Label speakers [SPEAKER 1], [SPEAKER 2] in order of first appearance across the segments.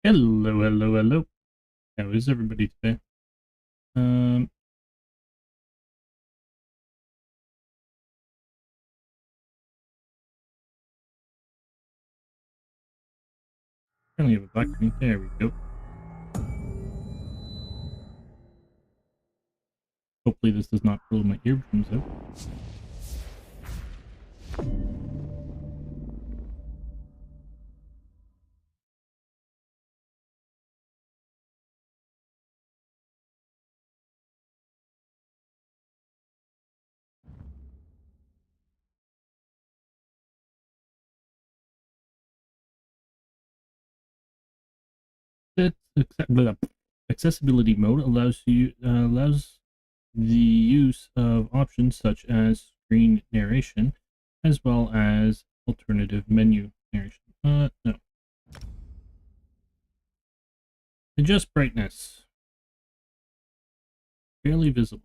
[SPEAKER 1] Hello, hello, hello. How is everybody today? Um, Currently have a black screen. There we go. Hopefully this does not blow my eardrums out. Accessibility mode allows the use of options such as screen narration, as well as alternative menu narration. No. Adjust brightness. Barely visible.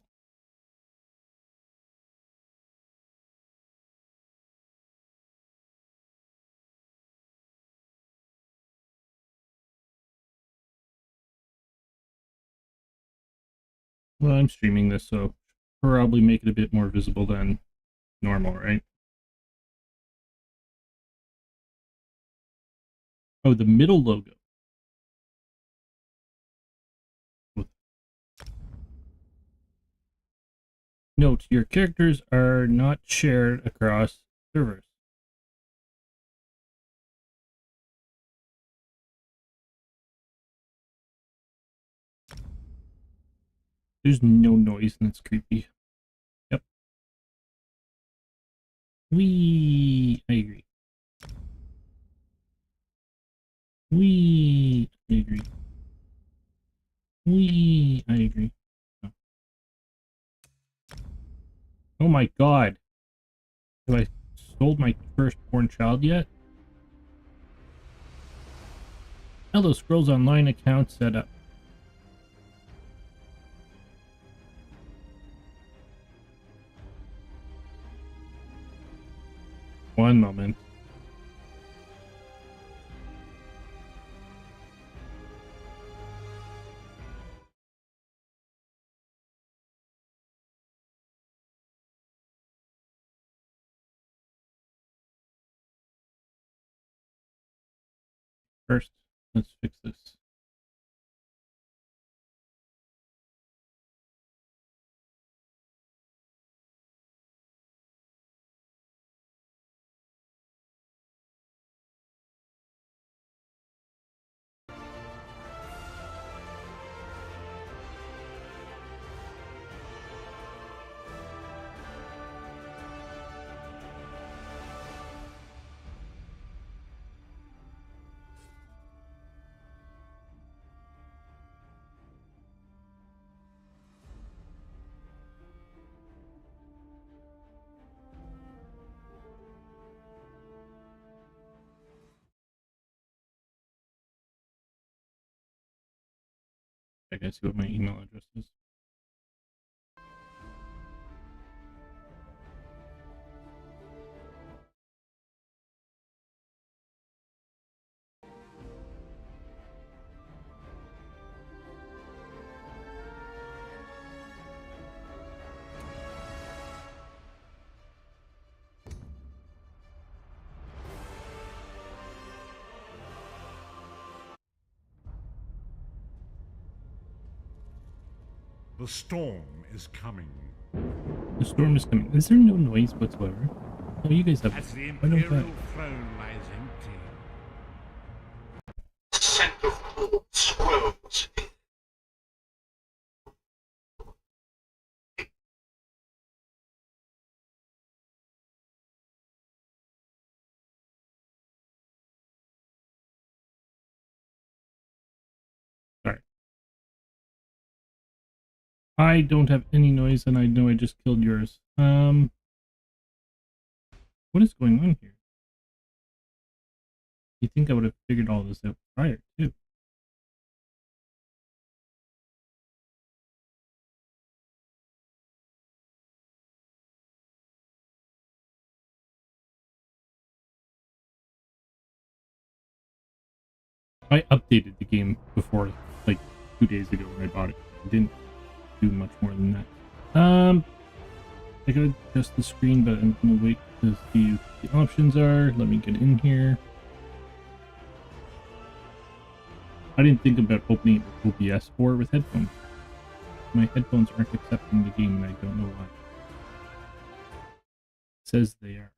[SPEAKER 1] Well, I'm streaming this, so probably make it a bit more visible than normal, right? Oh, the middle logo. Note, your characters are not shared across servers. There's no noise and it's creepy. Yep. I agree. I agree. I agree. Oh. Oh my god. Have I sold my firstborn child yet? Elder Scrolls Online account set up. One moment. First, let's fix this. I gotta see what my email address is.
[SPEAKER 2] The storm is coming.
[SPEAKER 1] The storm is coming. Is there no noise whatsoever? Oh, you guys have.
[SPEAKER 2] As the
[SPEAKER 1] Why don't
[SPEAKER 2] Imperial throne lies empty.
[SPEAKER 3] Scent of old scrolls.
[SPEAKER 1] Sorry. I don't have any noise, and I know I just killed yours. What is going on here? You think I would have figured all this out prior, too? I updated the game before, like 2 days ago when I bought it. I didn't do much more than that. I gotta adjust the screen, but I'm gonna wait to see what the options are. Let me get in here. I didn't think about opening it with OBS or with headphones. My headphones aren't accepting the game, and I don't know why. It says they are.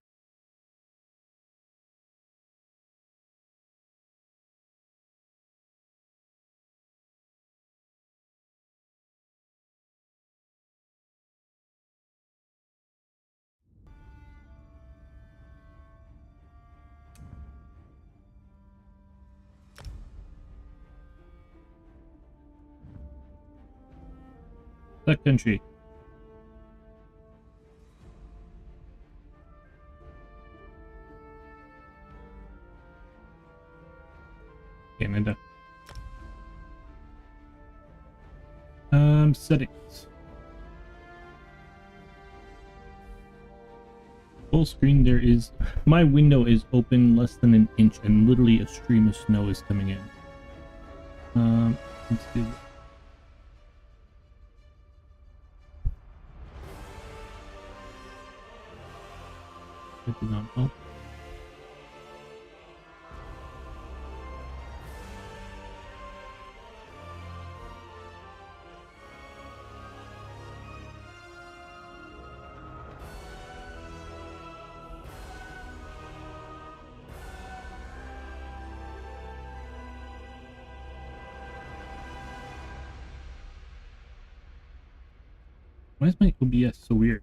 [SPEAKER 1] That country. Canada. Settings. Full screen. There is my window is open less than an inch, and literally a stream of snow is coming in. Let's do. That did not help. Why is my OBS so weird?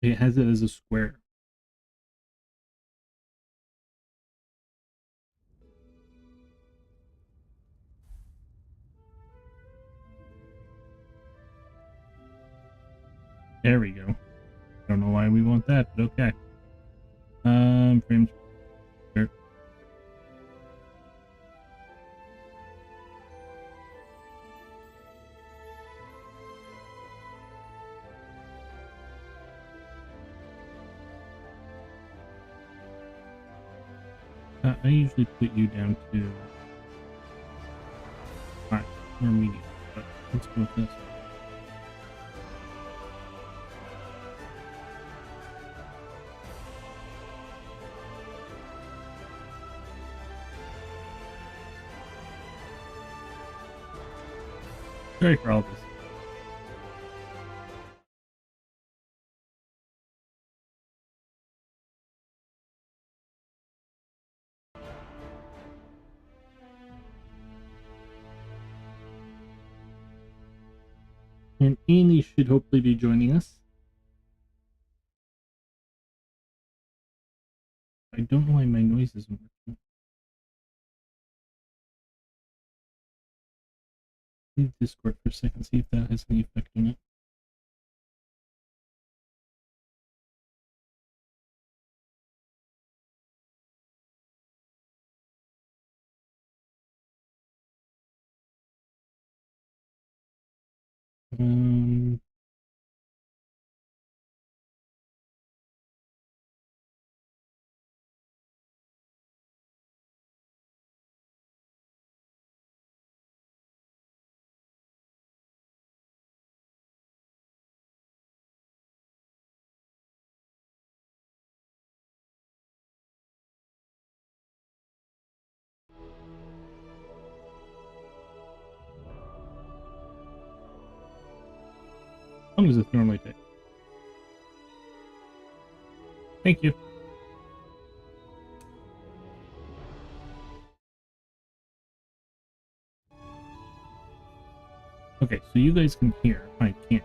[SPEAKER 1] It has it as a square. There we go. I don't know why we want that, but okay. Frames. Sure. I usually put you down to 5 or medium, but let's go with this. Sorry for all this. And Amy should hopefully be joining us. I don't know why my noise isn't working. Leave Discord for a second, see if that has any effect on it. Um, how long does this normally take? Thank you. Okay, so you guys can hear. I can't.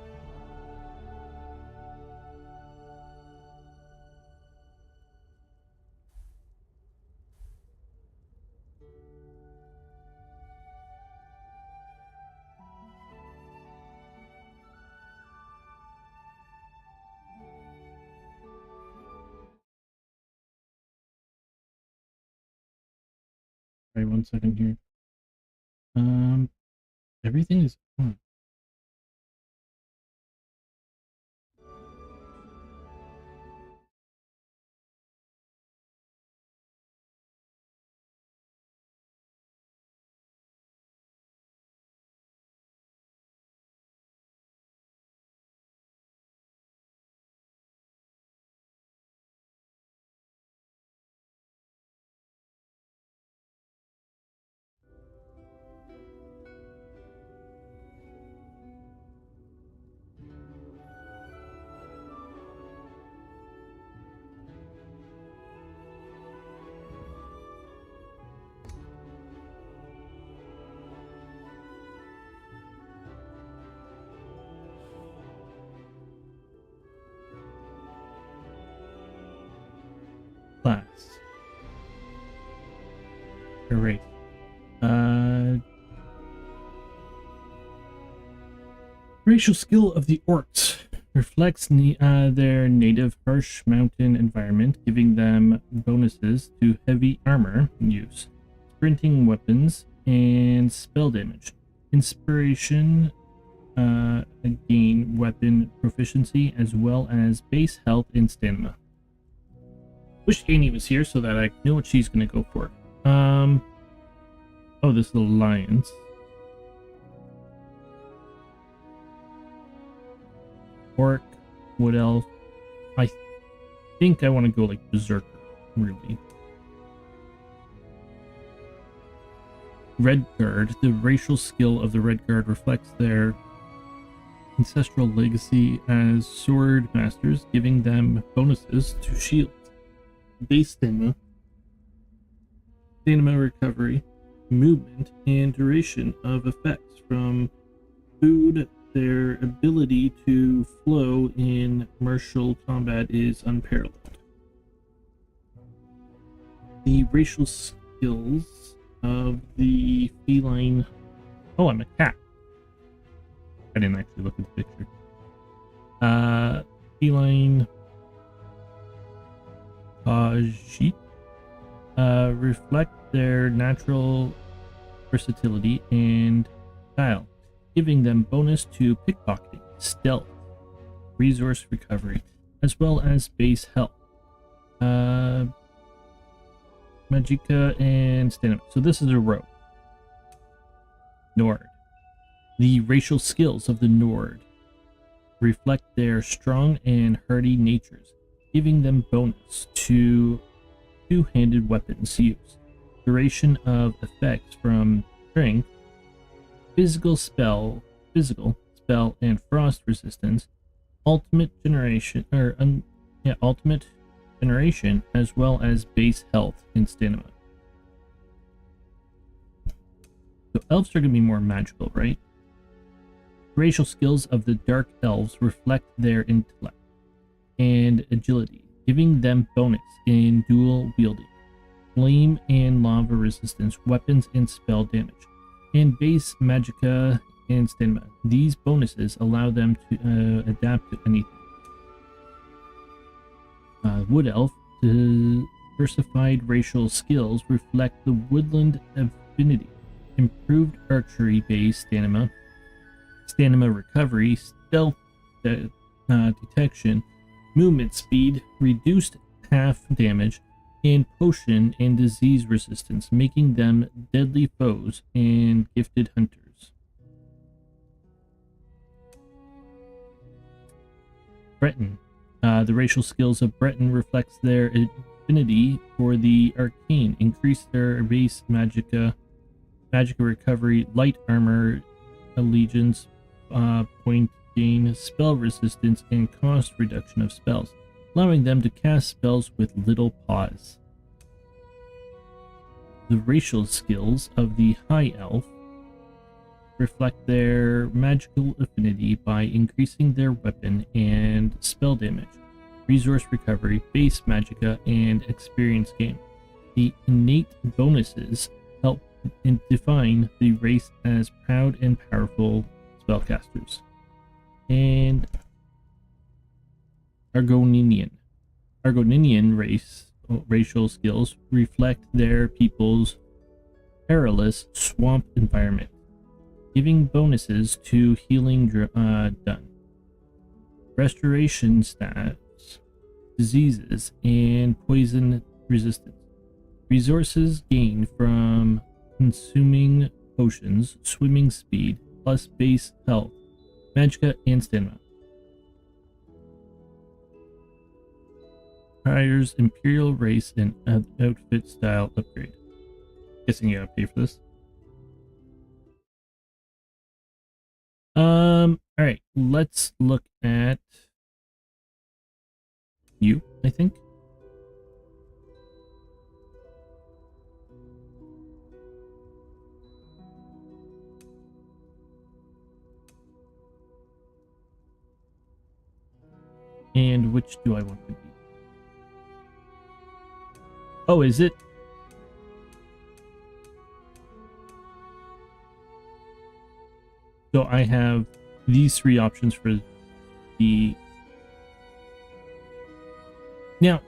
[SPEAKER 1] Sorry, 1 second here. Everything is on. All right. Racial skill of the orcs reflects their native harsh mountain environment, giving them bonuses to heavy armor use, sprinting weapons, and spell damage. Inspiration gain weapon proficiency as well as base health and stamina. Wish Annie was here so that I know what she's gonna go for. Oh, this little alliance. Orc, Wood Elf. I think I want to go like Berserker, really. Red Guard. The racial skill of the Red Guard reflects their ancestral legacy as sword masters, giving them bonuses to shields. Base stamina, stamina recovery, movement, and duration of effects from food. Their ability to flow in martial combat is unparalleled. The racial skills of the feline... Oh, I'm a cat. I didn't actually look at the picture. Feline Khajiit reflect their natural versatility and style, giving them bonus to pickpocketing, stealth, resource recovery, as well as base health. Magicka and stamina. So this is a rogue. Nord. The racial skills of the Nord reflect their strong and hardy natures, giving them bonus to two-handed weapons use, duration of effects from strength, physical spell, and frost resistance, ultimate generation, as well as base health and stamina. So elves are going to be more magical, right? Racial skills of the dark elves reflect their intellect and agility, giving them bonus in dual wielding, flame and lava resistance, weapons and spell damage, and base magicka and stamina. These bonuses allow them to adapt to anything. Wood Elf. Diversified racial skills reflect the woodland affinity, improved archery base stamina, stamina recovery, stealth detection, movement speed, reduced half damage, and potion and disease resistance, making them deadly foes and gifted hunters. Breton. The racial skills of Breton reflects their affinity for the arcane, increase their base magicka recovery, light armor, allegiance, point gain, spell resistance, and cost reduction of spells, allowing them to cast spells with little pause. The racial skills of the High Elf reflect their magical affinity by increasing their weapon and spell damage, resource recovery, base magicka, and experience gain. The innate bonuses help define the race as proud and powerful spellcasters. And Argoninian. Argoninian racial skills reflect their people's perilous swamp environment, giving bonuses to healing done, restoration stats, diseases, and poison resistance. Resources gained from consuming potions, swimming speed, plus base health, magicka, and stamina. Hires Imperial race and outfit style upgrade. Guessing you gotta pay for this. Alright, let's look at you, I think. And which do I want to be? Oh, is it? So I have these three options for the... Now,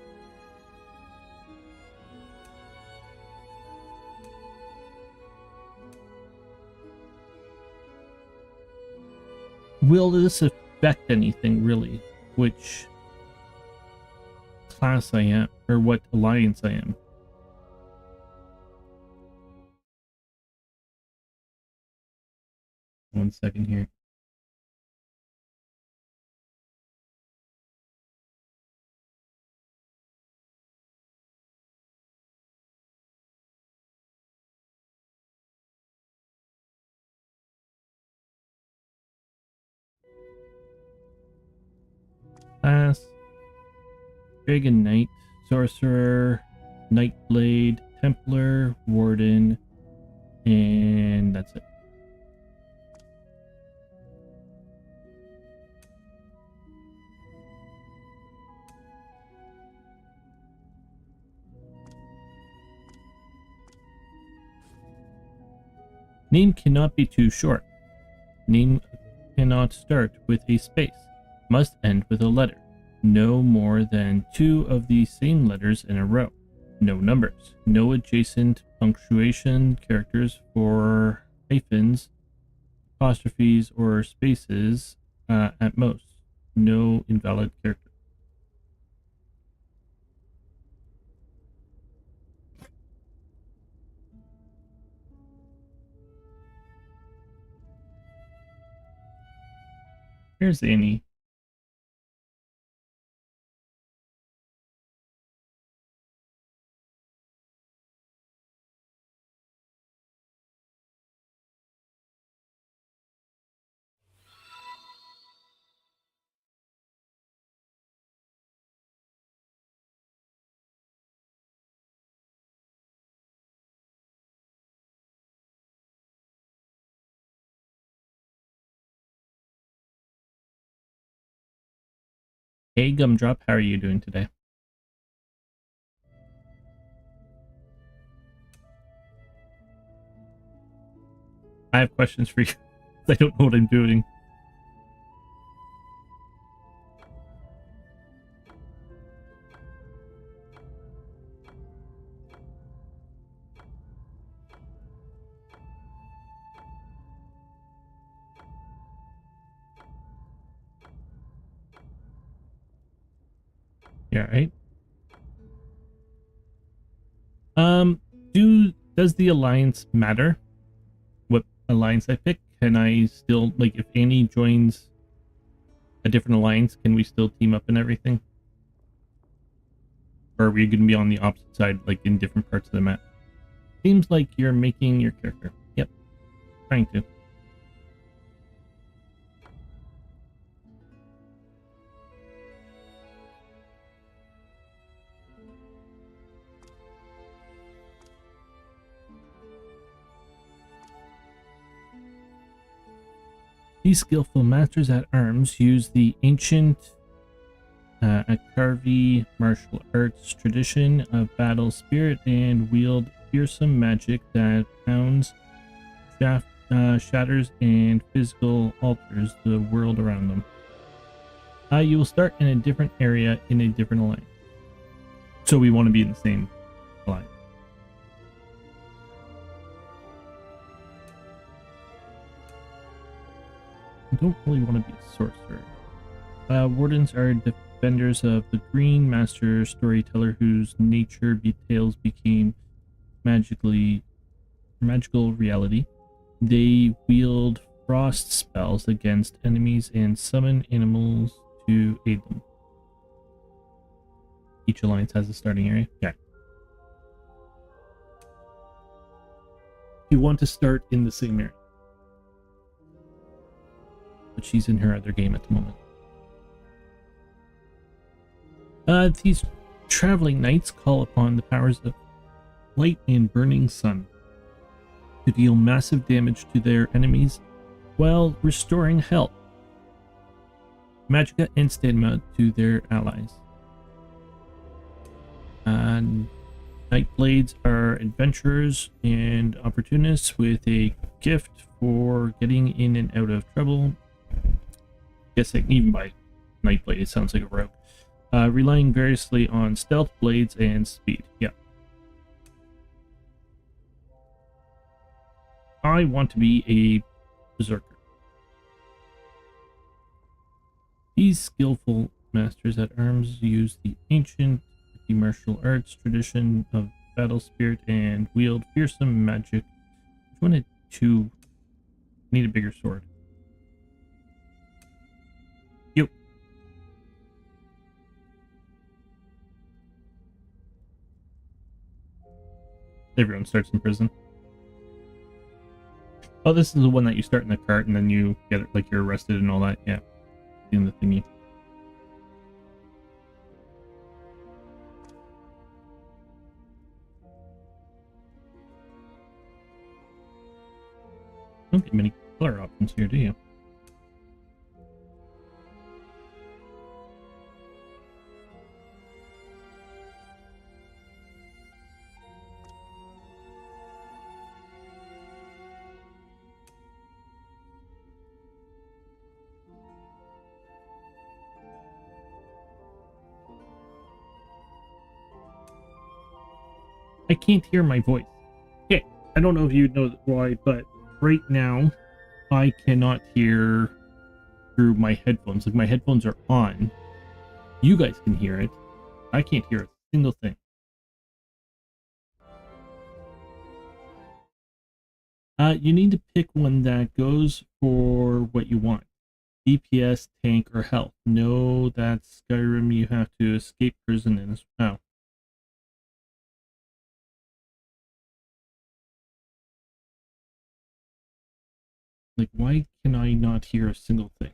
[SPEAKER 1] will this affect anything, really? Which class I am, or what alliance I am? One second here. Class: Dragon Knight, Sorcerer, Nightblade, Templar, Warden, and that's it. Name cannot be too short. Name cannot start with a space. Must end with a letter. No more than 2 of the same letters in a row. No numbers. No adjacent punctuation characters for hyphens, apostrophes, or spaces at most. No invalid character. Here's Annie. Hey Gumdrop, how are you doing today? I have questions for you. I don't know what I'm doing. Yeah, right. Does the alliance matter? What alliance I pick? Can I still, like, if Annie joins a different alliance, can we still team up and everything? Or are we going to be on the opposite side, like in different parts of the map? Seems like you're making your character. Yep, trying to. These skillful masters at arms use the ancient Akarvi martial arts tradition of battle spirit and wield fearsome magic that pounds, shatters, and physical alters the world around them. You will start in a different area in a different alliance. So we want to be in the same alliance. I don't really want to be a sorcerer. Wardens are defenders of the Green Master storyteller whose nature details became magical reality. They wield frost spells against enemies and summon animals to aid them. Each alliance has a starting area. Yeah. You want to start in the same area. But she's in her other game at the moment. These traveling knights call upon the powers of light and burning sun to deal massive damage to their enemies while restoring health, magicka, and stamina to their allies. Nightblades are adventurers and opportunists with a gift for getting in and out of trouble. Guessing even by Nightblade, it sounds like a rogue. Relying variously on stealth, blades, and speed. Yeah. I want to be a berserker. These skillful masters at arms use the ancient martial arts tradition of battle spirit and wield fearsome magic. Which one had two? Need a bigger sword. Yep. Everyone starts in prison. Oh, this is the one that you start in the cart and then you get like you're arrested and all that. Yeah, in the thingy. Don't get many color options here, do you? I can't hear my voice. Okay, I don't know if you know why, but right now I cannot hear through my headphones. Like my headphones are on. You guys can hear it. I can't hear a single thing. You need to pick one that goes for what you want. DPS, tank, or health. No, that's Skyrim. You have to escape prison in as well. Like, why can I not hear a single thing?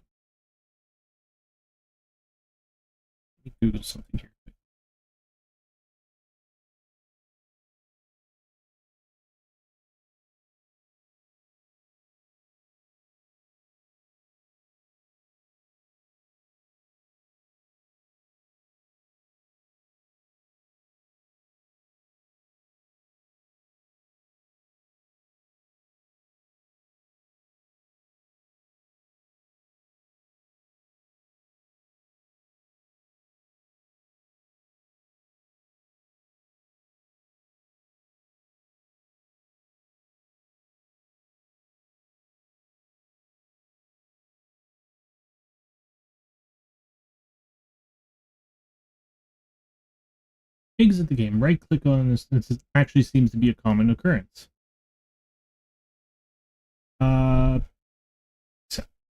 [SPEAKER 1] Let me Google something here. Exit the game. Right click on this. This actually seems to be a common occurrence. So,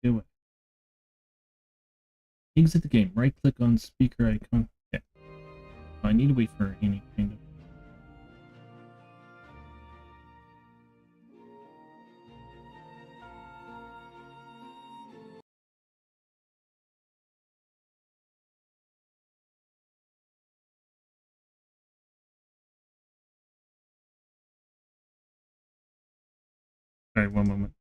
[SPEAKER 1] do it. Exit the game. Right click on speaker icon. Yeah. I need to wait for any kind of. Sorry, one moment.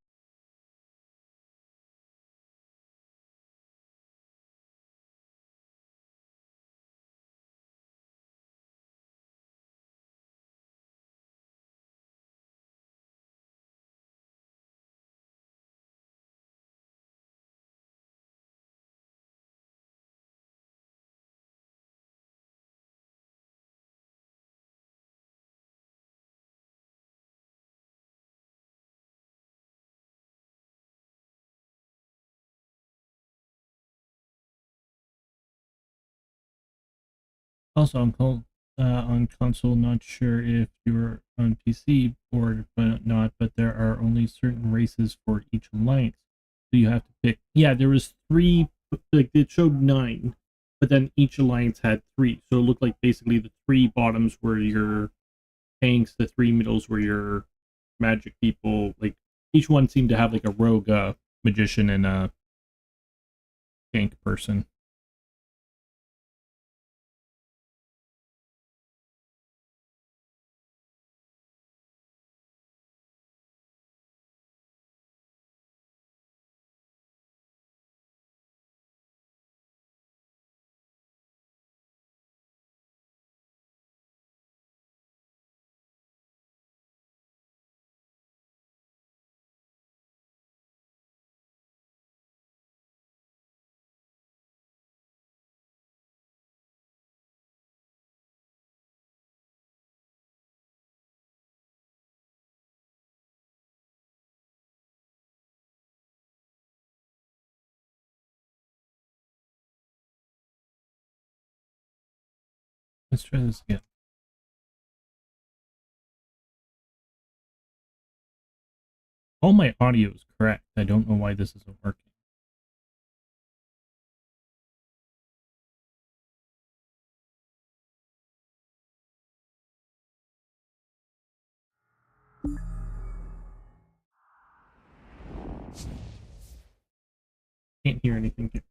[SPEAKER 1] Also, on console. Not sure if you're on PC or but not, but there are only certain races for each alliance, so you have to pick. Yeah, there was three. Like it showed 9, but then each alliance had 3. So it looked like basically the 3 bottoms were your tanks, the 3 middles were your magic people. Like each one seemed to have like a rogue magician and a tank person. Let's try this again. All my audio is correct. I don't know why this isn't working. Can't hear anything here.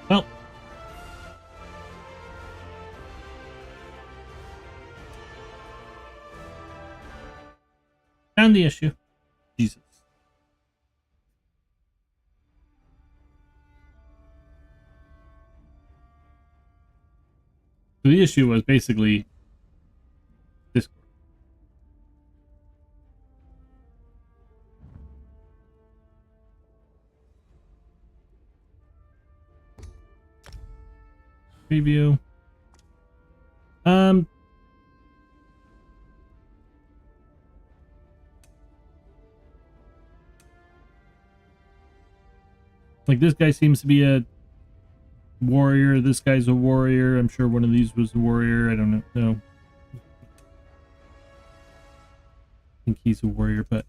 [SPEAKER 1] Well, found the issue. Jesus. So the issue was basically Discord. Preview. Like this guy seems to be a warrior. This guy's a warrior. I'm sure one of these was a warrior. I don't know. No. I think he's a warrior, but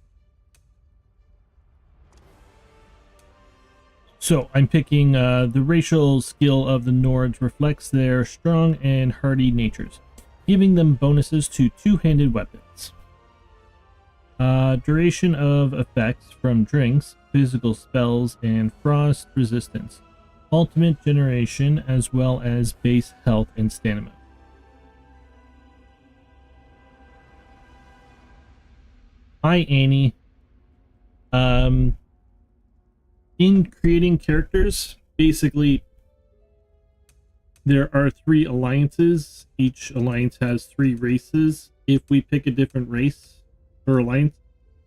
[SPEAKER 1] so I'm picking the racial skill of the Nords reflects their strong and hardy natures, giving them bonuses to two-handed weapons. Duration of effects from drinks, physical spells, and frost resistance. Ultimate generation as well as base health and stamina. Hi, Annie. In creating characters, basically, there are 3 alliances. Each alliance has 3 races. If we pick a different race or alliance,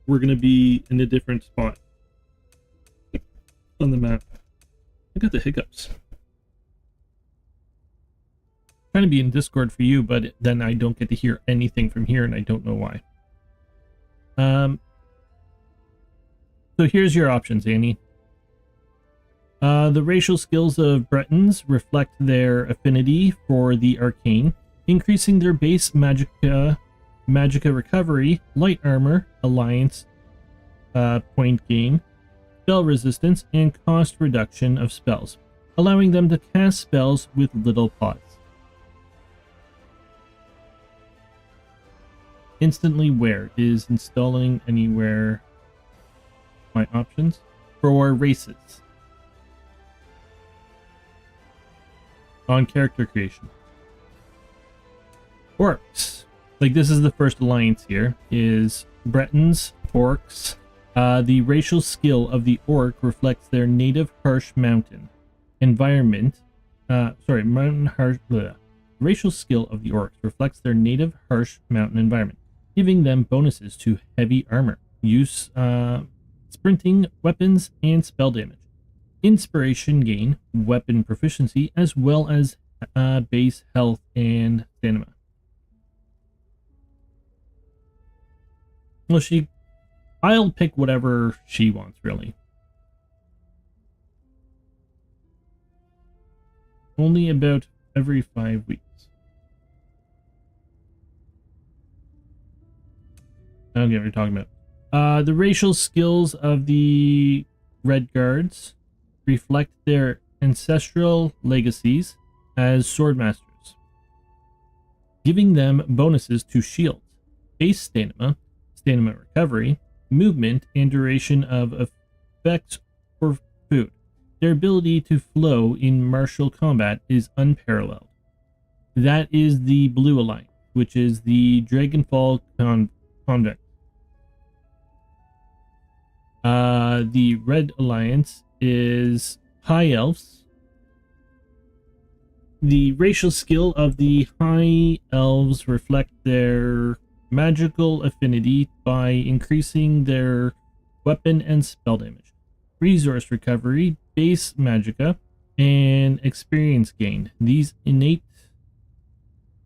[SPEAKER 1] we're going to be in a different spot on the map. I got the hiccups. Trying to be in Discord for you, but then I don't get to hear anything from here, and I don't know why. So here's your options, Annie. The racial skills of Bretons reflect their affinity for the arcane, increasing their base magicka recovery, light armor, alliance point gain, spell resistance, and cost reduction of spells, allowing them to cast spells with little pause. Instantly where is installing anywhere my options for races. On character creation. Orcs. Like this is the first alliance here, is Bretons, Orcs. The racial skill of the Orc reflects their native harsh mountain environment. Racial skill of the Orcs reflects their native harsh mountain environment, giving them bonuses to heavy armor, use, sprinting, weapons, and spell damage. Inspiration gain, weapon proficiency, as well as base health and stamina. Well, I'll pick whatever she wants, really. Only about every 5 weeks. I don't get what you're talking about. The racial skills of the Red Guards reflect their ancestral legacies as swordmasters, giving them bonuses to shields, base stamina, stamina recovery, movement, and duration of effects for food. Their ability to flow in martial combat is unparalleled. That is the Blue Alliance, which is the Dragonfall Convent. The Red Alliance is High Elves. The racial skill of the High Elves reflect their magical affinity by increasing their weapon and spell damage, resource recovery, base magicka, and experience gain. These innate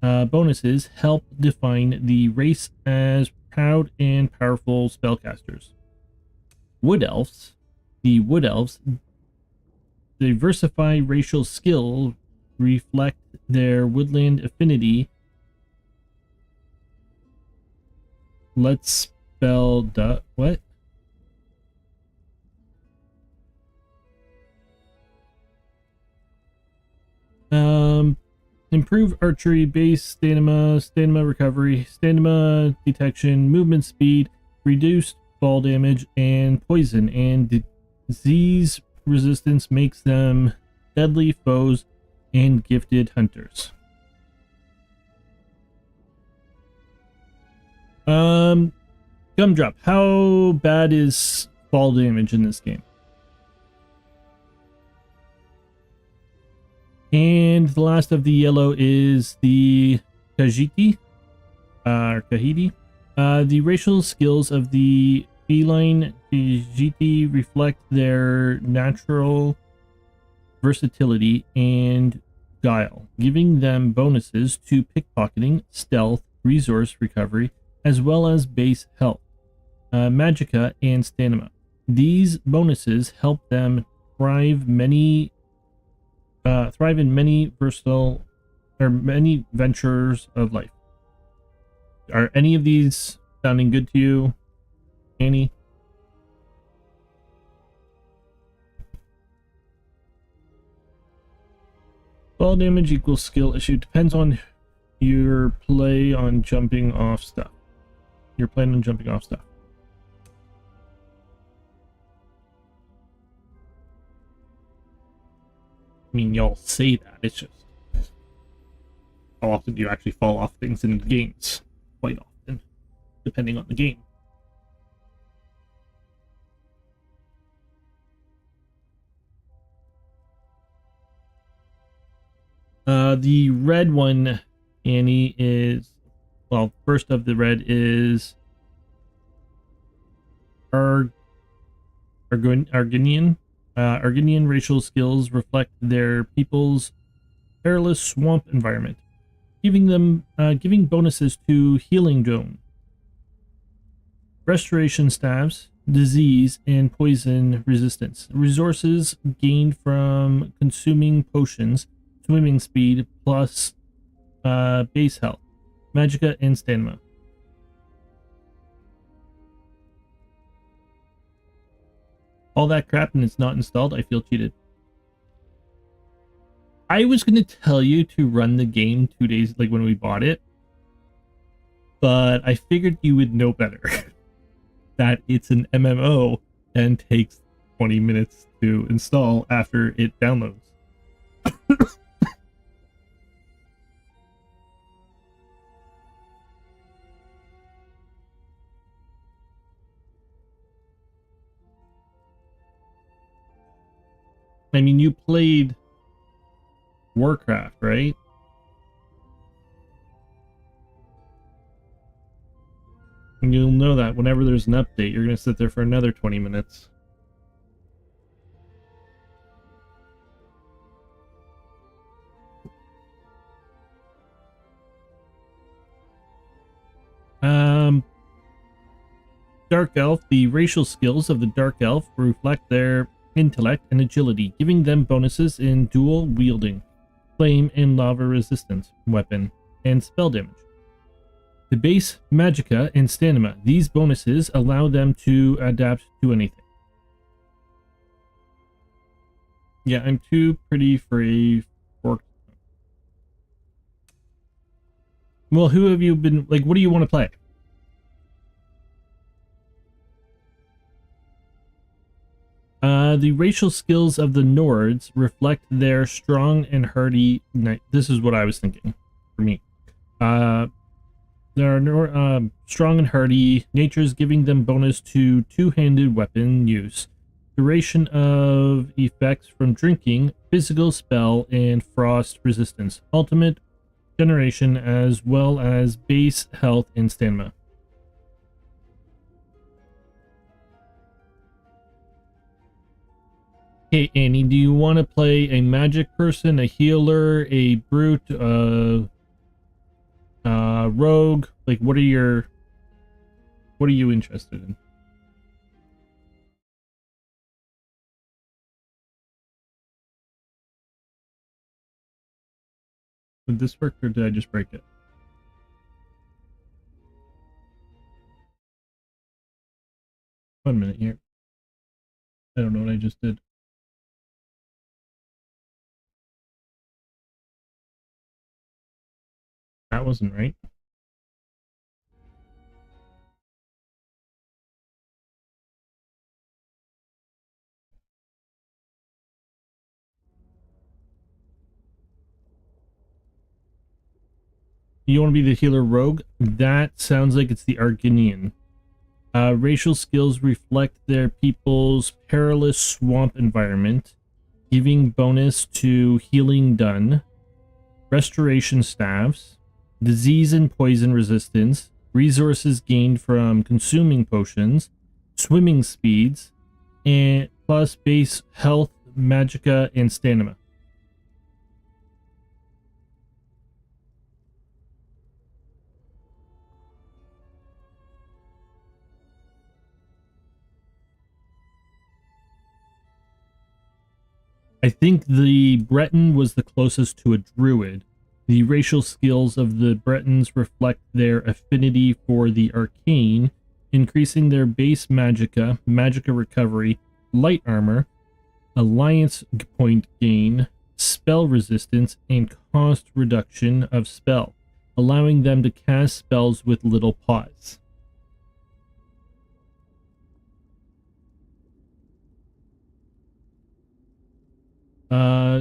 [SPEAKER 1] bonuses help define the race as proud and powerful spellcasters. Wood Elves. The Wood Elves diversify racial skill reflect their woodland affinity. Let's spell what? Improve archery, base stamina recovery, stamina detection, movement speed, reduced fall damage, and poison and disease resistance makes them deadly foes and gifted hunters. Gumdrop, how bad is fall damage in this game? And the last of the yellow is the Khajiit. The racial skills of the feline Khajiit reflect their natural versatility and guile, giving them bonuses to pickpocketing, stealth, resource recovery, as well as base health, magicka, and stamina. These bonuses help them thrive in many many ventures of life. Are any of these sounding good to you, Annie? Fall damage equals skill issue. Depends on your play on jumping off stuff. You're planning on jumping off stuff. I mean, y'all say that. It's just how often do you actually fall off things in games? Quite often, depending on the game. The red one, Annie, is, well, first of the red is Argonian. Argonian racial skills reflect their people's perilous swamp environment, giving bonuses to healing zone, restoration staves, disease, and poison resistance. Resources gained from consuming potions, swimming speed, plus base health, magicka, and stamina. All that crap and it's not installed, I feel cheated. I was going to tell you to run the game 2 days, like when we bought it, but I figured you would know better. That it's an MMO and takes 20 minutes to install after it downloads. I mean, you played Warcraft, right? And you'll know that whenever there's an update, you're going to sit there for another 20 minutes. Dark Elf. The racial skills of the Dark Elf reflect their intellect and agility, giving them bonuses in dual wielding, flame and lava resistance, weapon, and spell damage. The base magicka and stamina. These bonuses allow them to adapt to anything. Yeah, I'm too pretty for a fork. Well, who have you been, like, what do you want to play? The racial skills of the Nords reflect their strong and hardy. This is what I was thinking for me. There are strong and hardy natures, giving them bonus to two-handed weapon use. Duration of effects from drinking, physical spell, and frost resistance. Ultimate generation as well as base health and stamina. Okay, Annie, do you want to play a magic person, a healer, a brute, rogue? Like, what are you interested in? Did this work or did I just break it? One minute here. I don't know what I just did. That wasn't right. You want to be the healer rogue? That sounds like it's the Argonian. Racial skills reflect their people's perilous swamp environment, giving bonus to healing done, restoration staves, disease and poison resistance, resources gained from consuming potions, swimming speeds, and plus base health, magicka, and stamina. I think the Breton was the closest to a druid. The racial skills of the Bretons reflect their affinity for the arcane, increasing their base magicka, magicka recovery, light armor, alliance point gain, spell resistance, and cost reduction of spell, allowing them to cast spells with little pause.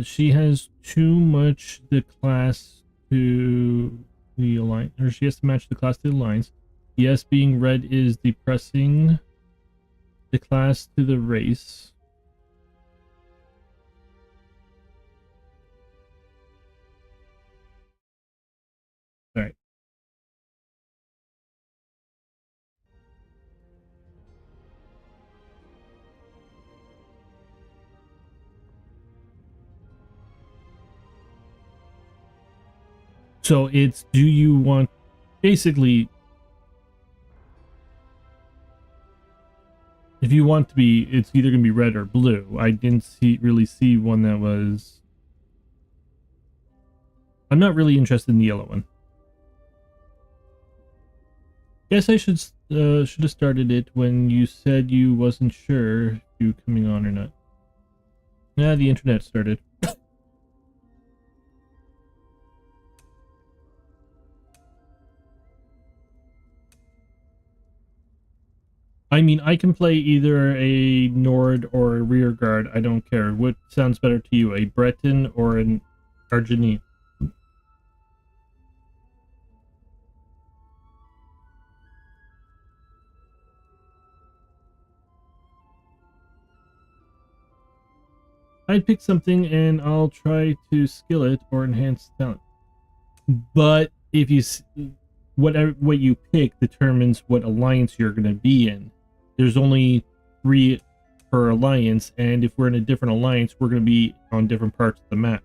[SPEAKER 1] She has too much the class to the alliance, or she has to match the class to the alliance. Yes, being red is depressing the class to the race. Alright. So it's, do you want, basically, if you want to be, it's either going to be red or blue. I didn't really see one that was, I'm not really interested in the yellow one. Guess I should have started it when you said you wasn't sure if you coming on or not. Yeah, the internet started. I mean, I can play either a Nord or a rear guard. I don't care. What sounds better to you, a Breton or an Argonian? I'd pick something and I'll try to skill it or enhance talent. But if you, what you pick determines what alliance you're going to be in. There's only 3 per alliance, and if we're in a different alliance, we're going to be on different parts of the map.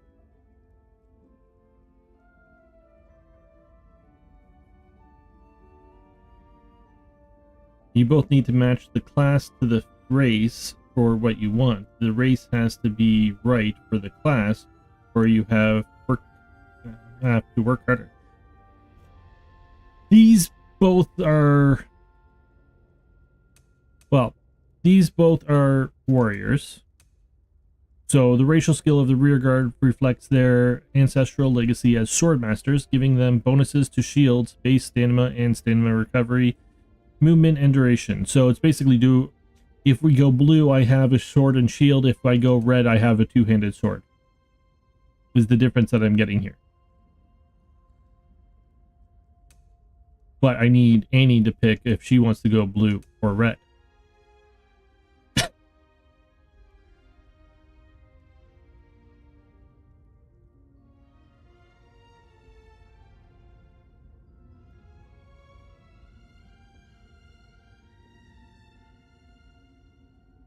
[SPEAKER 1] You both need to match the class to the race for what you want. The race has to be right for the class, or you have to work harder. These both are, well, these both are warriors. So the racial skill of the rear guard reflects their ancestral legacy as sword masters, giving them bonuses to shields, base stamina, and stamina recovery, movement, and duration. So it's basically If we go blue, I have a sword and shield. If I go red, I have a two-handed sword. Is the difference that I'm getting here. But I need Annie to pick if she wants to go blue or red.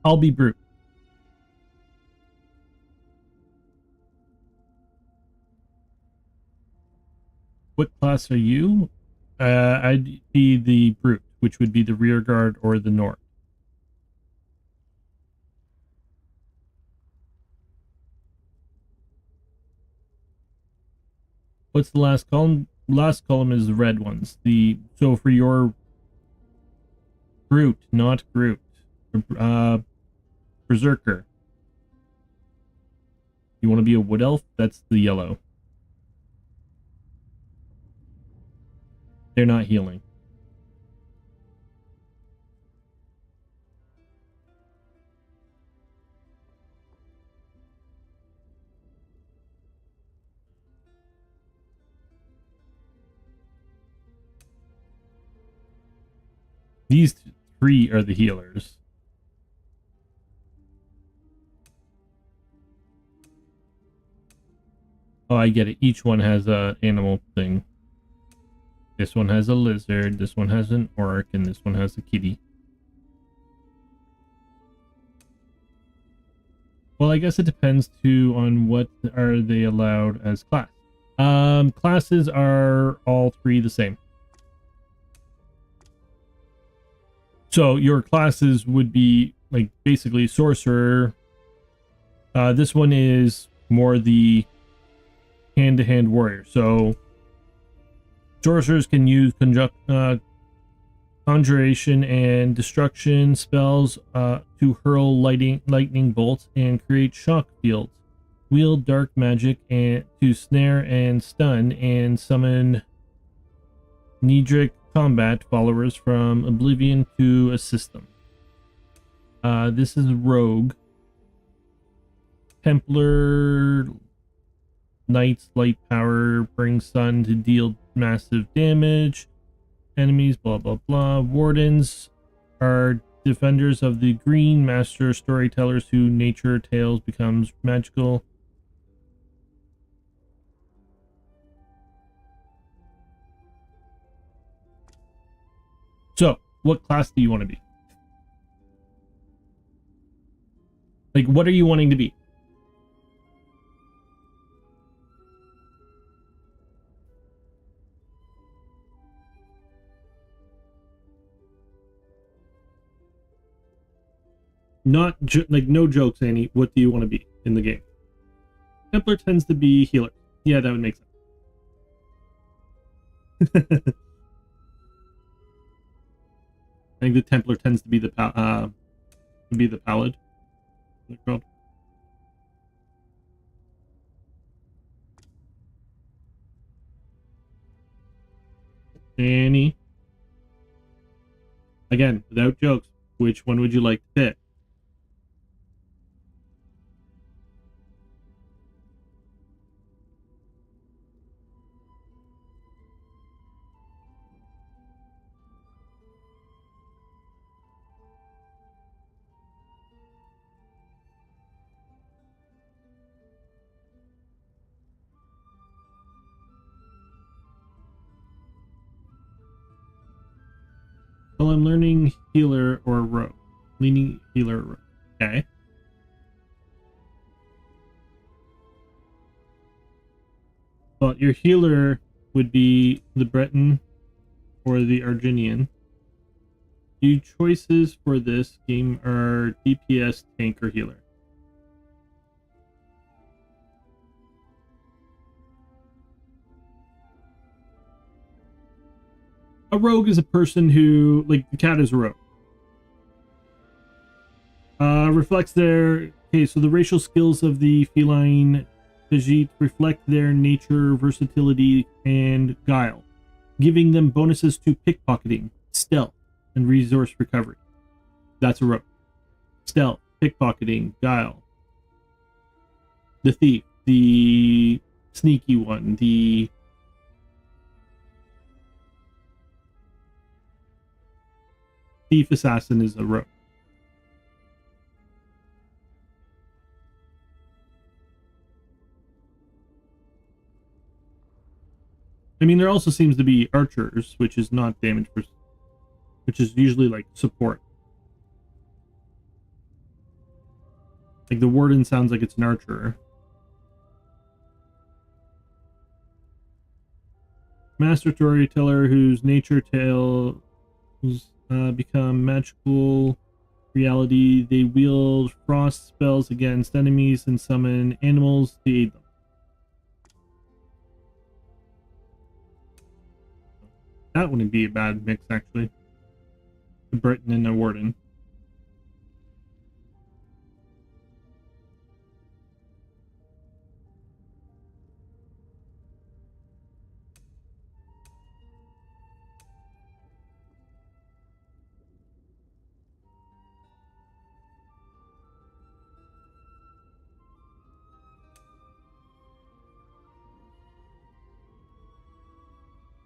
[SPEAKER 1] I'll be brute. What class are you? I'd be the brute, which would be the rear guard or the Nord. What's the last column? Last column is the red ones. So for your brute, not Groot, Berserker. You want to be a wood elf? That's the yellow. They're not healing. These three are the healers. Oh, I get it. Each one has a animal thing. This one has a lizard, this one has an orc, and this one has a kitty. Well, I guess it depends too on what are they allowed as class. Classes are all three the same. So your classes would be like basically sorcerer. This one is more the hand-to-hand warrior. So sorcerers can use conjuration and destruction spells to hurl lightning bolts and create shock fields. Wield dark magic and to snare and stun and summon Nedric combat followers from oblivion to assist them. This is rogue. Templar Knight's light power brings sun to deal massive damage. Enemies, blah blah blah. Wardens are defenders of the green. Master storytellers who nature tales becomes magical. So, what class do you want to be? Like, what are you wanting to be? Not like no jokes, Annie. What do you want to be in the game? Templar tends to be healer. Yeah, that would make sense. I think the Templar tends to be the pallid. What's it called? Annie. Again, without jokes, which one would you like to pick? Well, I'm learning healer or rogue. Leaning healer or rogue. Okay. Well, your healer would be the Breton or the Arginian. Your choices for this game are DPS, tank, or healer. A rogue is a person who, like, the cat is a rogue. Reflects their... Okay, so the racial skills of the feline Khajiit reflect their nature, versatility, and guile, giving them bonuses to pickpocketing, stealth, and resource recovery. That's a rogue. stealth, pickpocketing, guile. The thief, the sneaky one, the thief assassin is a rogue. I mean, there also seems to be archers, which is not damage, which is usually like support. Like the warden sounds like it's an archer. Master storyteller whose nature tales become magical reality. They wield frost spells against enemies and summon animals to aid them. That wouldn't be a bad mix, actually. A Briton and a warden.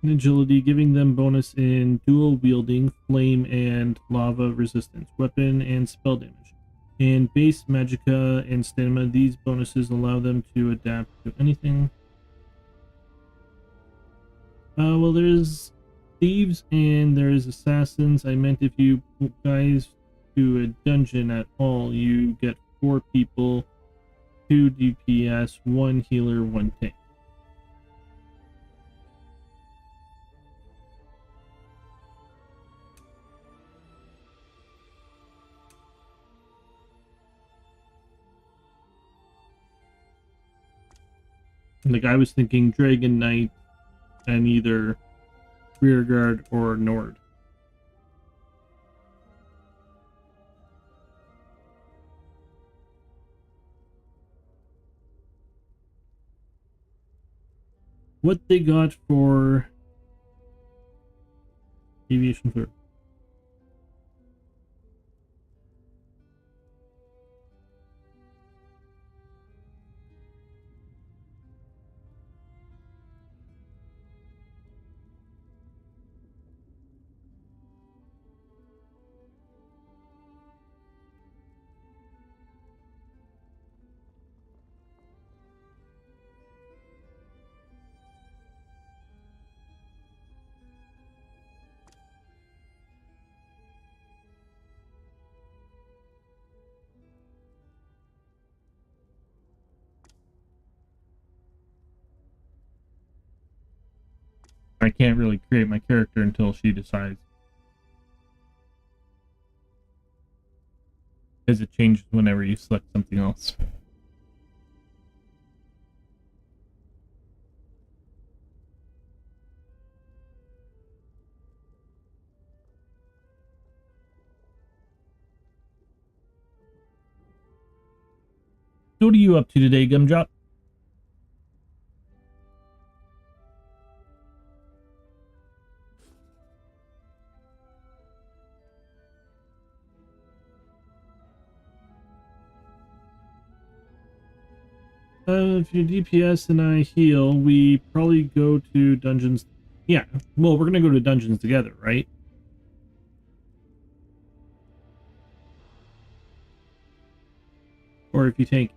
[SPEAKER 1] Agility, giving them bonus in dual wielding, flame and lava resistance, weapon and spell damage. And base magicka and stamina, these bonuses allow them to adapt to anything. Well, there's thieves and there's assassins. I meant if you guys do a dungeon at all, you get 4 people, 2 DPS, 1 healer, 1 tank. Like, I was thinking Dragon Knight and either Rearguard or Nord. What they got for Aviation Third? I can't really create my character until she decides. Because it changes whenever you select something else. So what are you up to today, Gumdrop? If you're DPS and I heal, we probably go to dungeons. Yeah, well, we're gonna go to dungeons together, right? Or if you tank.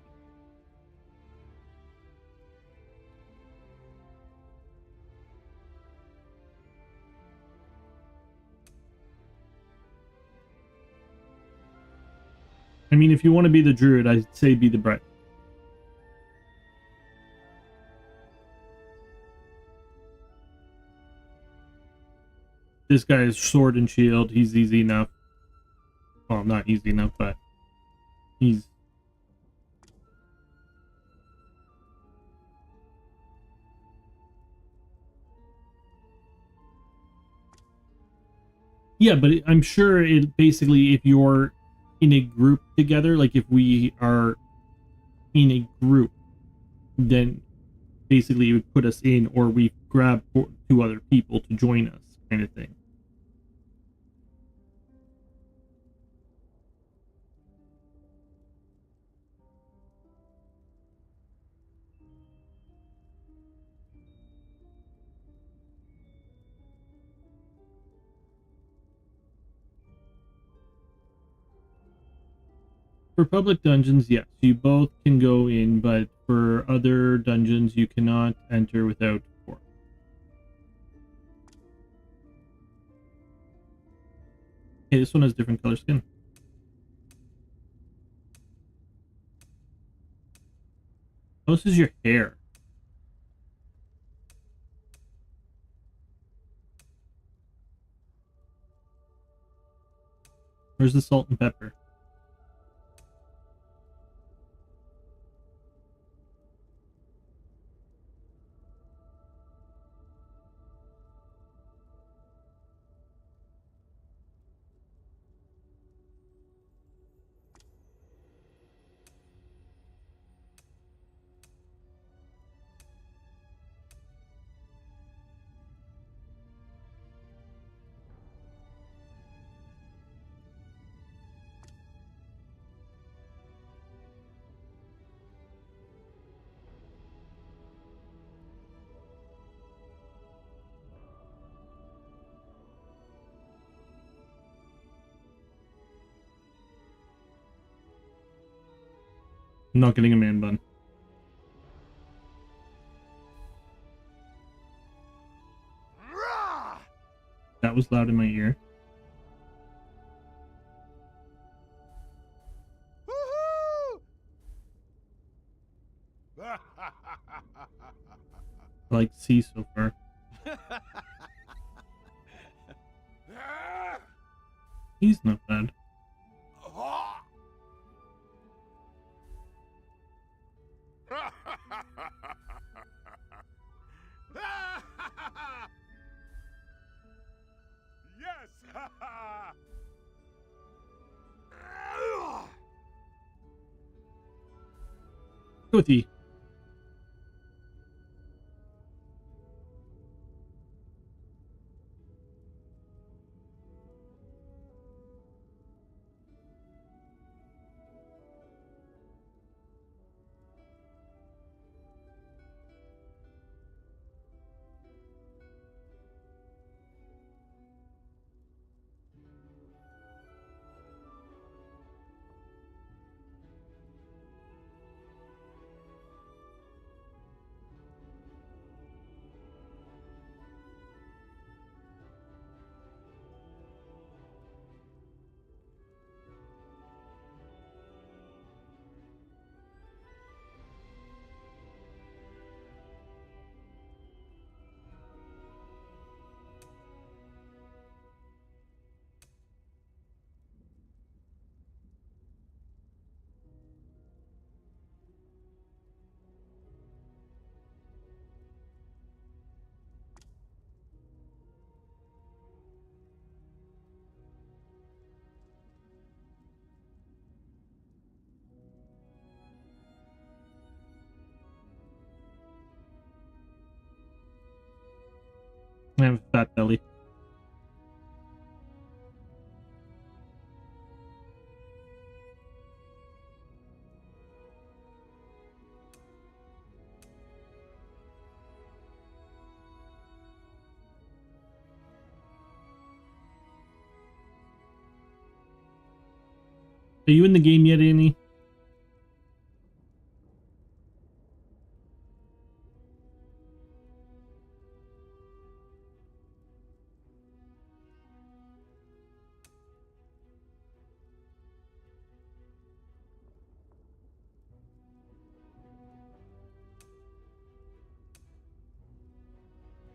[SPEAKER 1] I mean, if you want to be the druid, I'd say be the bright. This guy is sword and shield. He's easy enough. Well, not easy enough, but he's... Yeah, but I'm sure it basically, if you're in a group together, like if we are in a group, then basically it would put us in, or we grab 2 other people to join us, kind of thing. For public dungeons, yes, you both can go in, but for other dungeons, you cannot enter without four. Okay, this one has different color skin. Oh, this is your hair. Where's the salt and pepper? I'm not getting a man bun. That was loud in my ear. I like C so far. He's not bad.
[SPEAKER 2] Yes!
[SPEAKER 1] Go with E. I have a fat belly. Are you in the game yet, Annie?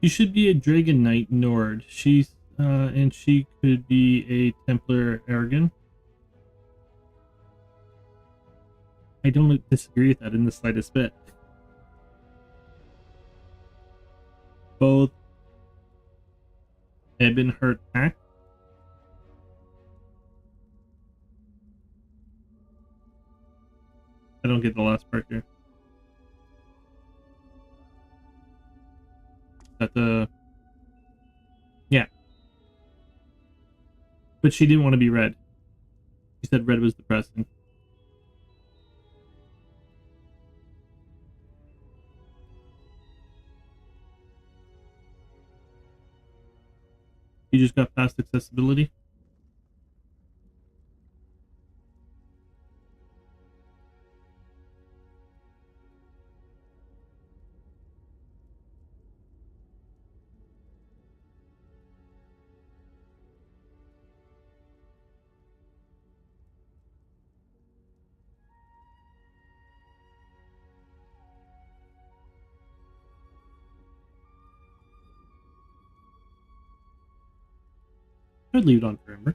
[SPEAKER 1] You should be a Dragon Knight Nord. And she could be a Templar Aragon. I don't disagree with that in the slightest bit. Both Ebonheart Pact. I don't get the last part here. That the yeah, but she didn't want to be red. She said red was depressing. You just got past accessibility. I'd leave it on forever.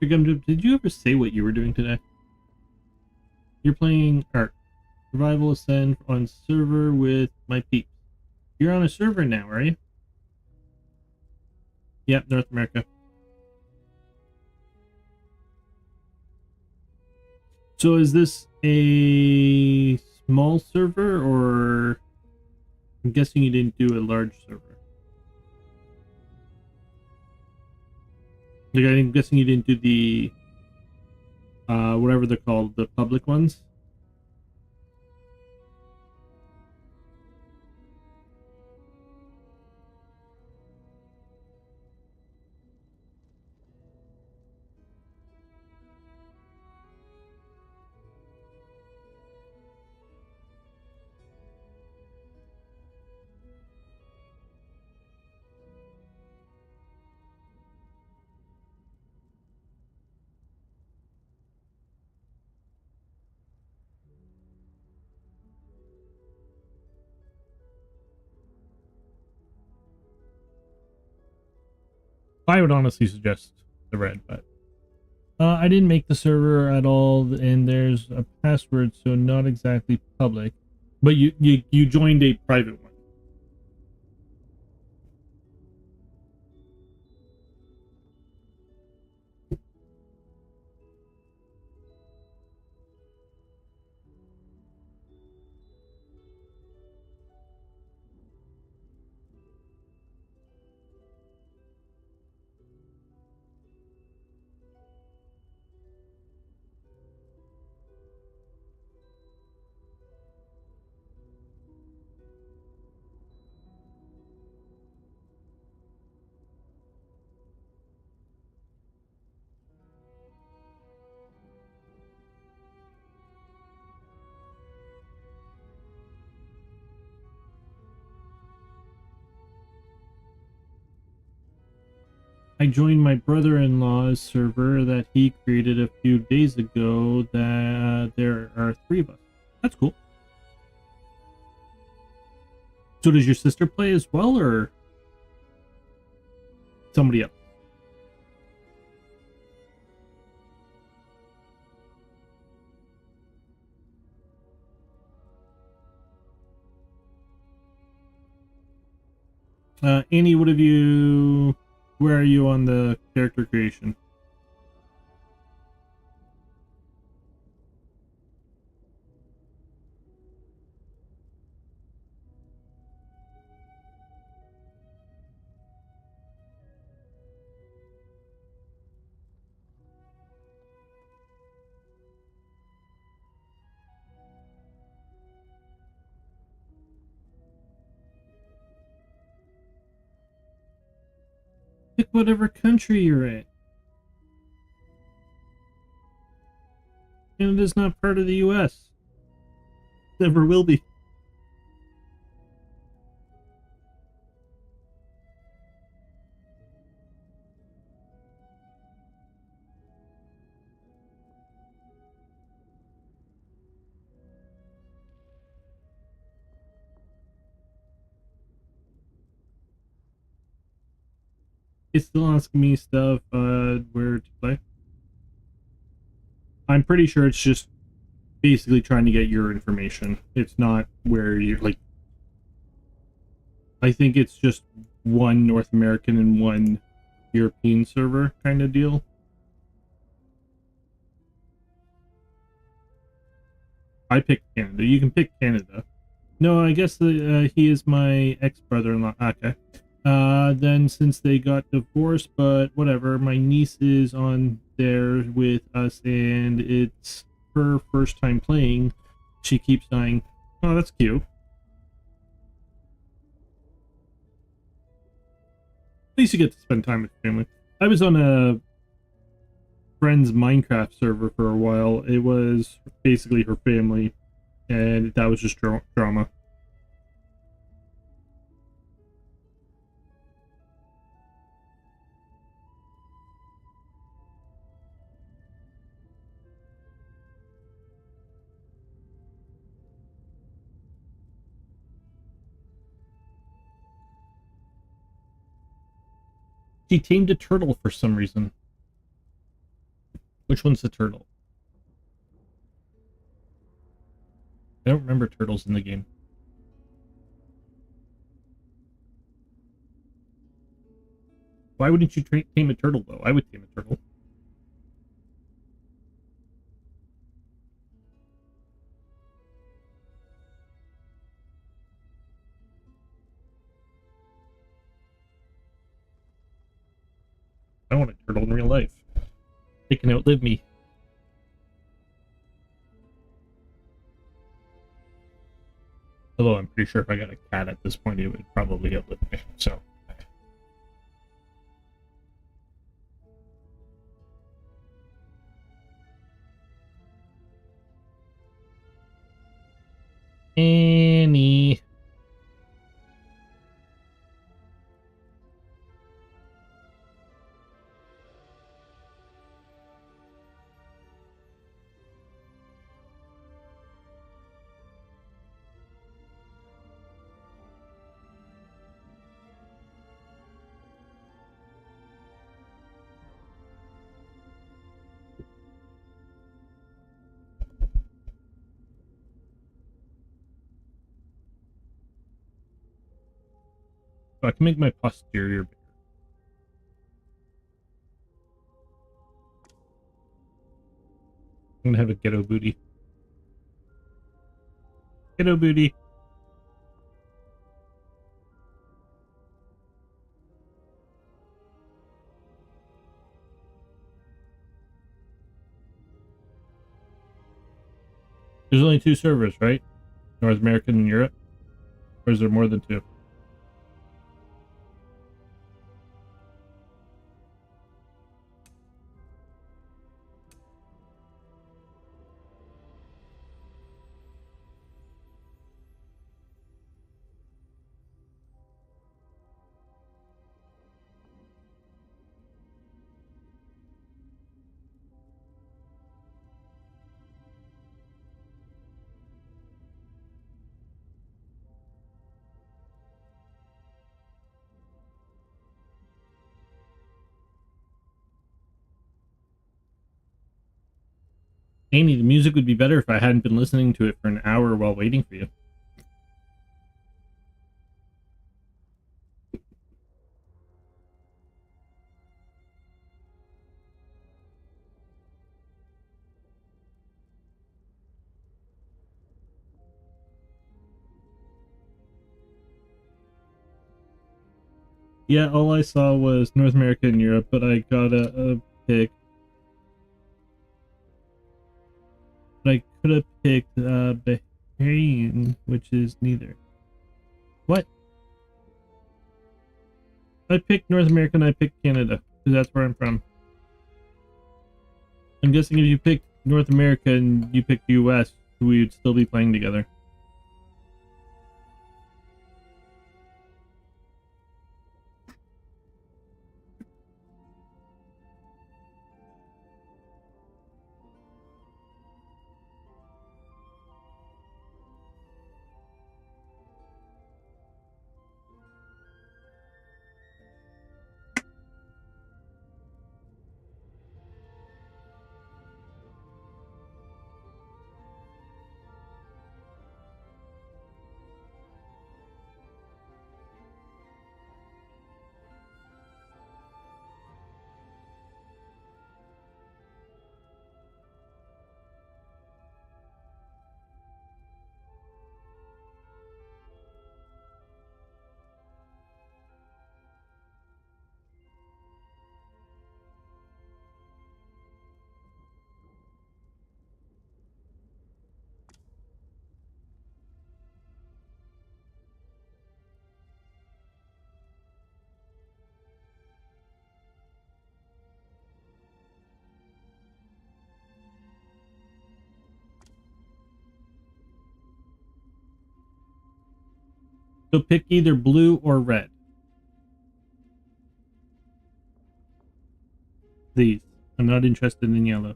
[SPEAKER 1] Did you ever say what you were doing today? You're playing Ark Survival Ascend on server with my peeps. You're on a server now, are you? Yep, North America. So is this a small server, or I'm guessing you didn't do a large server? Like, I'm guessing you didn't do the whatever they're called, the public ones. I would honestly suggest the red, but I didn't make the server at all, and there's a password, so not exactly public. But you joined a private one. I joined my brother-in-law's server that he created a few days ago. That there are 3 of us. That's cool. So does your sister play as well, or somebody else? Annie, what have you? Where are you on the character creation? Pick whatever country you're in. Canada's not part of the US. Never will be. It's still asking me stuff, where to play. I'm pretty sure it's just basically trying to get your information. It's not where you're like. I think it's just one North American and one European server kind of deal. I picked Canada. You can pick Canada. No, I guess he is my ex-brother-in-law. Okay. Then since they got divorced, but whatever, my niece is on there with us, and it's her first time playing. She keeps dying. Oh, that's cute. At least you get to spend time with family. I was on a friend's Minecraft server for a while. It was basically her family, and that was just drama. She tamed a turtle for some reason. Which one's the turtle? I don't remember turtles in the game. Why wouldn't you tame a turtle, though? I would tame a turtle. I want a turtle in real life. They can outlive me. Although I'm pretty sure if I got a cat at this point, it would probably outlive me. So. Annie. So I can make my posterior bigger. I'm gonna have a ghetto booty. Ghetto booty. There's only 2 servers, right? North American and Europe? Or is there more than 2? Annie, the music would be better if I hadn't been listening to it for an hour while waiting for you. Yeah, all I saw was North America and Europe, but I got a pick. But I could have picked Bahrain, which is neither. What? I picked North America and I picked Canada, because that's where I'm from. I'm guessing if you picked North America and you picked US, we would still be playing together. So pick either blue or red. Please. I'm not interested in yellow.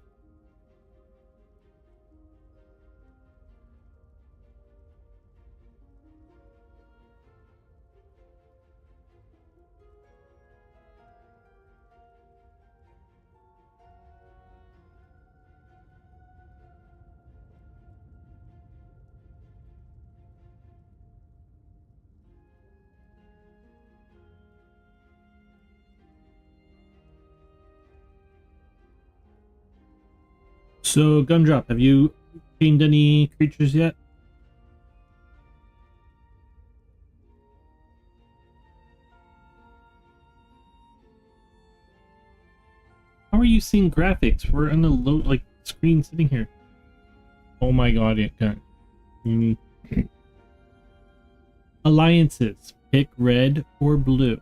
[SPEAKER 1] So, Gumdrop, have you tamed any creatures yet? How are you seeing graphics? We're on the low screen sitting here. Oh my god, it got. Alliances. Pick red or blue.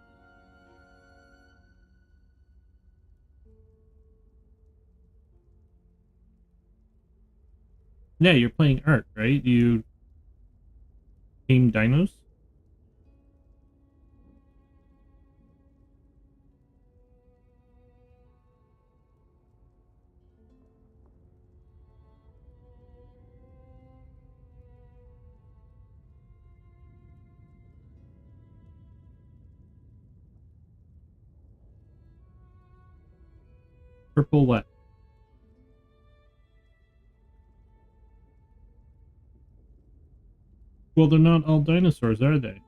[SPEAKER 1] Yeah, you're playing Ark, right? You tame dinos? Purple what? Well, they're not all dinosaurs, are they?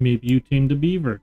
[SPEAKER 1] Maybe you tamed a beaver.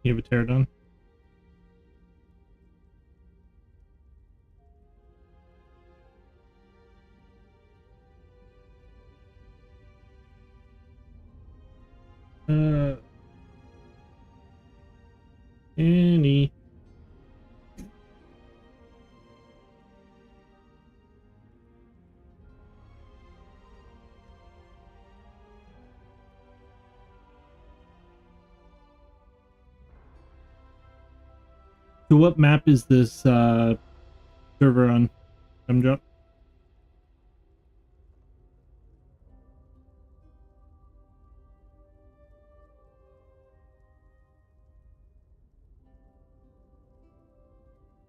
[SPEAKER 1] You have a pterodon? Annie. So what map is this server on? Gumdrop?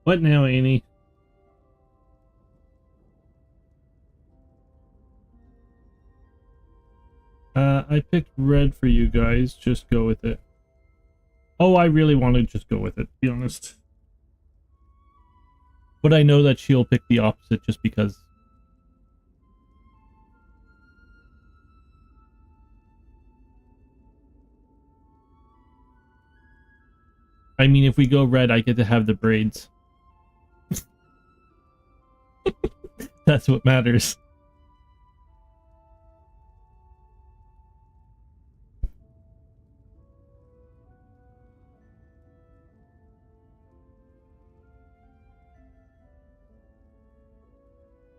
[SPEAKER 1] What now, Annie? I picked red for you guys. Just go with it. Oh, I really want to just go with it, to be honest. But I know that she'll pick the opposite just because. I mean, if we go red, I get to have the braids. That's what matters.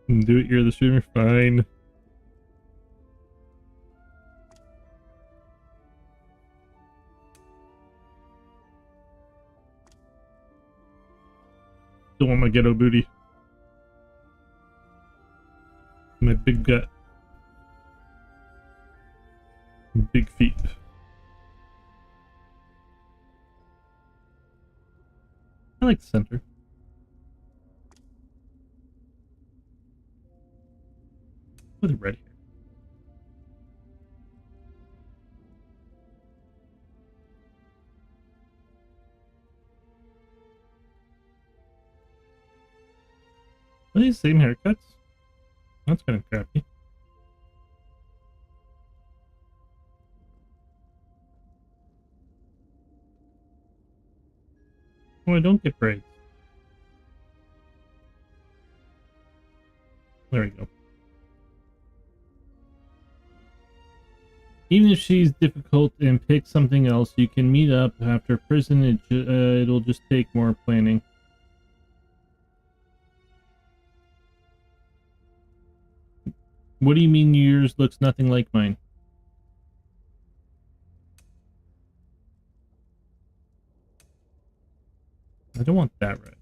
[SPEAKER 1] Do it, you're the streamer, fine. Don't want my ghetto booty. My big gut. Big feet. I like the center. With red hair. Are these the same haircuts? That's kind of crappy. Oh, I don't get braids. There we go. Even if she's difficult and pick something else, you can meet up after prison. It'll just take more planning. What do you mean yours looks nothing like mine? I don't want that red.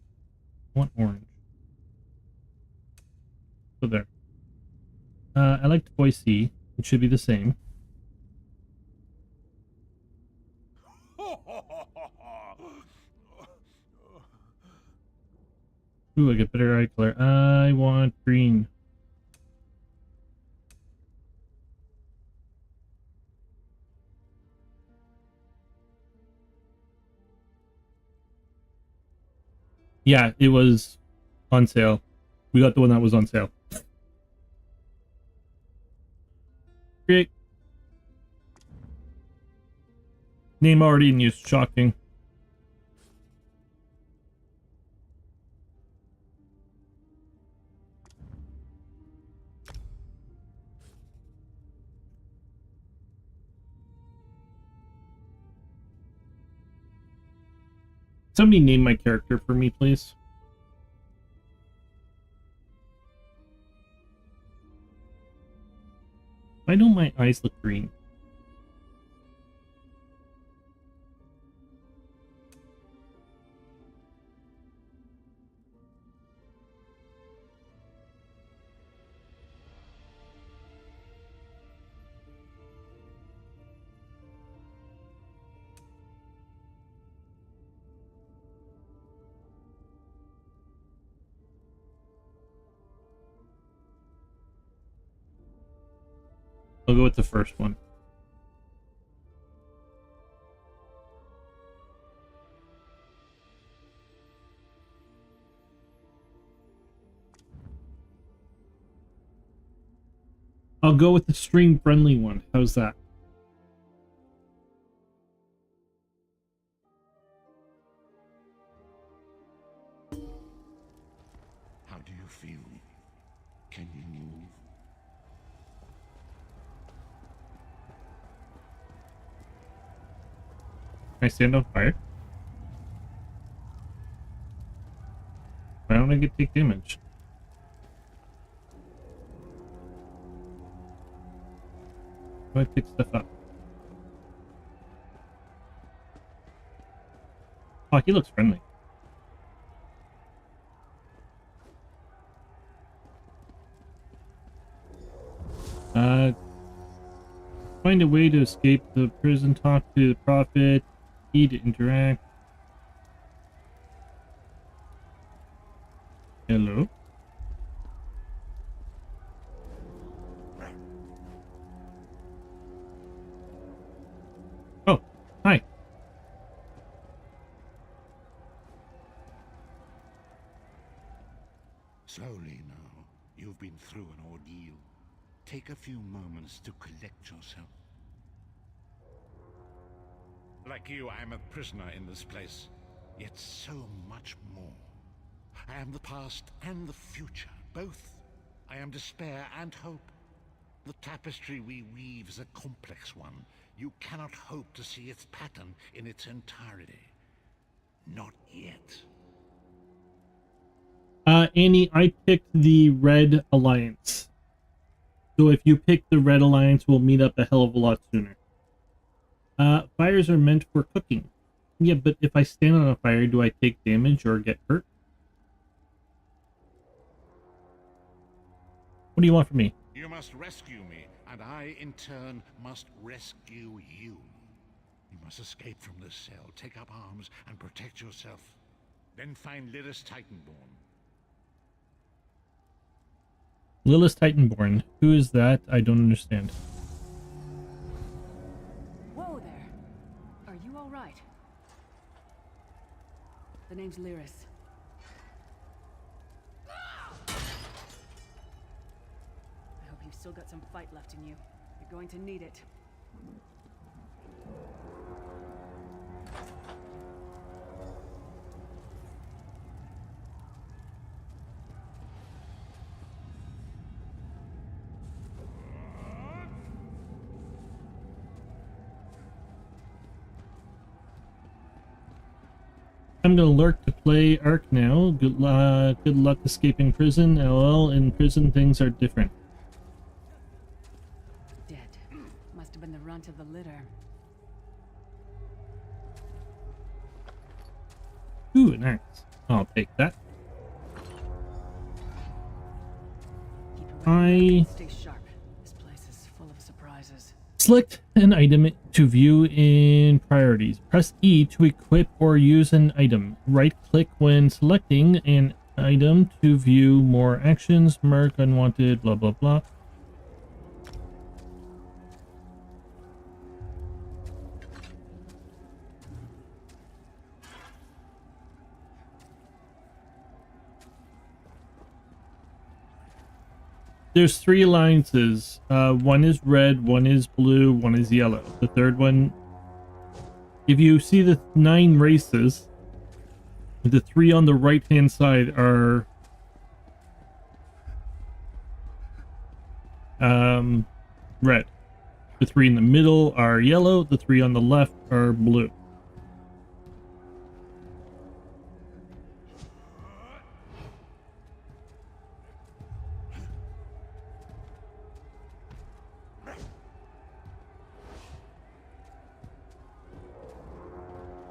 [SPEAKER 1] I want orange. So there. I like voice C. It should be the same. Ooh, I get better eye color. I want green. Yeah, it was on sale. We got the one that was on sale. Great. Name already in use. Shocking. Somebody name my character for me, please. Why don't my eyes look green? I'll go with the first one. I'll go with the stream-friendly one. How's that?
[SPEAKER 2] How do you feel? Can you move?
[SPEAKER 1] Can I stand on fire? Why don't I get take damage? How do I pick stuff up? Oh, he looks friendly. Find a way to escape the prison, talk to the prophet, E to interact. Hello? Oh, hi.
[SPEAKER 2] Slowly now. You've been through an ordeal. Take a few moments to collect yourself. Like you, I am a prisoner in this place. Yet so much more. I am the past and the future, both. I am despair and hope. The tapestry we weave is a complex one. You cannot hope to see its pattern in its entirety. Not yet.
[SPEAKER 1] Annie, I picked the Red Alliance. So if you pick the Red Alliance, we'll meet up a hell of a lot sooner. Fires are meant for cooking. Yeah, but if I stand on a fire, do I take damage or get hurt? What do you want from me?
[SPEAKER 2] You must rescue me, and I, in turn, must rescue you. You must escape from this cell, take up arms, and protect yourself. Then find Lyrus Titanborn.
[SPEAKER 1] Lyrus Titanborn. Who is that? I don't understand.
[SPEAKER 4] Whoa there. Are you all right? The name's Lyrus. I hope you've still got some fight left in you. You're going to need it.
[SPEAKER 1] I'm gonna lurk to play Ark now. Good luck escaping prison. LOL, in prison things are different.
[SPEAKER 4] Dead. Must have been the runt of the litter.
[SPEAKER 1] Ooh, an axe. I'll take that.
[SPEAKER 4] Keep your weapon ready.
[SPEAKER 1] I
[SPEAKER 4] Stay sharp.
[SPEAKER 1] Select an item to view in priorities. Press E to equip or use an item. Right-click when selecting an item to view more actions. Mark unwanted, blah, blah, blah. There's 3 alliances. One is red, one is blue, one is yellow. The third one, if you see the 9 races, the 3 on the right-hand side are red. The 3 in the middle are yellow. The 3 on the left are blue.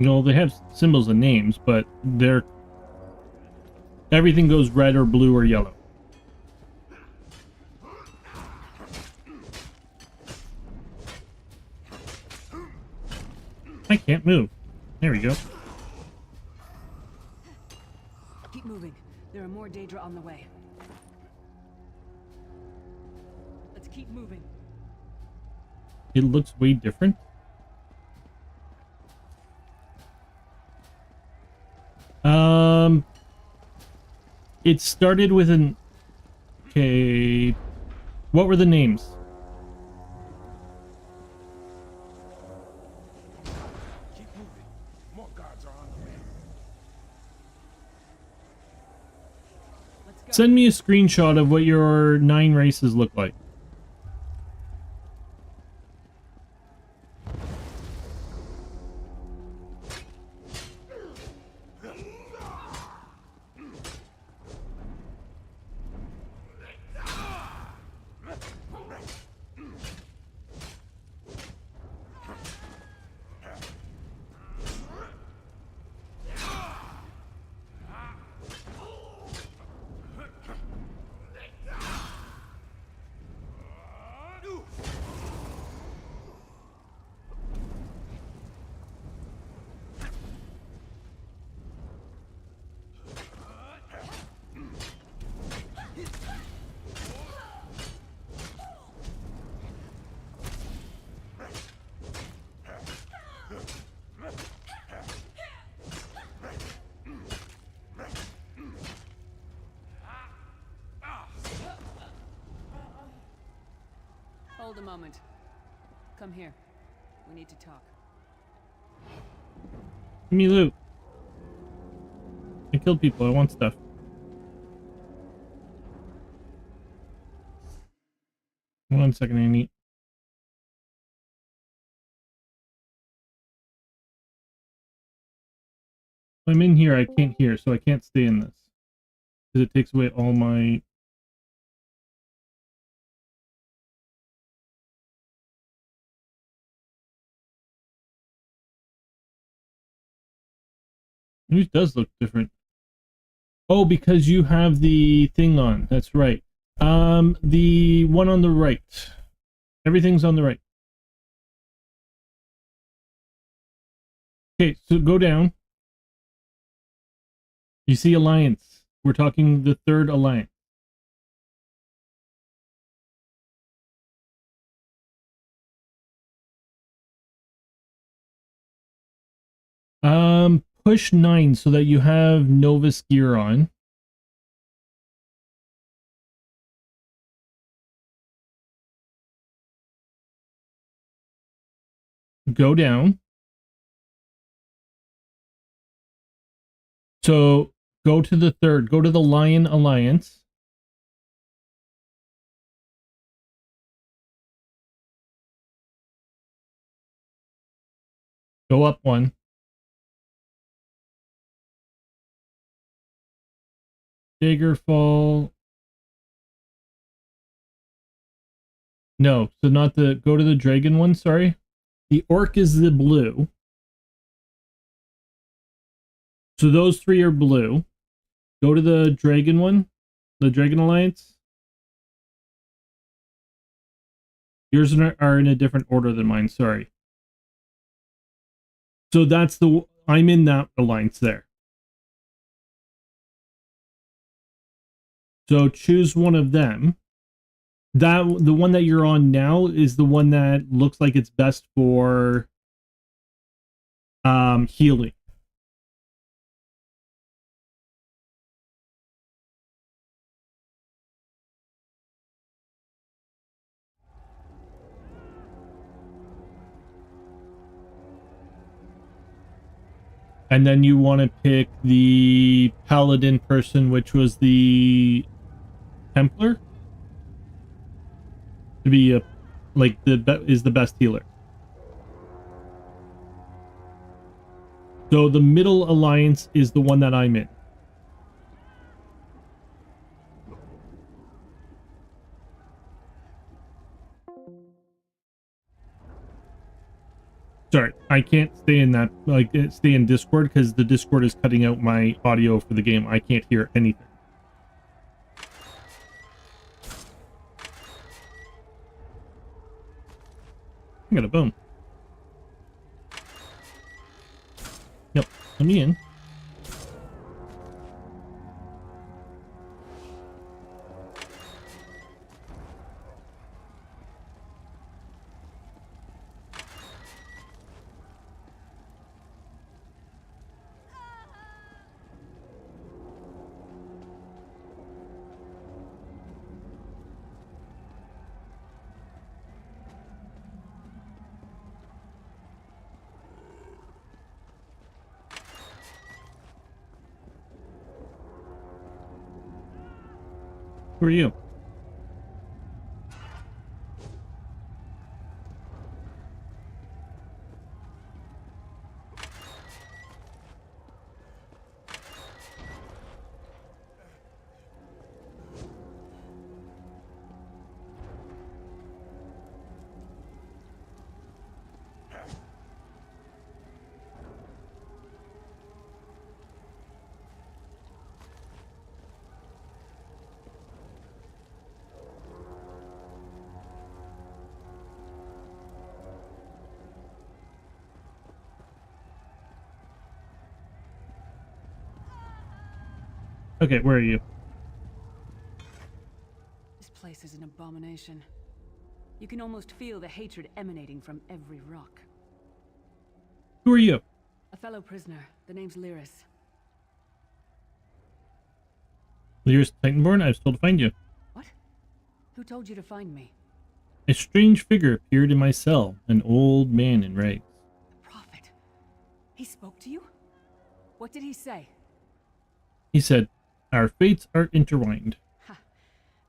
[SPEAKER 1] You know, they have symbols and names, but everything goes red or blue or yellow. I can't move. There we go.
[SPEAKER 4] Keep moving. There are more Daedra on the way. Let's keep moving.
[SPEAKER 1] It looks way different. It started with an... Okay... What were the names?
[SPEAKER 5] Keep moving. More guards are on the way.
[SPEAKER 4] Let's go.
[SPEAKER 1] Send me a screenshot of what your 9 races look like.
[SPEAKER 4] Hold a moment. Come here. We need to talk.
[SPEAKER 1] Give me loot. I killed people. I want stuff. One second, I need... I'm in here, I can't hear, so I can't stay in this. Because it takes away all my... It does look different. Oh, because you have the thing on. That's right. The one on the right. Everything's on the right. Okay, so go down. You see Alliance. We're talking the 3rd Alliance. Push 9 so that you have Novus gear on. Go down. So go to the 3rd. Go to the Lion Alliance. Go up 1. Daggerfall. No, so not the... Go to the dragon one, sorry. The orc is the blue. So those 3 are blue. Go to the dragon one. The Dragon Alliance. Yours are in a different order than mine. Sorry. So that's I'm in that alliance there. So choose one of them. The one that you're on now is the one that looks like it's best for healing. And then you want to pick the paladin person, which was the Templar, to be is the best healer. So the middle alliance is the one that I'm in. Sorry, I can't stay in that, stay in Discord because the Discord is cutting out my audio for the game. I can't hear anything. I got a bone. Yep, let me in. Who are you? Okay, where are you?
[SPEAKER 4] This place is an abomination. You can almost feel the hatred emanating from every rock.
[SPEAKER 1] Who are you?
[SPEAKER 4] A fellow prisoner. The name's Lyris.
[SPEAKER 1] Lyris Titanborn, I was told to find you.
[SPEAKER 4] What? Who told you to find me?
[SPEAKER 1] A strange figure appeared in my cell, an old man in rags.
[SPEAKER 4] The Prophet. He spoke to you? What did he say?
[SPEAKER 1] He said, "Our fates are intertwined."
[SPEAKER 4] Ha!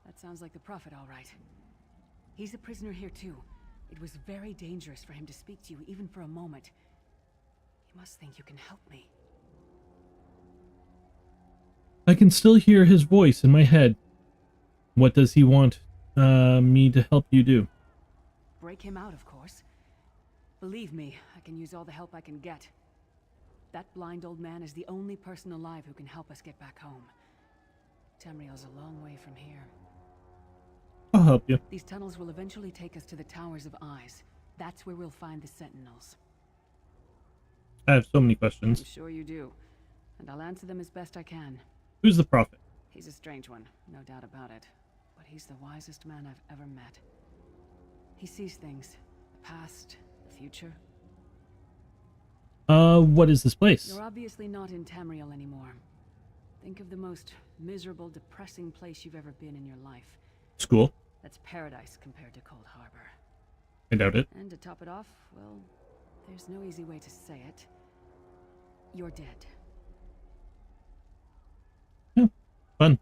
[SPEAKER 4] That sounds like the Prophet, all right. He's a prisoner here too. It was very dangerous for him to speak to you, even for a moment. You must think you can help me.
[SPEAKER 1] I can still hear his voice in my head. What does he want me to help you do?
[SPEAKER 4] Break him out, of course. Believe me, I can use all the help I can get. That blind old man is the only person alive who can help us get back home. Tamriel's a long way from here.
[SPEAKER 1] I'll help you.
[SPEAKER 4] These tunnels will eventually take us to the Towers of Eyes. That's where we'll find the Sentinels.
[SPEAKER 1] I have so many
[SPEAKER 4] I'm
[SPEAKER 1] questions.
[SPEAKER 4] sure you do. And I'll answer them as best I can.
[SPEAKER 1] Who's the Prophet?
[SPEAKER 4] He's a strange one, no doubt about it. But he's the wisest man I've ever met. He sees things. The past, the future.
[SPEAKER 1] What is this place?
[SPEAKER 4] You're obviously not in Tamriel anymore. Think of the most miserable, depressing place you've ever been in your life.
[SPEAKER 1] School?
[SPEAKER 4] That's paradise compared to Cold Harbor.
[SPEAKER 1] I doubt it.
[SPEAKER 4] And to top it off, well, there's no easy way to say it. You're dead.
[SPEAKER 1] Yeah, fun.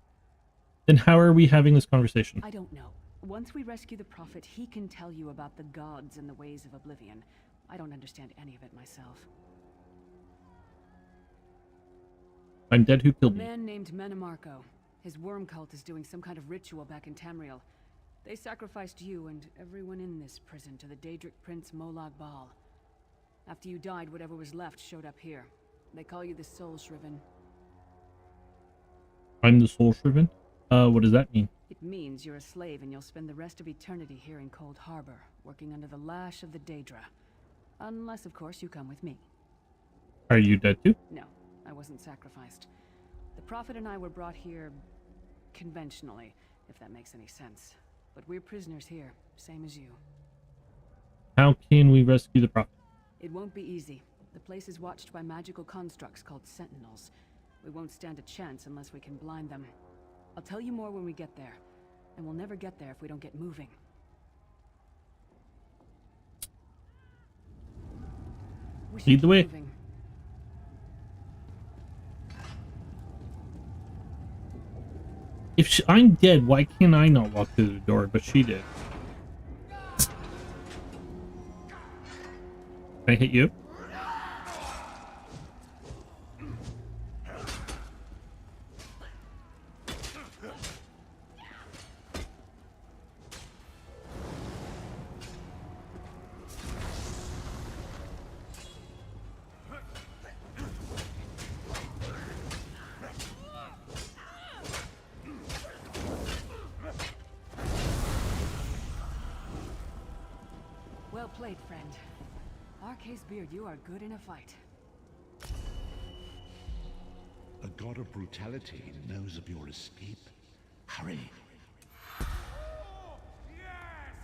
[SPEAKER 1] Then how are we having this conversation?
[SPEAKER 4] I don't know. Once we rescue the Prophet, he can tell you about the gods and the ways of oblivion. I don't understand any of it myself.
[SPEAKER 1] I'm dead. Who
[SPEAKER 4] A
[SPEAKER 1] killed me?
[SPEAKER 4] man named Menemarco. His worm cult is doing some kind of ritual back in Tamriel. They sacrificed you and everyone in this prison to the Daedric Prince Molag Bal. After you died, whatever was left showed up here. They call you the Soul Shriven.
[SPEAKER 1] I'm the Soul Shriven? What does that mean?
[SPEAKER 4] It means you're a slave and you'll spend the rest of eternity here in Cold Harbor, working under the lash of the Daedra. Unless, of course, you come with me.
[SPEAKER 1] Are you dead too?
[SPEAKER 4] No, I wasn't sacrificed. The Prophet and I were brought here conventionally, if that makes any sense. But we're prisoners here, same as you.
[SPEAKER 1] How can we rescue the Prophet?
[SPEAKER 4] It won't be easy. The place is watched by magical constructs called Sentinels. We won't stand a chance unless we can blind them. I'll tell you more when we get there. And we'll never get there if we don't get moving. We should
[SPEAKER 1] Lead the
[SPEAKER 4] keep
[SPEAKER 1] way.
[SPEAKER 4] moving.
[SPEAKER 1] If I'm dead, why can't I not walk through the door? But she did. Can I hit you?
[SPEAKER 4] Well played, friend. Arcase Beard, you are good in a fight.
[SPEAKER 2] A god of brutality knows of your escape. Hurry.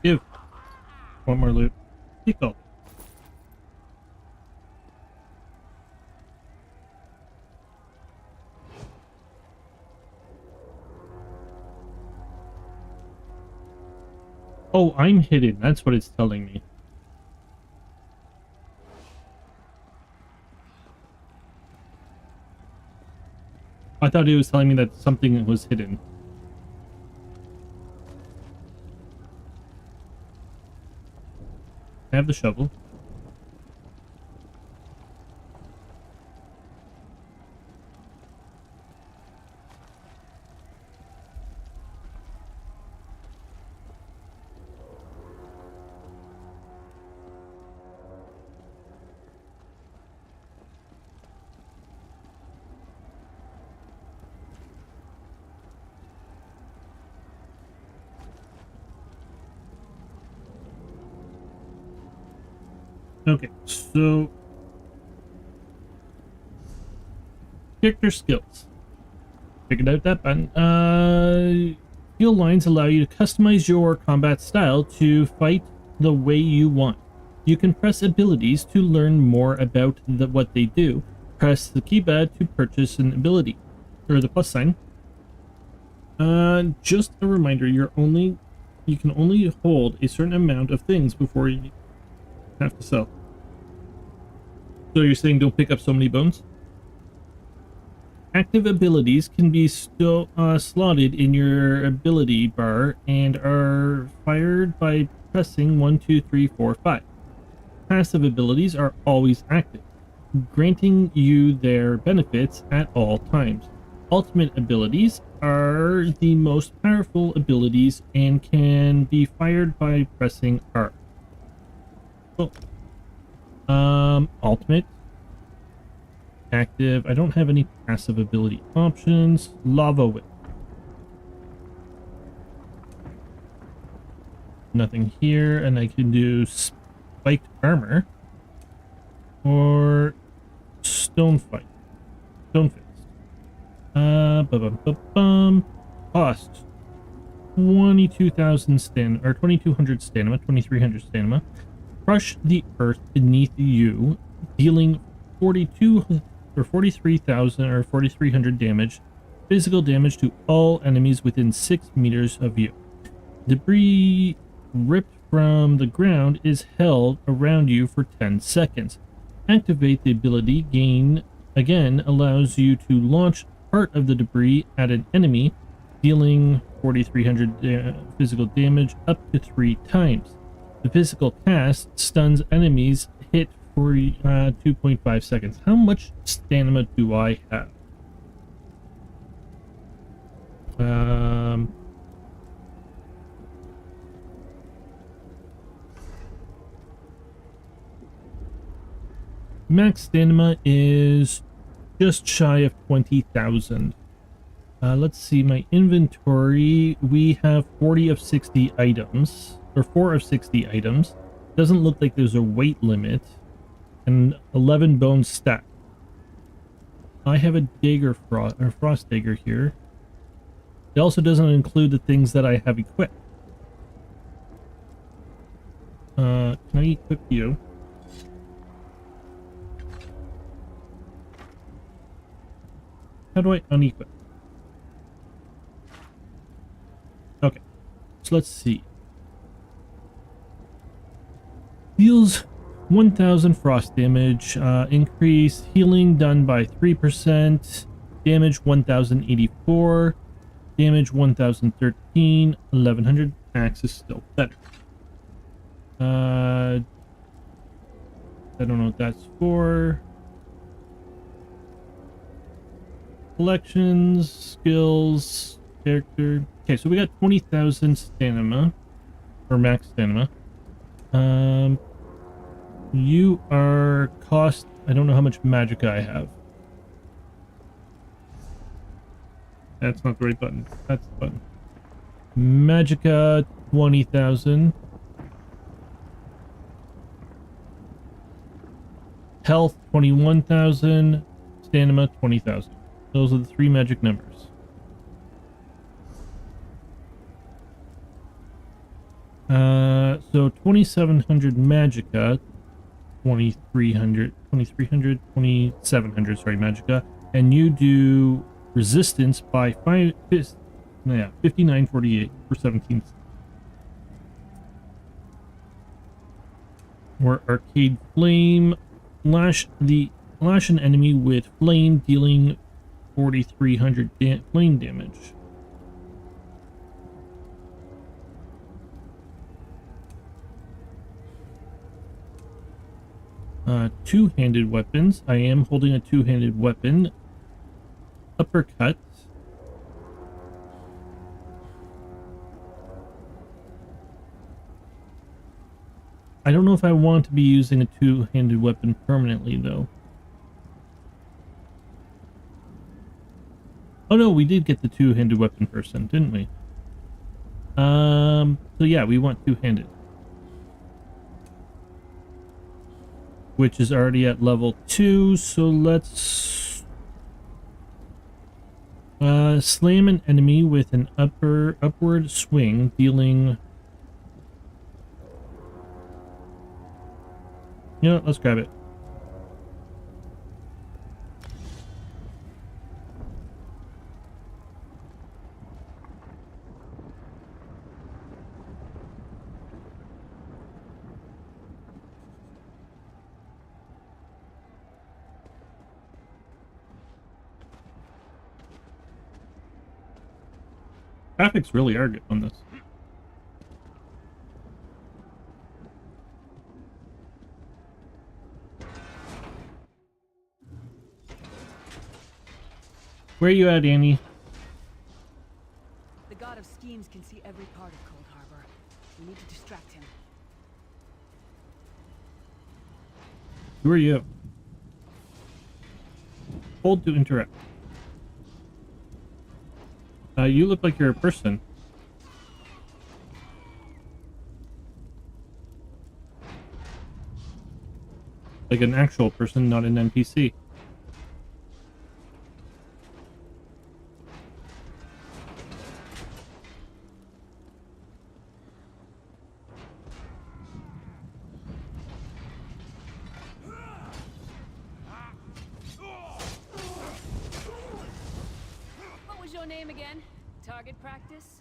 [SPEAKER 1] Give. One more loot. Pickle. Oh, I'm hidden. That's what it's telling me. I thought it was telling me that something was hidden. I have the shovel. Okay, so character skills. Figured out that button. Skill lines allow you to customize your combat style to fight the way you want. You can press abilities to learn more about what they do. Press the keypad to purchase an ability, or the plus sign. Just a reminder, you can only hold a certain amount of things before you have to sell. So you're saying don't pick up so many bones? Active abilities can be still slotted in your ability bar and are fired by pressing 1, 2, 3, 4, 5. Passive abilities are always active, granting you their benefits at all times. Ultimate abilities are the most powerful abilities and can be fired by pressing R. Cool. Ultimate. Active. I don't have any passive ability options. Lava Whip. Nothing here, and I can do spiked armor or stone fight. Stone fist. Cost 22,000 stamina, or 2,200 stamina, 2,300 stamina. Crush the earth beneath you, dealing 42 or 43,000 or 4,300 damage, physical damage to all enemies within 6 meters of you. Debris ripped from the ground is held around you for 10 seconds. Activate the ability gain again allows you to launch part of the debris at an enemy, dealing 4,300 physical damage up to 3 times. The physical cast stuns enemies hit for 2.5 seconds. How much stamina do I have? Max stamina is just shy of 20,000. Let's see, my inventory. We have 40 of 60 items, or 4 of 60 items. Doesn't look like there's a weight limit. And 11 bones stacked. I have a dagger frost dagger here. It also doesn't include the things that I have equipped. Can I equip you? How do I unequip? Okay, so let's see. Deals 1000 frost damage, increase healing done by 3%, damage 1084, damage 1013, 1100. Axe is still better. I don't know what that's for. Collections, skills, character. Okay, so we got 20,000 stamina, or max stamina. You are cost. I don't know how much magicka I have. That's not the right button. That's the button. Magicka 20,000. Health 21,000. Stamina 20,000. Those are the 3 magic numbers. So 2,700 magicka, 2,300, 2,700, sorry, magicka, and you do resistance by 59.48 for 17. Or arcade flame, lash an enemy with flame, dealing 4,300 flame damage. Two-handed weapons. I am holding a two-handed weapon. Uppercut. I don't know if I want to be using a two-handed weapon permanently, though. Oh no, we did get the two-handed weapon person, didn't we? So yeah, we want two-handed. Which is already at level 2, so let's slam an enemy with an upward swing, dealing... You know what, let's grab it. Graphics really are good on this. Where are you at, Annie?
[SPEAKER 4] The god of schemes can see every part of Cold Harbor. We need to distract him.
[SPEAKER 1] Who are you? Hold to interact. You look like you're a person. Like an actual person, not an NPC.
[SPEAKER 4] What was your name again? Target practice?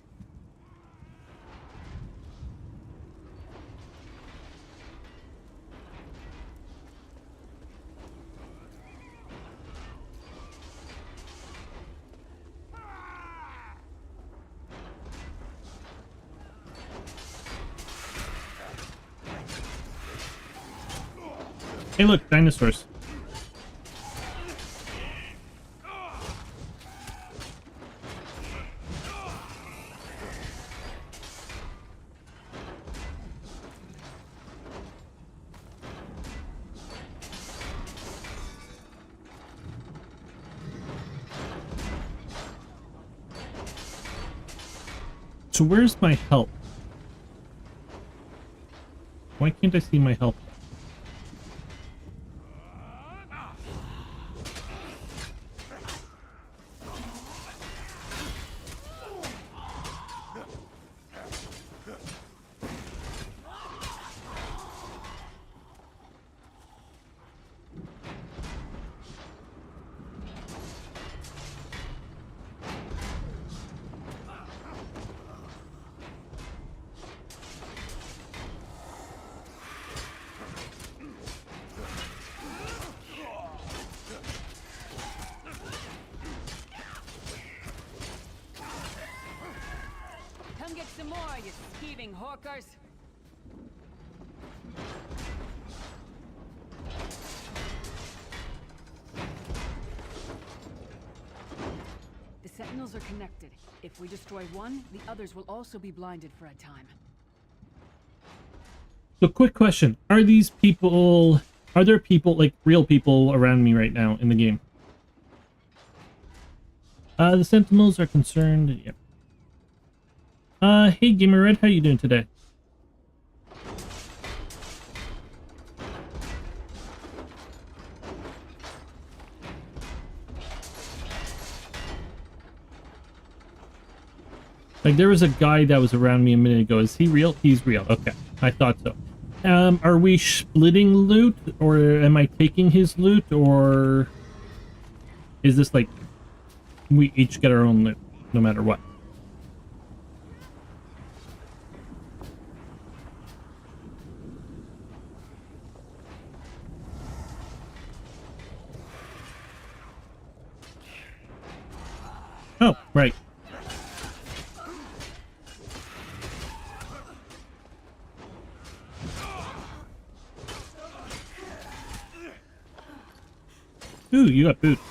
[SPEAKER 1] Hey look, dinosaurs. So where's my health? Why can't I see my health?
[SPEAKER 4] Come get some more, you thieving hawkers. The sentinels are connected. If we destroy one, the others will also be blinded for a time.
[SPEAKER 1] So quick question. Are there people, like real people around me right now in the game? The Sentinels are concerned. Yep. Hey Gamer Red, how you doing today? Like, there was a guy that was around me a minute ago. Is he real? He's real. Okay, I thought so. Are we splitting loot, or am I taking his loot, or is this like we each get our own loot, no matter what? Oh, right. Ooh, you got boots.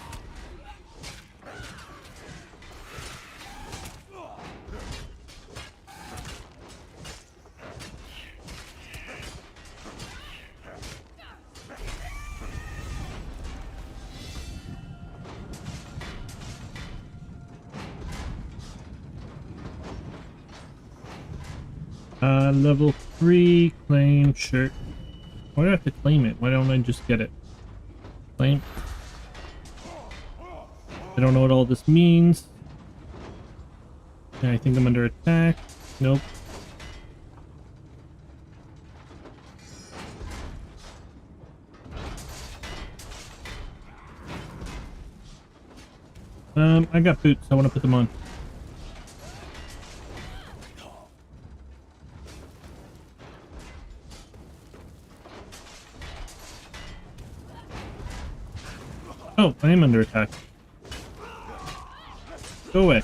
[SPEAKER 1] Level 3, claim shirt. Why do I have to claim it? Why don't I just get it? Claim. I don't know what all this means. I think I'm under attack. Nope. I got boots. I want to put them on. Oh, I am under attack. Go away.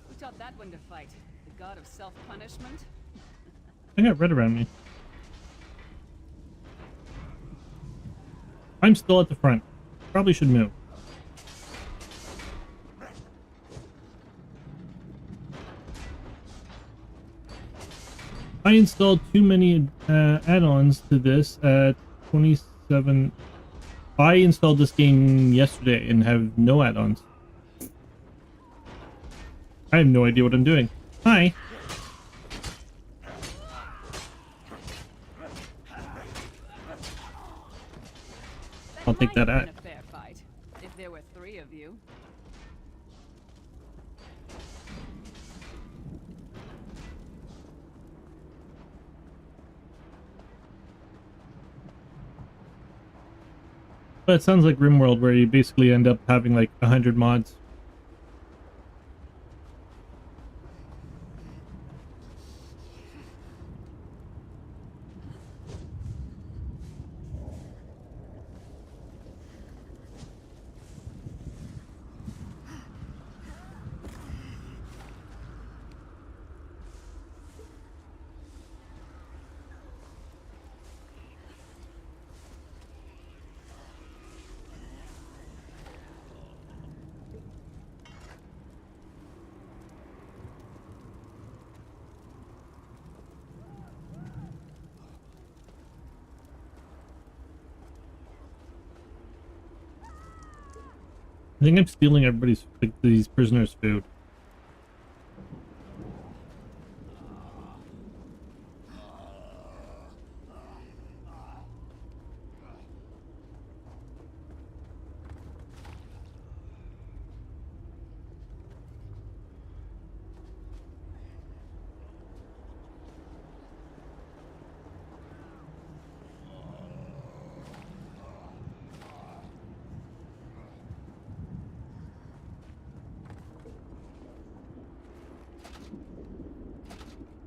[SPEAKER 4] Who taught that one to fight? The god of self-punishment?
[SPEAKER 1] I got red around me. I'm still at the front. Probably should move. I installed too many add-ons to this at 27. I installed this game yesterday and have no add-ons. I have no idea what I'm doing. Hi. I'll take that
[SPEAKER 4] might
[SPEAKER 1] out.
[SPEAKER 4] have been a fair fight, if there were 3 of you.
[SPEAKER 1] But it sounds like RimWorld, where you basically end up having like 100 mods. I think I'm stealing everybody's, like, these prisoners' food.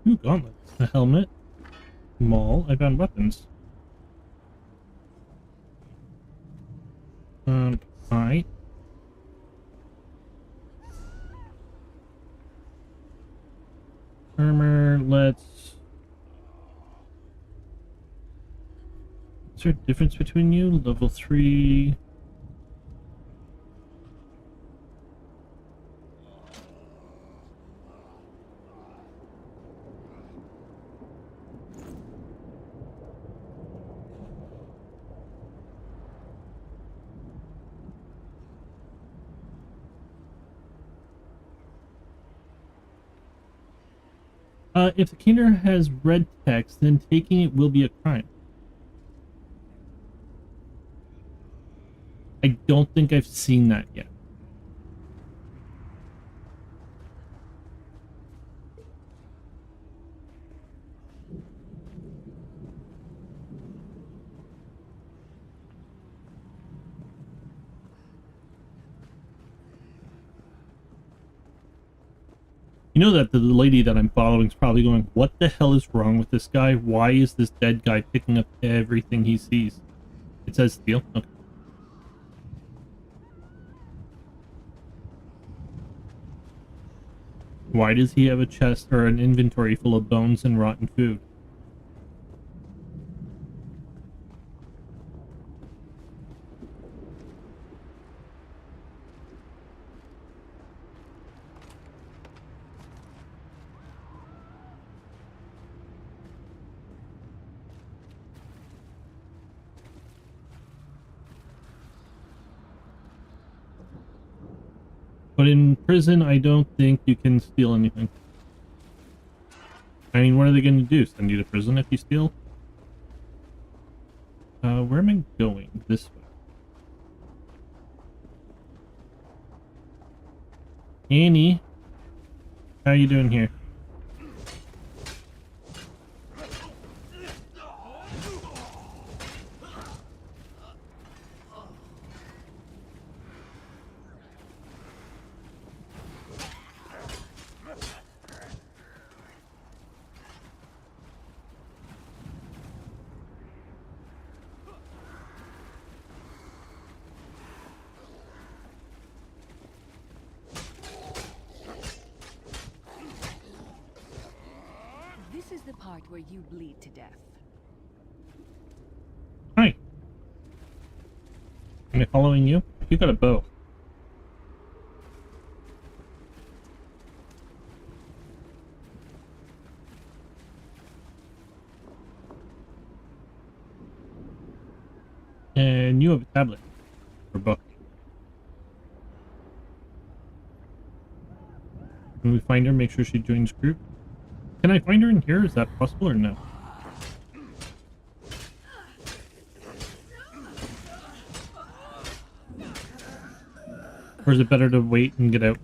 [SPEAKER 1] Ooh, gauntlets. A helmet. Maul. I found weapons. Alright. Armor, let's... Is there a difference between you? Level 3... if the keener has red text, then taking it will be a crime. I don't think I've seen that yet. You know that the lady that I'm following is probably going, what the hell is wrong with this guy? Why is this dead guy picking up everything he sees? It says steal? Okay. Why does he have a chest or an inventory full of bones and rotten food? But in prison, I don't think you can steal anything. I mean, what are they going to do? Send you to prison if you steal? Where am I going? This way. Annie, how you doing here?
[SPEAKER 4] This is the part where you bleed to death.
[SPEAKER 1] Hi. Am I following you? You got a bow. And you have a tablet. Or book. When we find her, make sure she joins group. Can I find her in here? Is that possible or no? Or is it better to wait and get out?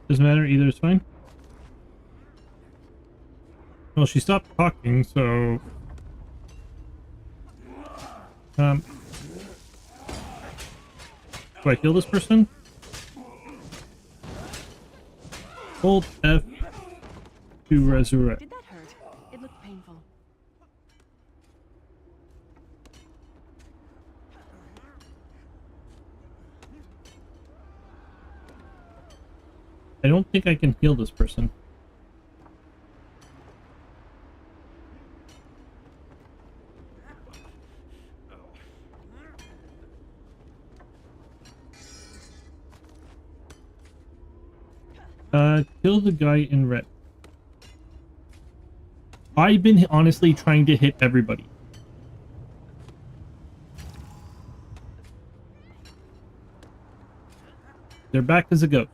[SPEAKER 1] Doesn't matter, either is fine. Well, she stopped talking, so... Do I kill this person? Hold F to resurrect.
[SPEAKER 4] Did that hurt? It looked painful.
[SPEAKER 1] I don't think I can heal this person. Kill the guy in red. I've been honestly trying to hit everybody. They're back as a ghost.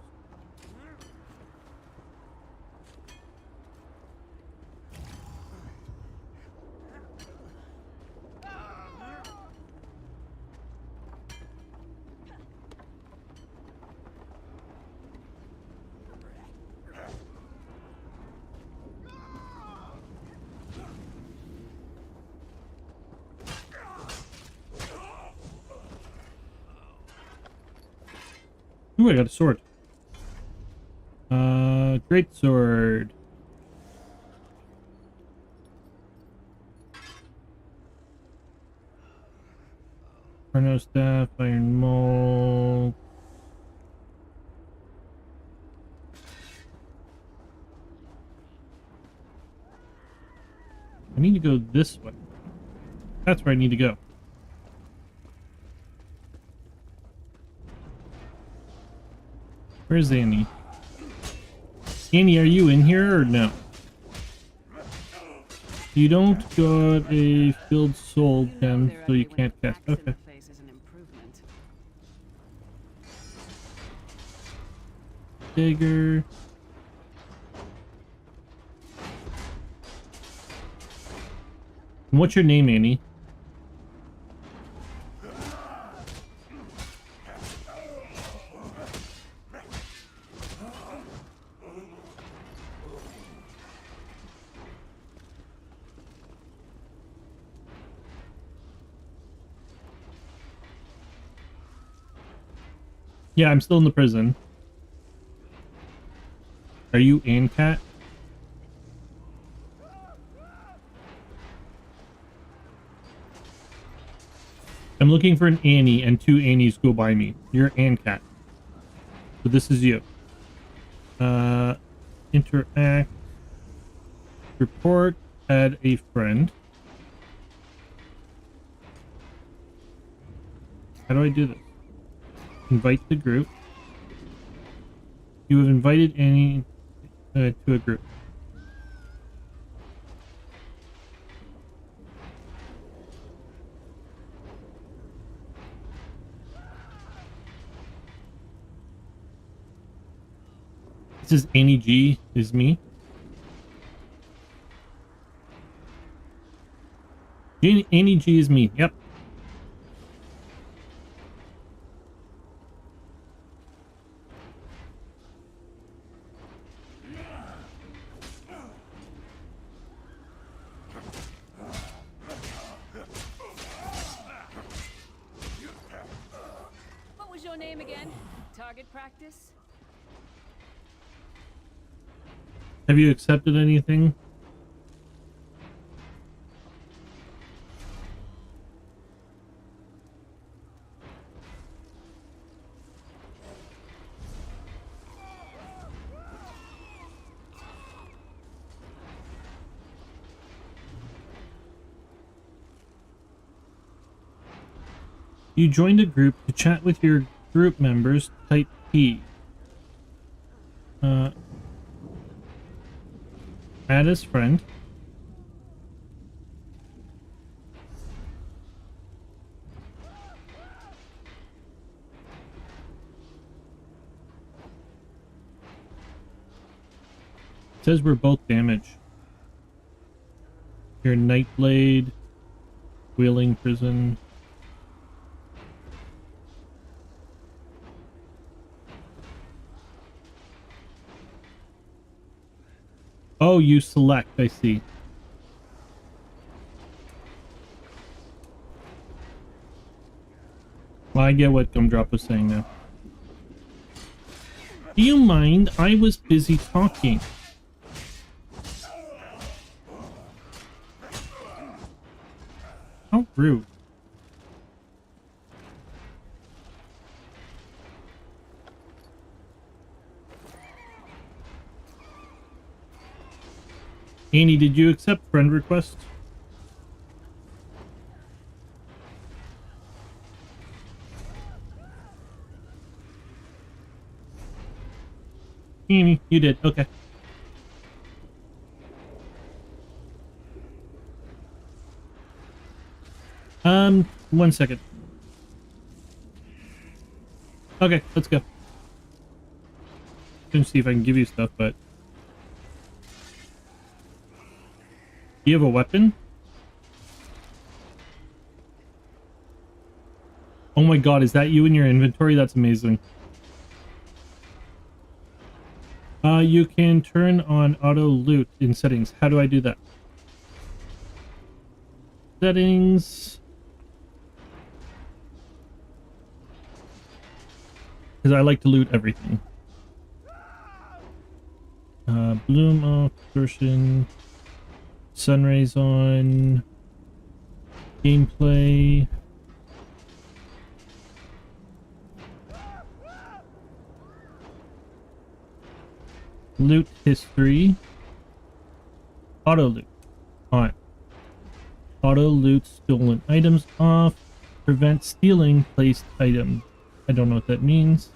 [SPEAKER 1] Ooh, I got a sword. Great sword. Chrono staff, iron mold. I need to go this way. That's where I need to go. Where's Annie? Annie, are you in here or no? You don't got a filled soul gem, so you can't cast. Okay. Dagger. And what's your name, Annie? Yeah, I'm still in the prison. Are you Ancat? I'm looking for an Annie, and two Annies go by me. You're Ancat. So this is you. Interact. Report. Add a friend. How do I do this? Invite the group. You have invited Annie to a group. This is Annie G. Is me. Annie G is me. Yep.
[SPEAKER 4] What was your name again? Target practice?
[SPEAKER 1] Have you accepted anything? You joined a group to chat with your group members. Type P. Add as friend. It says we're both damaged. You're Nightblade, Wheeling Prison. Oh, you select, I see. Well, I get what Gumdrop was saying now. Do you mind? I was busy talking. How rude. Annie, did you accept friend request? Annie, you did. Okay. One second. Okay, let's go. Gonna see if I can give you stuff, but do you have a weapon? Oh my god, is that you in your inventory? That's amazing. You can turn on auto loot in settings. How do I do that? Settings. Because I like to loot everything. Bloom off, version, sunrays on, gameplay. Loot history. Auto loot on. Auto loot stolen items off. Prevent stealing placed items. I don't know what that means.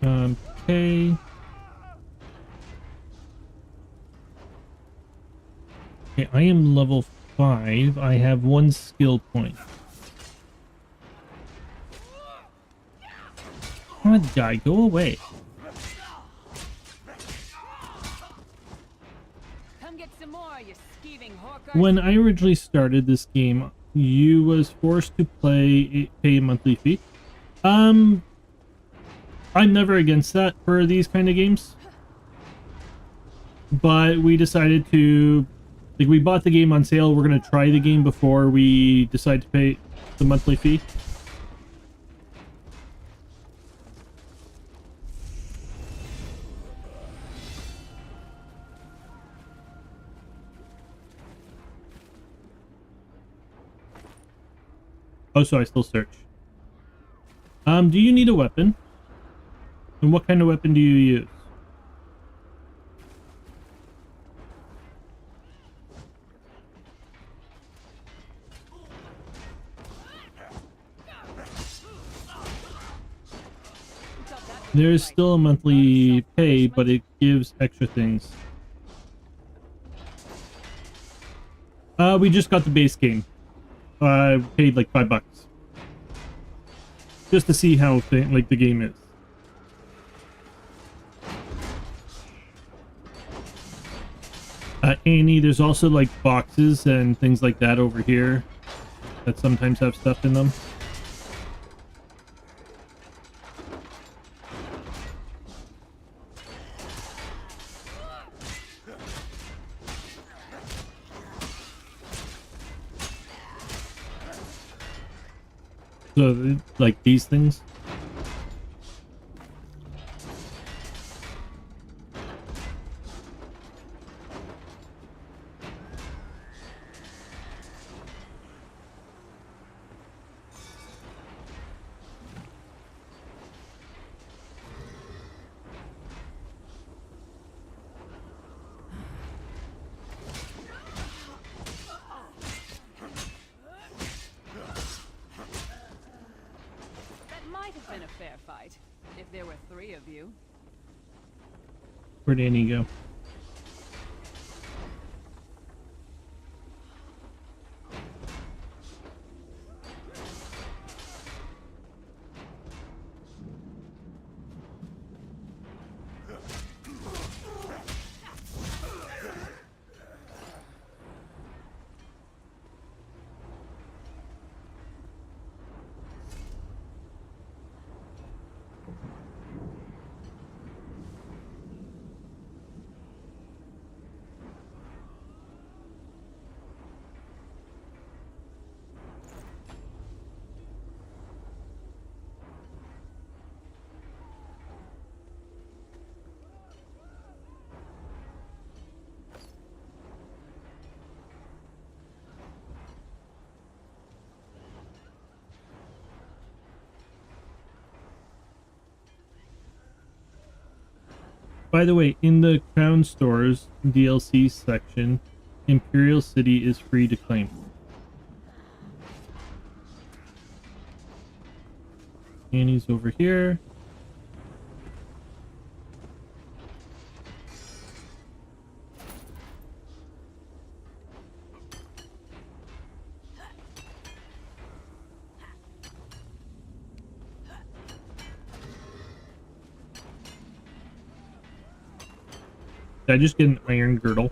[SPEAKER 1] Okay. Okay, I am level 5. I have 1 skill point. God, guy, go away.
[SPEAKER 4] Come get some more, you skeeving horker.
[SPEAKER 1] When I originally started this game, you was forced to pay a monthly fee. I'm never against that for these kind of games. But we decided to, like, we bought the game on sale. We're going to try the game before we decide to pay the monthly fee. Oh, so I still search. Do you need a weapon? And what kind of weapon do you use? There's still a monthly pay, but it gives extra things. We just got the base game. I paid like $5 just to see how like the game is. Annie, there's also like boxes and things like that over here that sometimes have stuff in them. So, like these things.
[SPEAKER 4] Might have been a fair fight, if there were 3 of you.
[SPEAKER 1] Where'd Annie go? by the way, in the Crown Stores DLC section, Imperial City is free to claim. Annie's over here. Did I just get an iron girdle?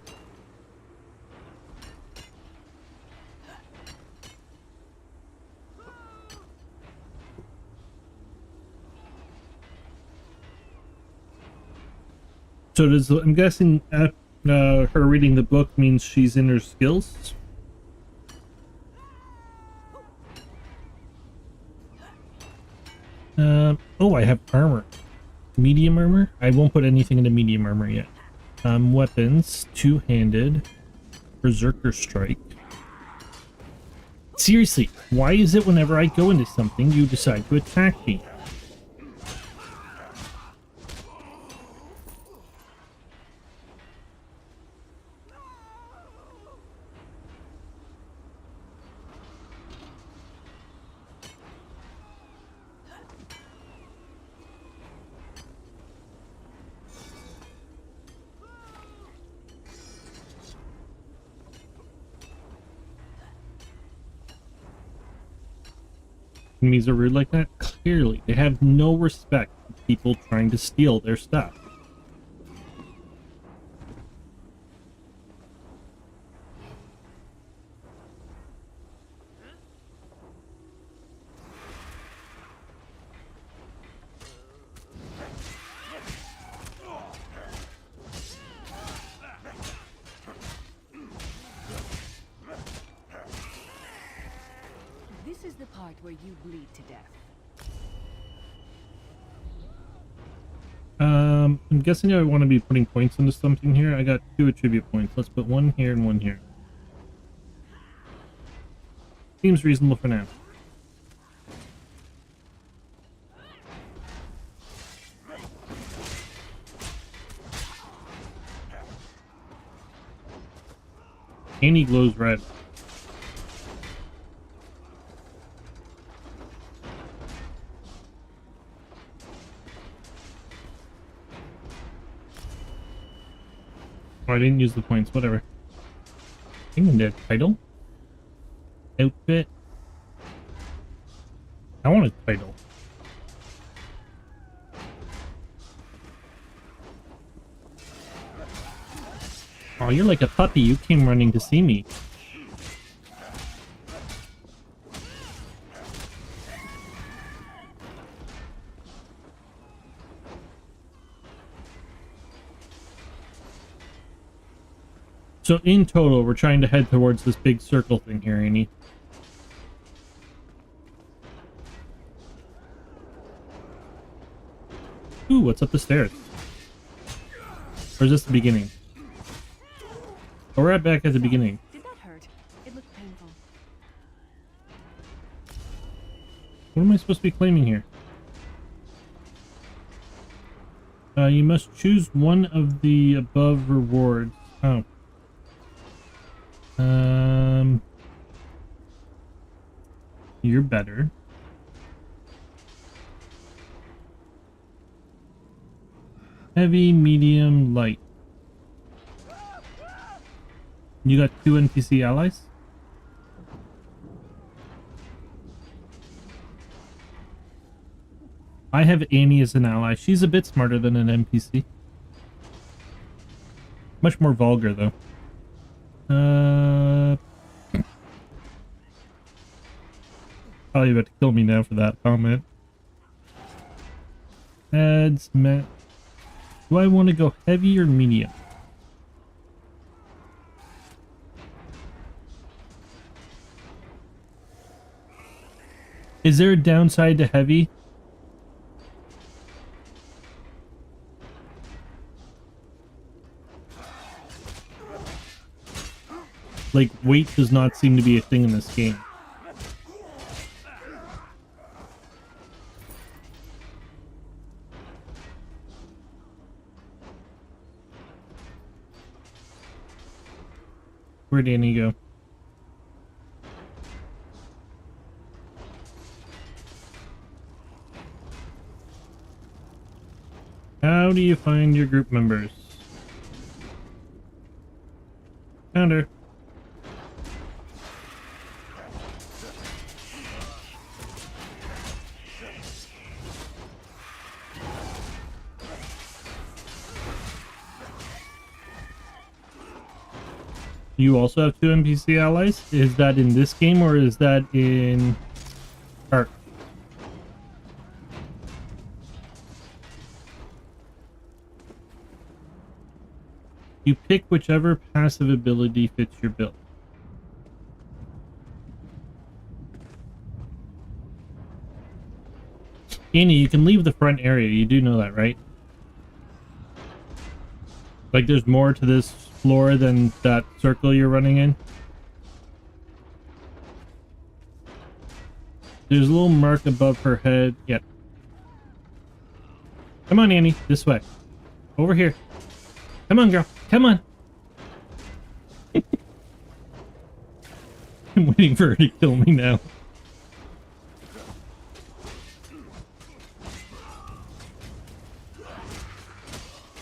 [SPEAKER 1] So does I'm guessing her reading the book means she's in her skills? Oh, I have armor. Medium armor? I won't put anything into medium armor yet. Weapons, two-handed, berserker strike. Seriously, why is it whenever I go into something you decide to attack me? Enemies are rude like that? Clearly, they have no respect for people trying to steal their stuff.
[SPEAKER 4] This is the part where you bleed to death.
[SPEAKER 1] I'm guessing I want to be putting points into something here. I got 2 attribute points. Let's put 1 here and 1 here. Seems reasonable for now. Annie glows red. Oh, I didn't use the points, whatever. I think I did. Title? Outfit? I want a title. Oh, you're like a puppy. You came running to see me. So in total, we're trying to head towards this big circle thing here, Annie. Ooh, what's up the stairs? Or is this the beginning? Oh, we're right back at the beginning.
[SPEAKER 4] Did that hurt? It looked painful.
[SPEAKER 1] What am I supposed to be claiming here? You must choose one of the above rewards. Oh. You're better. Heavy, medium, light. You got 2 NPC allies? I have Annie as an ally. She's a bit smarter than an NPC. Much more vulgar, though. Probably about to kill me now for that comment. Adds, do I want to go heavy or medium? Is there a downside to heavy? Like, weight does not seem to be a thing in this game. Where'd Annie go? How do you find your group members? Found her. You also have 2 NPC allies? Is that in this game or is that in Ark? You pick whichever passive ability fits your build. Annie, you can leave the front area. You do know that, right? Like, there's more to this floor than that circle you're running in. There's a little mark above her head. Yep. Come on, Annie. This way. Over here. Come on, girl. Come on. I'm waiting for her to kill me now.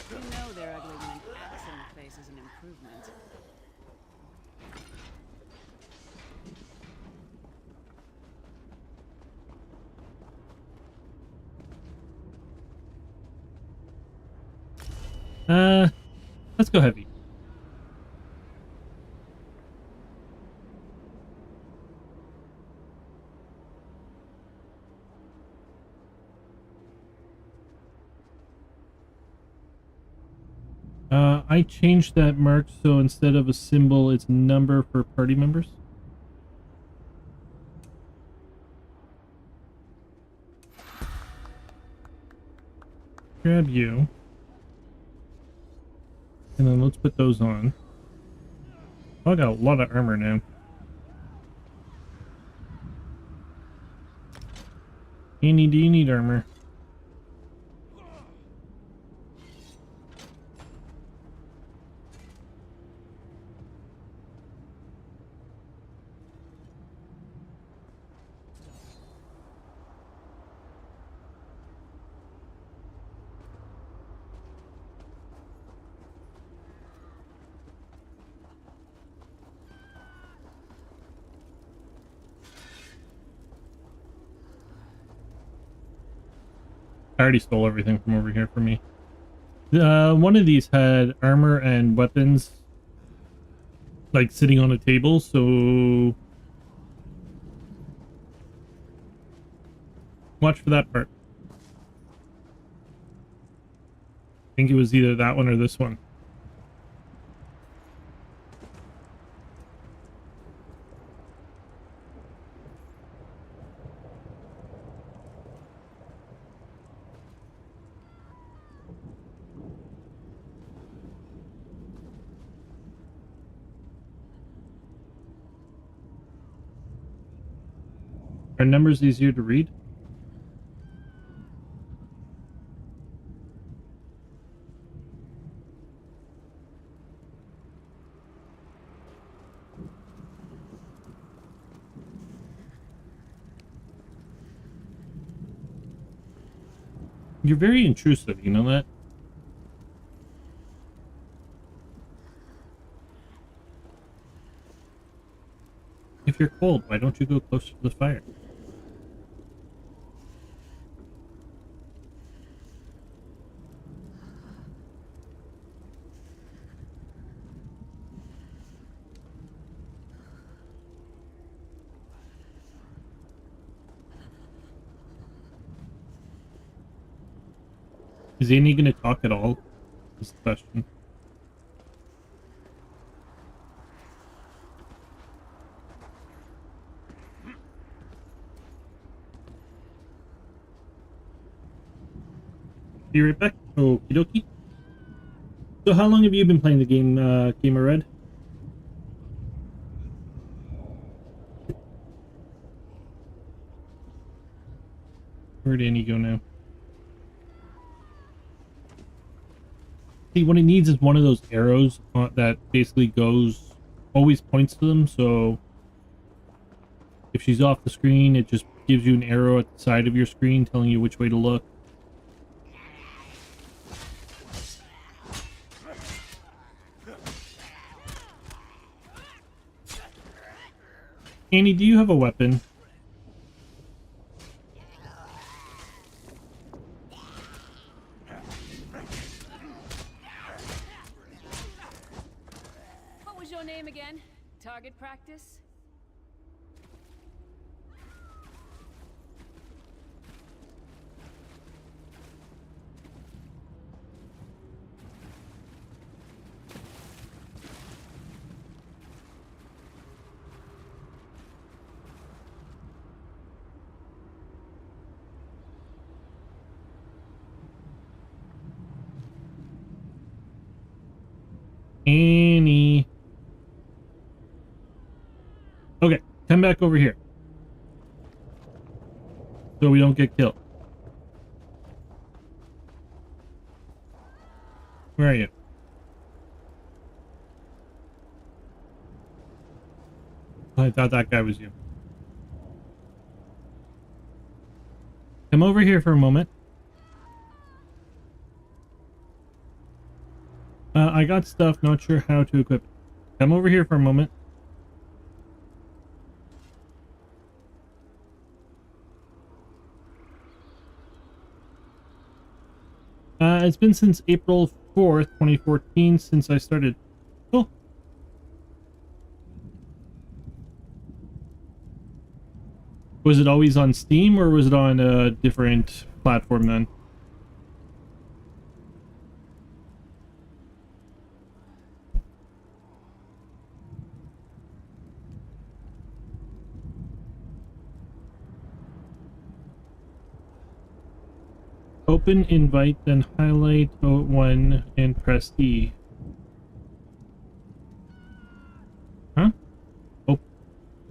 [SPEAKER 4] You know they're ugly when an axe on the face is an improvement.
[SPEAKER 1] Let's go heavy. I changed that mark so instead of a symbol, it's a number for party members. Grab you. And then let's put those on. Oh, I got a lot of armor now. Annie, do you need armor? I already stole everything from over here for me. One of these had armor and weapons, like, sitting on a table, so... watch for that part. I think it was either that one or this one. Are numbers easier to read? You're very intrusive, you know that? If you're cold, why don't you go closer to the fire? Is Annie gonna talk at all? Is the question. Be right back. Okie dokie. So how long have you been playing the game, Gamer Red? Where'd Annie go now? See, what it needs is one of those arrows that basically goes always points to them, so if she's off the screen, it just gives you an arrow at the side of your screen telling you which way to look. Annie, do you have a weapon?
[SPEAKER 4] What was your name again? Target practice?
[SPEAKER 1] Annie. Okay, come back over here. So we don't get killed. Where are you? I thought that guy was you. Come over here for a moment. I got stuff, not sure how to equip it. Come over here for a moment. It's been since April 4th, 2014, since I started. Cool. Was it always on Steam, or was it on a different platform then? Open invite, then highlight O1 and press E. Huh? Oh,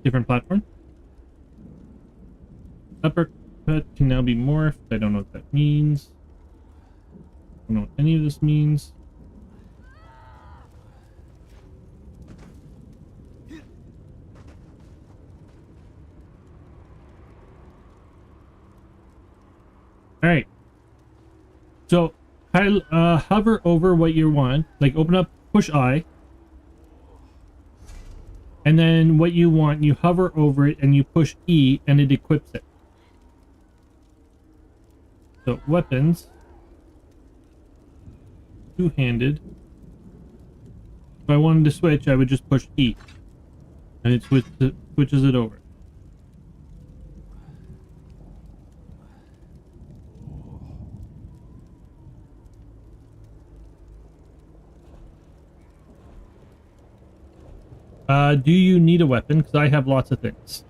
[SPEAKER 1] different platform? Uppercut can now be morphed. I don't know what that means. I don't know what any of this means. Alright. So, hover over what you want. Like, open up, push I. And then what you want, you hover over it and you push E and it equips it. So, weapons. Two-handed. If I wanted to switch, I would just push E. And it switches it over. Do you need a weapon? Because I have lots of things.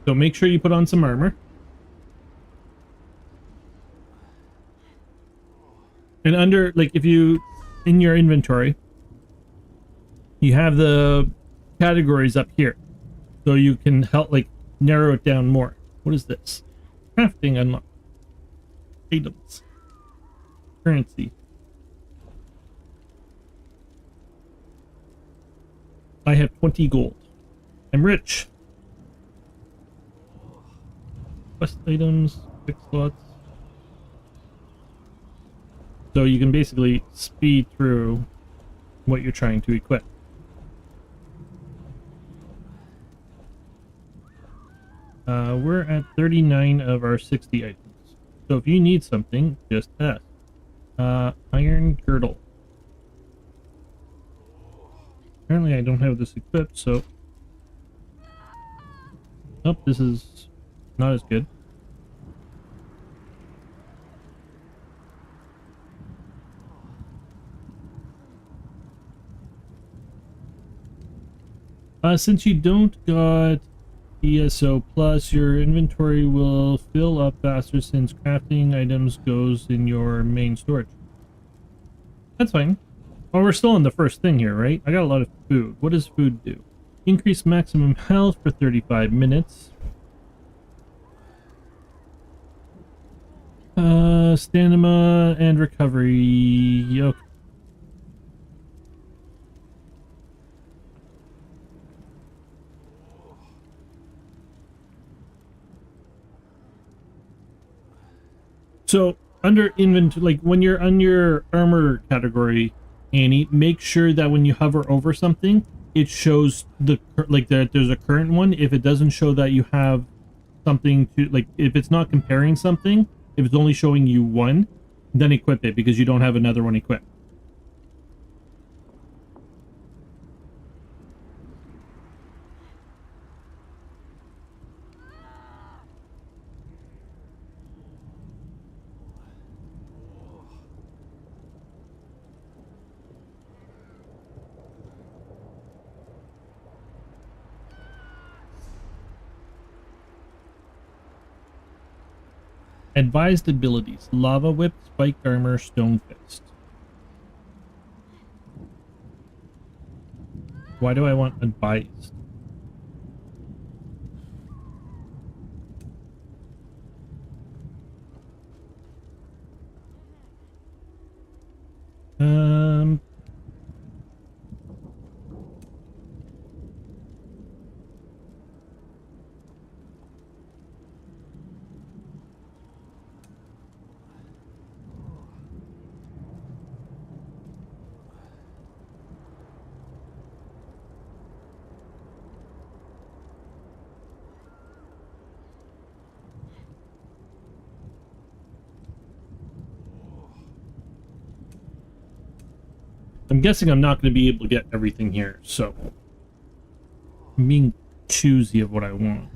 [SPEAKER 1] So make sure you put on some armor. And under, like, if you, in your inventory, you have the categories up here. So you can help, like, narrow it down more. What is this? Crafting unlocked. Items. Currency. I have 20 gold. I'm rich. Quest items, quick slots. So you can basically speed through what you're trying to equip. We're at 39 of our 60 items. So if you need something, just ask. Iron girdle. Apparently I don't have this equipped, so... Oh, this is not as good. Since you don't got ESO Plus, your inventory will fill up faster since crafting items goes in your main storage. That's fine. Oh, we're still on the first thing here, right? I got a lot of food. What does food do? Increase maximum health for 35 minutes. Stamina and recovery. Okay. So under inventory, like when you're on your armor category, Annie, make sure that when you hover over something, it shows like there's a current one. If it doesn't show that you have something to, like, if it's not comparing something, if it's only showing you one, then equip it because you don't have another one equipped. Advised abilities: Lava Whip, Spiked Armor, Stone Fist. Why do I want advised? Um... I'm guessing I'm not going to be able to get everything here, so I'm being choosy of what I want.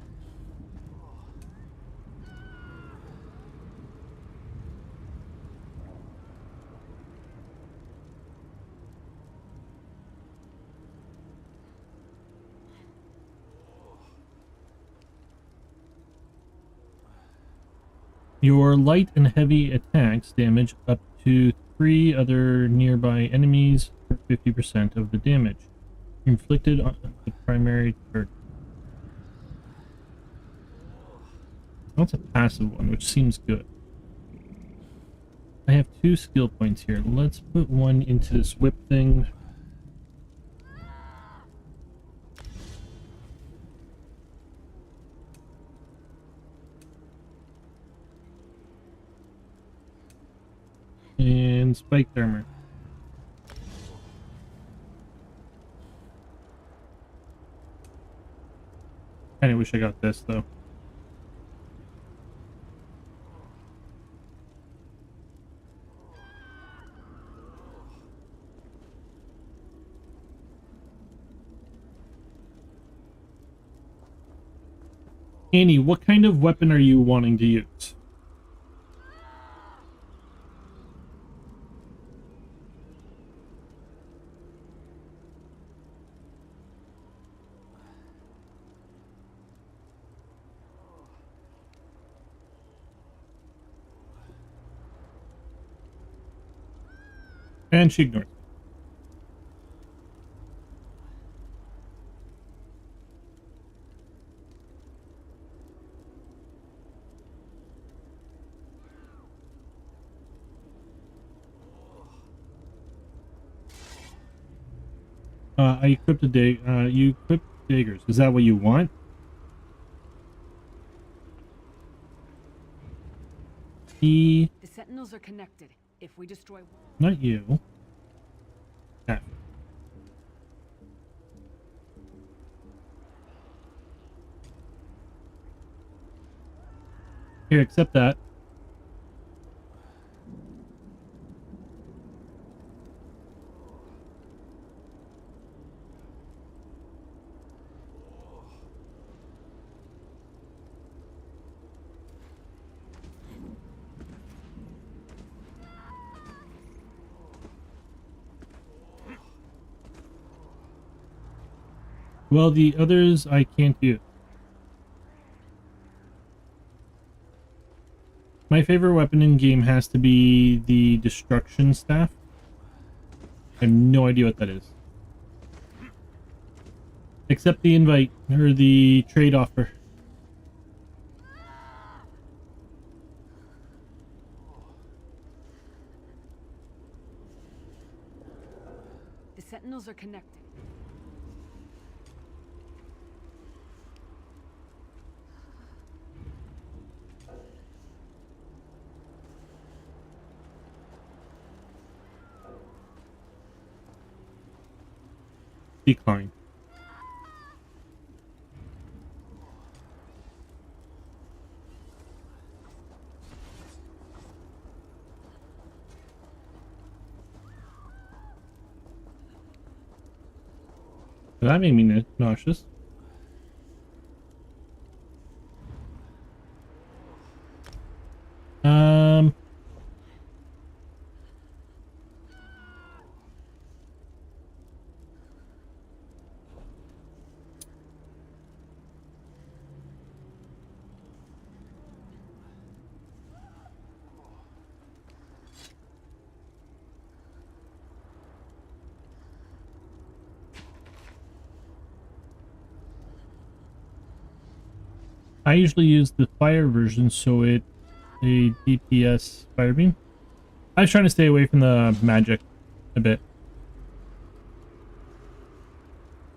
[SPEAKER 1] Your light and heavy attacks damage up to 3 other nearby enemies for 50% of the damage inflicted on the primary target. That's a passive one, which seems good. I have 2 skill points here. Let's put one into this whip thing. And spiked armor. Kinda wish I got this though. Annie, what kind of weapon are you wanting to use? And she ignores. I equipped a you equipped daggers. Is that what you want?
[SPEAKER 4] The Sentinels are connected. If we destroy...
[SPEAKER 1] Not you. Ah. Here, accept that. Well, the others I can't do. My favorite weapon in game has to be the destruction staff. I have no idea what that is. Accept the invite, or the trade offer.
[SPEAKER 4] sentinels are connected.
[SPEAKER 1] Decline. That made me nauseous. Um. I usually use the fire version, so it a DPS fire beam. I was trying to stay away from the magic a bit.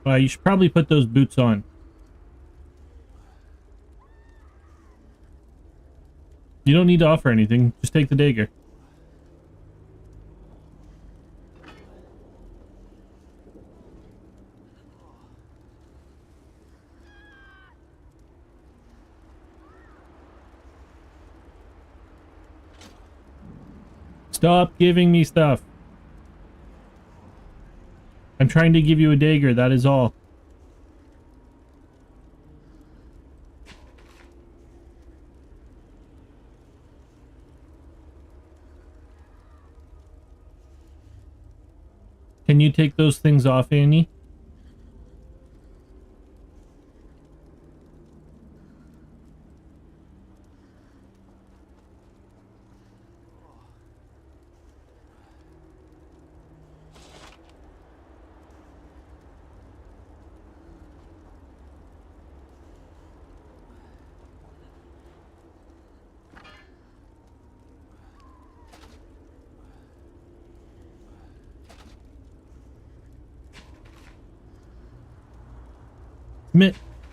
[SPEAKER 1] You should probably put those boots on. You don't need to offer anything. Just take the dagger. Stop giving me stuff. I'm trying to give you a dagger, that is all. Can you take those things off, Annie?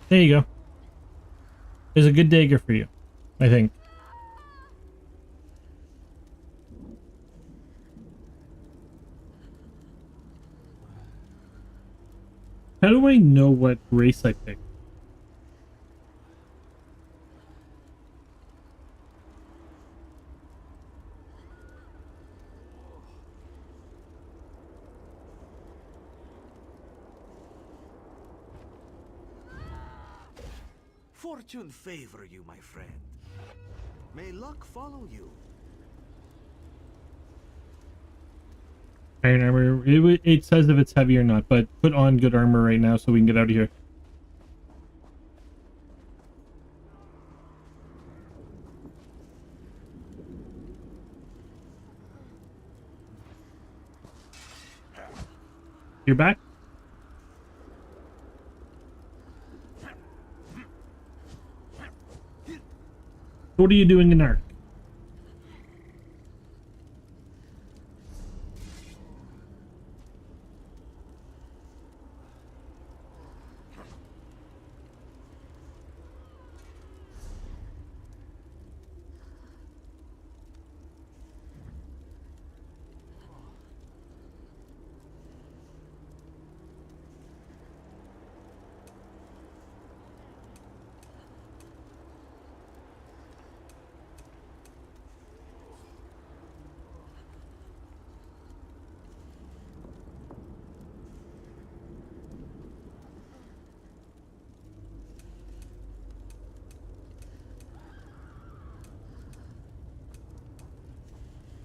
[SPEAKER 1] There you go. There's a good dagger for you, I think. How do I know what race I picked?
[SPEAKER 6] Fortune favor you, my friend. May luck follow you.
[SPEAKER 1] Iron armor. It says if it's heavy or not, but put on good armor right now so we can get out of here. You're back? What are you doing in Ark?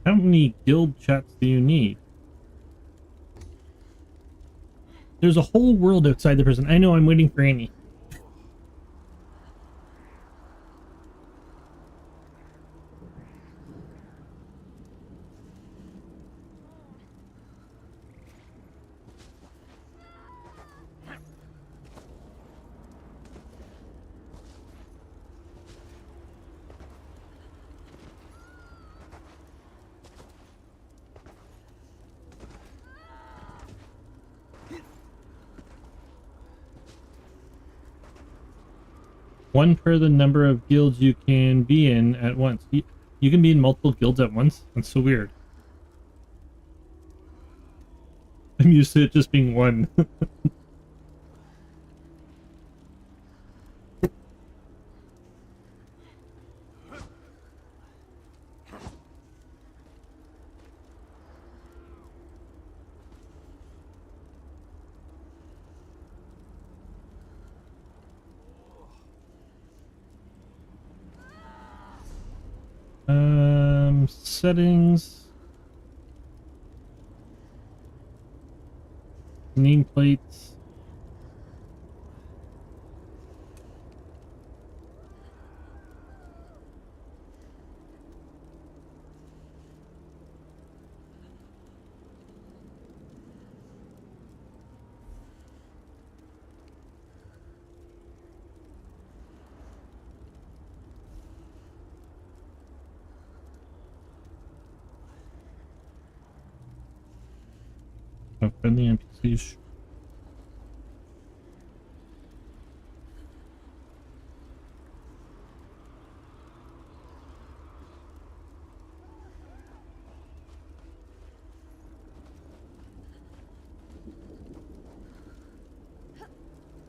[SPEAKER 1] How many guild chats do you need? There's a whole world outside the prison. I know, I'm waiting for Annie. One per the number of guilds you can be in at once. You can be in multiple guilds at once? That's so weird. I'm used to it just being one. Settings. Nameplates. Oh, friendly NPCs.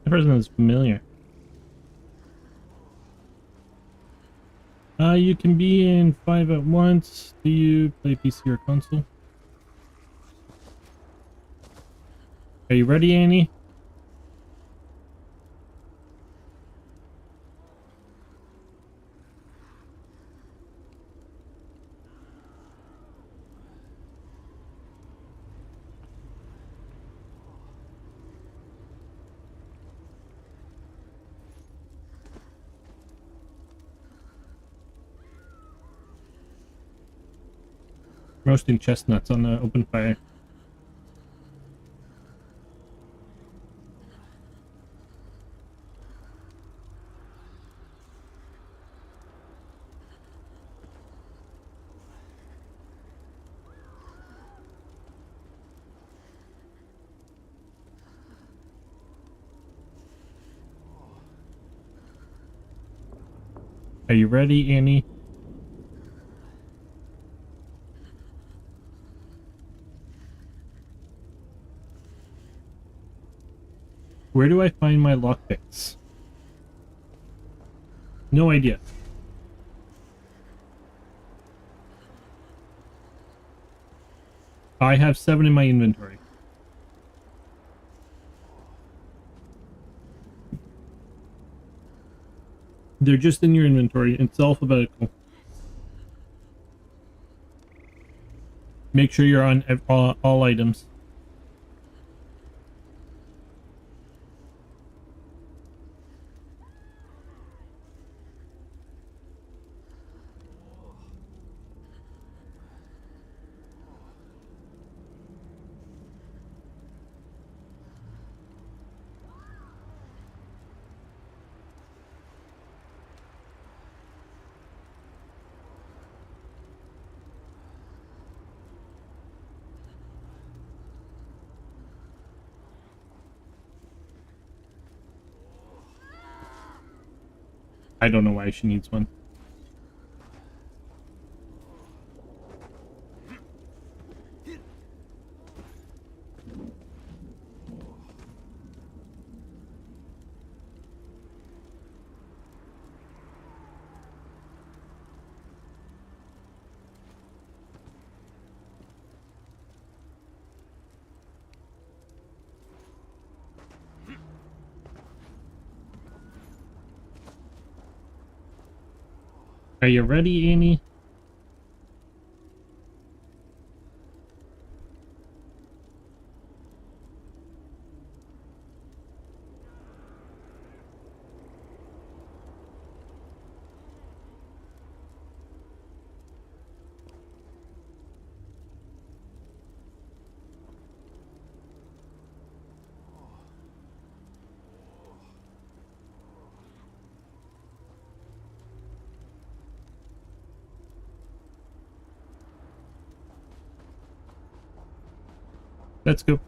[SPEAKER 1] The person is familiar. You can be in 5 at once. Do you play PC or console? Are you ready, Annie? Roasting chestnuts on the open fire. Are you ready, Annie? Where do I find my lockpicks? No idea. I have 7 in my inventory. They're just in your inventory. It's alphabetical. Make sure you're on all items. I don't know why she needs one. Are you ready, Annie? Let's go.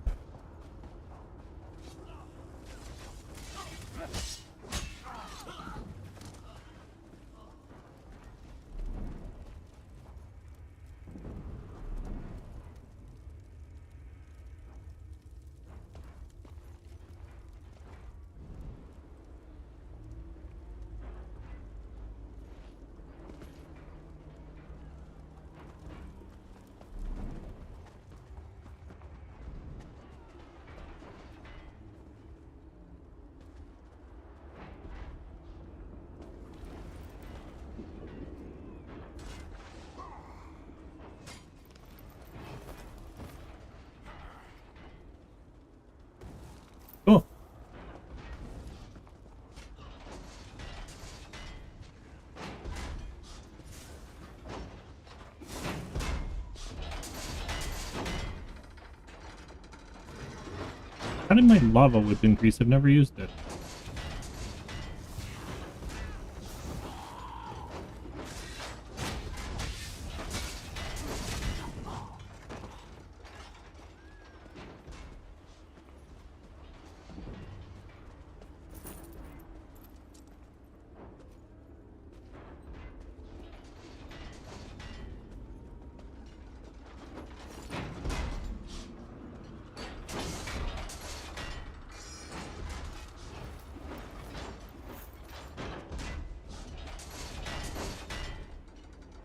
[SPEAKER 1] How did my lava whip increase? I've never used it.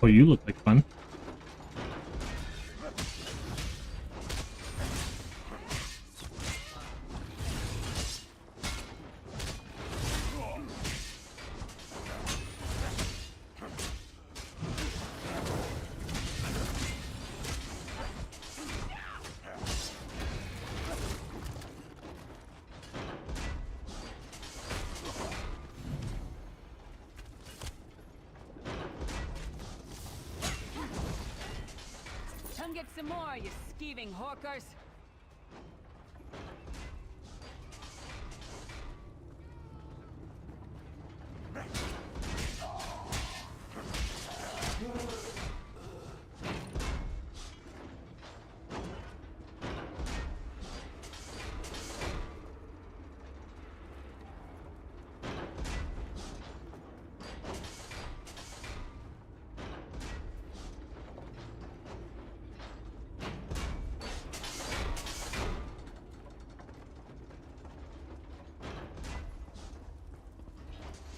[SPEAKER 1] Oh, you look like fun.
[SPEAKER 4] Come get some more, you skeeving hawkers.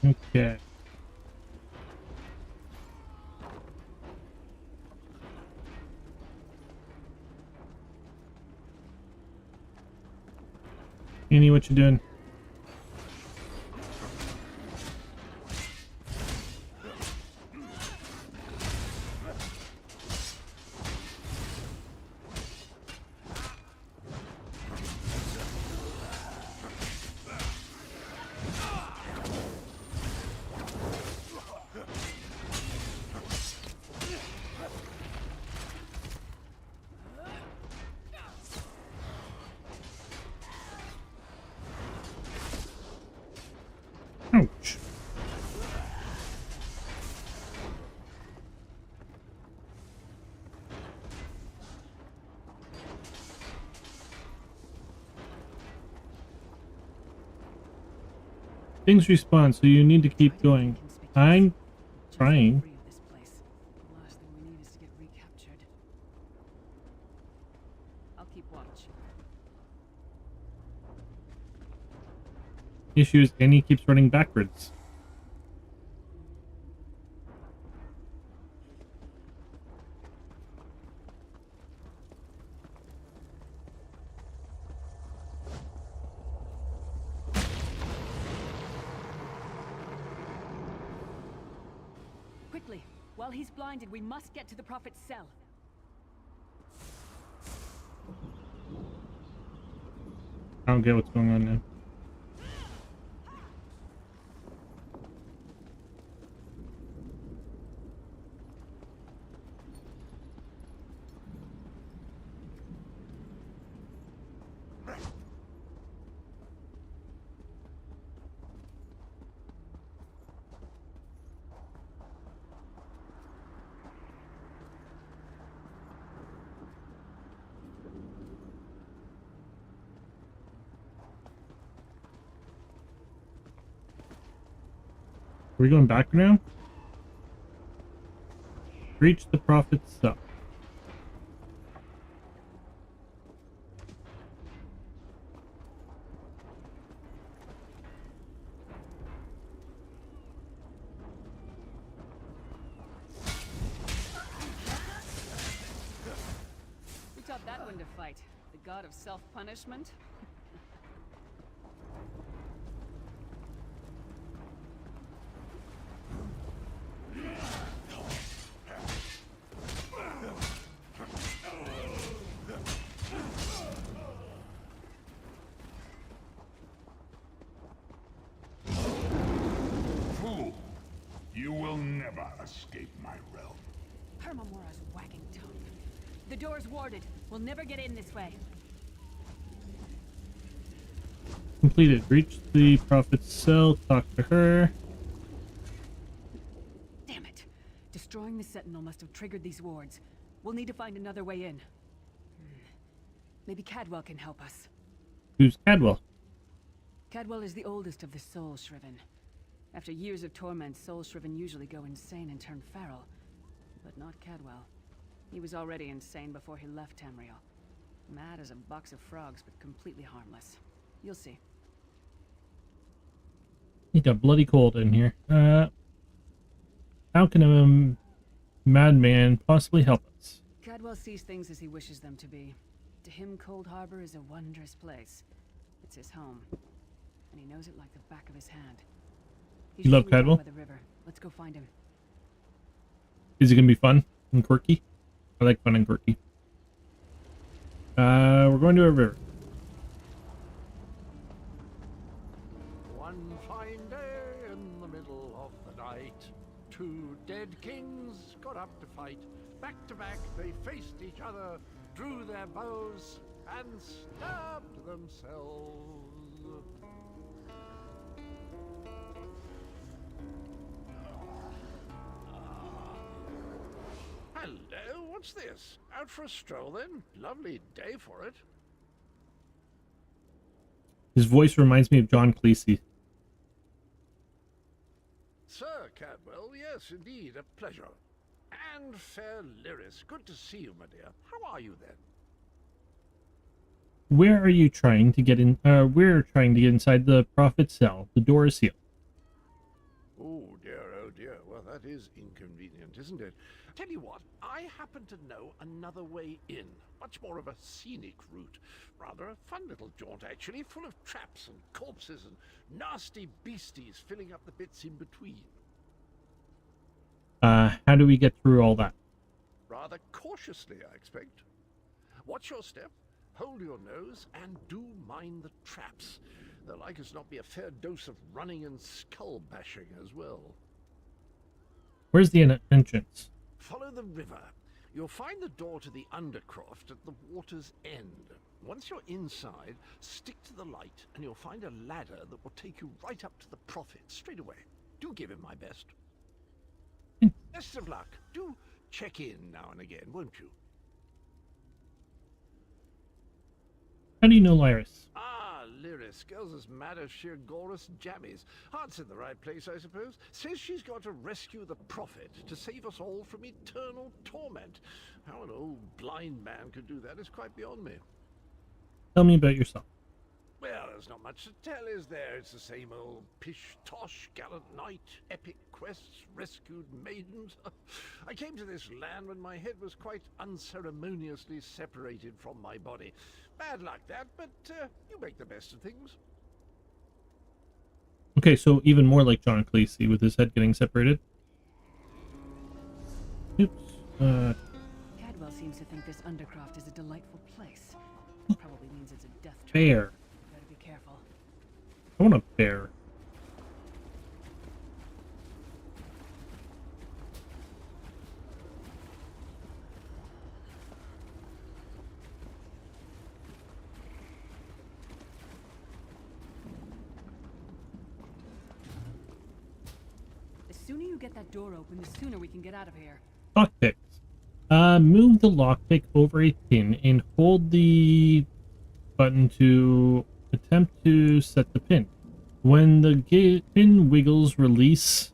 [SPEAKER 1] Okay. Annie, what you doing? Ouch. Things respawn, so you need to keep going. I'm trying.
[SPEAKER 4] Free of this place. The last thing we need is to get recaptured. I'll keep watch.
[SPEAKER 1] Issue is Annie keeps running backwards.
[SPEAKER 4] Quickly, while he's blinded, we must get to the Prophet's cell.
[SPEAKER 1] I don't get what's going on now. Are we going back now? Reach the Prophet's cell.
[SPEAKER 4] Who taught that one to fight? The god of self-punishment?
[SPEAKER 5] Fool! You will never escape my realm.
[SPEAKER 4] Hermamora's wagging tongue. The door's warded. We'll never get in this way.
[SPEAKER 1] completed. Reach the prophet's cell, talk to her.
[SPEAKER 4] Damn it! Destroying the Sentinel must have triggered these wards. We'll need to find another way in. Maybe Cadwell can help us.
[SPEAKER 1] Who's Cadwell?
[SPEAKER 4] Cadwell is the oldest of the Soul Shriven. After years of torment, Soul Shriven usually go insane and turn feral. But not Cadwell. He was already insane before he left Tamriel. Mad as a box of frogs, but completely harmless. You'll see.
[SPEAKER 1] It's a bloody cold in here. How can a madman possibly help us?
[SPEAKER 4] Cadwell sees things as he wishes them to be. To him, Cold Harbor is a wondrous place. It's his home. And he knows it like the back of his hand. He's
[SPEAKER 1] You love
[SPEAKER 4] usually down
[SPEAKER 1] Cadwell?
[SPEAKER 4] by the river. Let's go find him.
[SPEAKER 1] Is it gonna be fun and quirky? I like fun and quirky. We're going to a river.
[SPEAKER 7] One fine day in the middle of the night, two dead kings got up to fight. Back to back they faced each other, drew their bows, and stabbed themselves. Hello, what's this? Out for a stroll then? Lovely day for it.
[SPEAKER 1] His voice reminds me of John Cleese.
[SPEAKER 7] Sir Cadwell, yes, indeed, a pleasure. And fair Lyris, good to see you, my dear. How are you then?
[SPEAKER 1] Where are you trying to get in? We're trying to get inside the prophet's cell. The door is sealed.
[SPEAKER 7] Oh dear, well that is inconvenient, isn't it? Tell you what, I happen to know another way in. Much more of a scenic route. Rather a fun little jaunt, actually, full of traps and corpses and nasty beasties filling up the bits in between.
[SPEAKER 1] How do we get through all that?
[SPEAKER 7] Rather cautiously, I expect. Watch your step, hold your nose, and do mind the traps. There'll like as not be a fair dose of running and skull bashing as well.
[SPEAKER 1] Where's the entrance?
[SPEAKER 7] Follow the river. You'll find the door to the Undercroft at the water's end. Once you're inside, stick to the light, and you'll find a ladder that will take you right up to the Prophet straight away. Do give him my best. Best of luck. Do check in now and again, won't you?
[SPEAKER 1] How do you know Lyris?
[SPEAKER 7] Ah, Lyris. Girl's as mad as sheer Gorus jammies. Heart's in the right place, I suppose. Says she's got to rescue the Prophet to save us all from eternal torment. How an old blind man could do that is quite beyond me.
[SPEAKER 1] Tell me about yourself.
[SPEAKER 7] Well, there's not much to tell, is there? It's the same old pish-tosh, gallant knight, epic quests, rescued maidens. I came to this land when my head was quite unceremoniously separated from my body. Bad luck that, but you make the best of things.
[SPEAKER 1] Okay, so even more like John Cleese with his head getting separated. Oops.
[SPEAKER 4] Cadwell seems to think this Undercroft is a delightful place. Probably means it's a death trap.
[SPEAKER 1] Bear.
[SPEAKER 4] Better be careful.
[SPEAKER 1] I want a bear.
[SPEAKER 4] The sooner you get that door open, the sooner we can get out of here.
[SPEAKER 1] Lockpicks. Move the lockpick over a pin and hold the button to attempt to set the pin. When the pin wiggles, release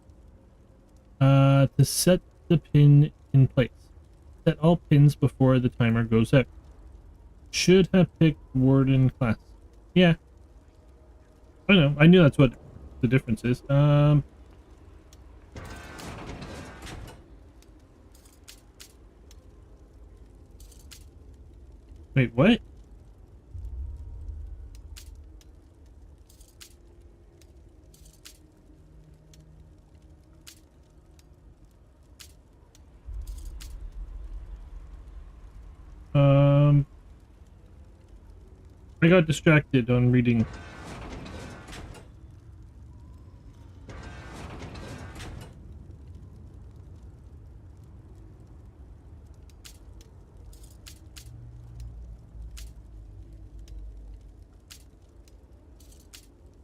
[SPEAKER 1] to set the pin in place. Set all pins before the timer goes out. Should have picked Warden class. Yeah. I know. I knew that's what the difference is. Wait, what? I got distracted on reading.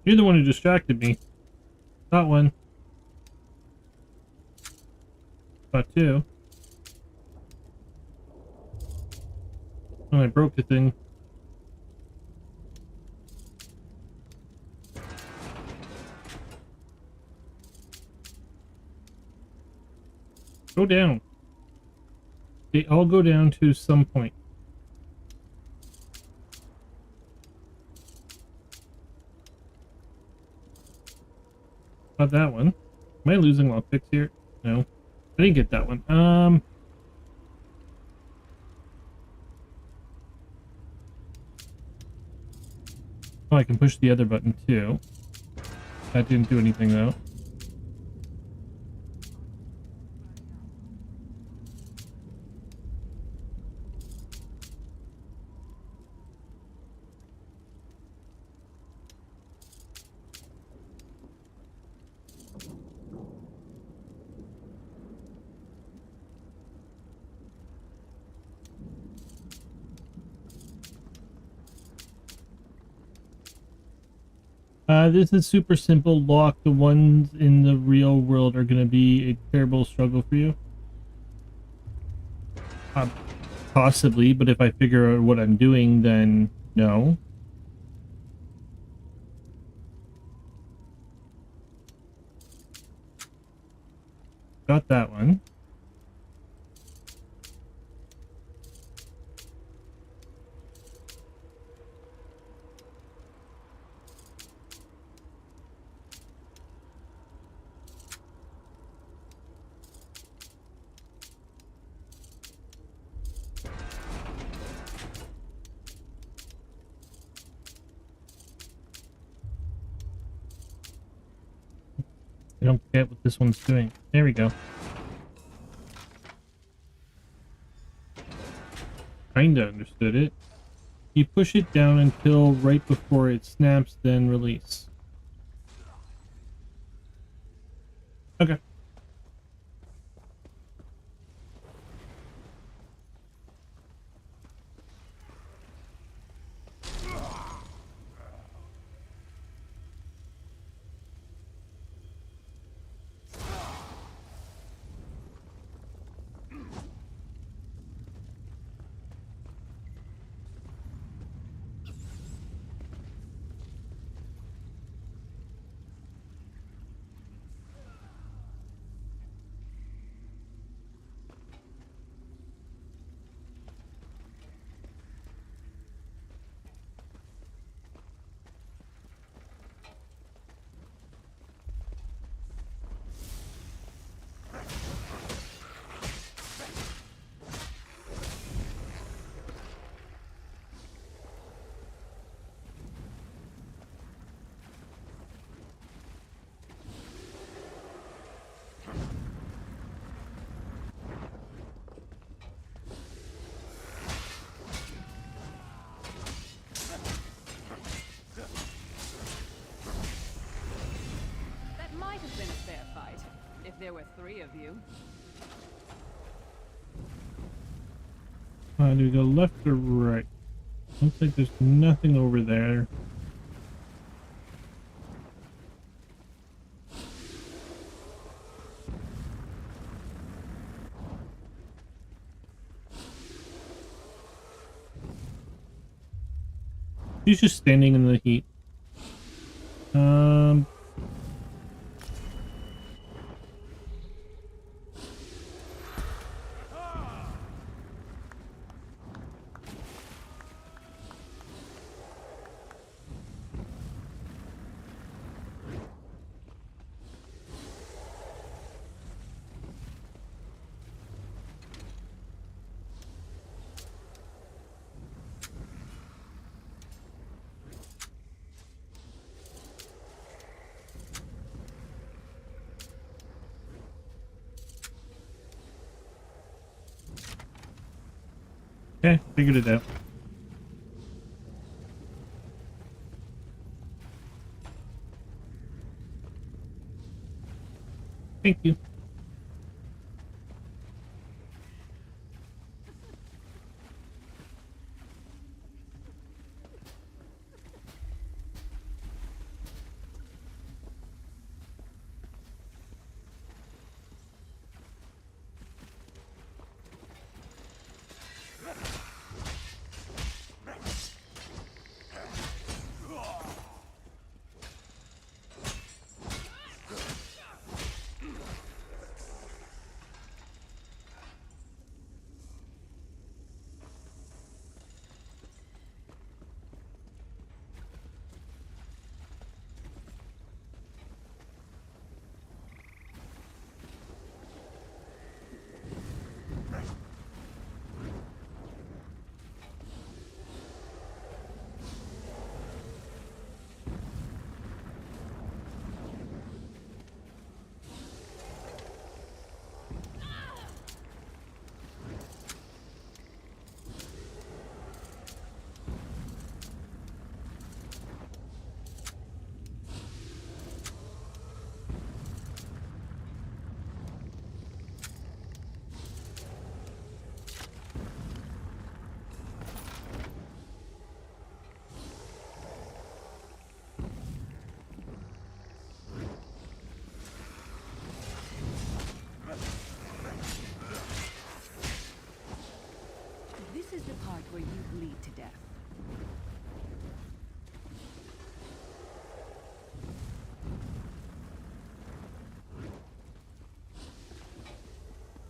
[SPEAKER 1] You're the one who distracted me. Got one. Got two. Oh, I broke the thing. Go down. They all go down to some point. Got that one. Am I losing lockpicks here? No. I didn't get that one. Oh, I can push the other button too. That didn't do anything though. This is super simple. Lock. The ones in the real world are going to be a terrible struggle for you. Possibly, but if I figure out what I'm doing, then no. Got that one. I don't get what this one's doing. There we go. Kinda understood it. You push it down until right before it snaps, then release. Okay.
[SPEAKER 4] That might have been a fair fight, if there were 3 of you.
[SPEAKER 1] Do we go left or right? Looks like there's nothing over there. He's just standing in the heat. Okay, figured it out. Thank you.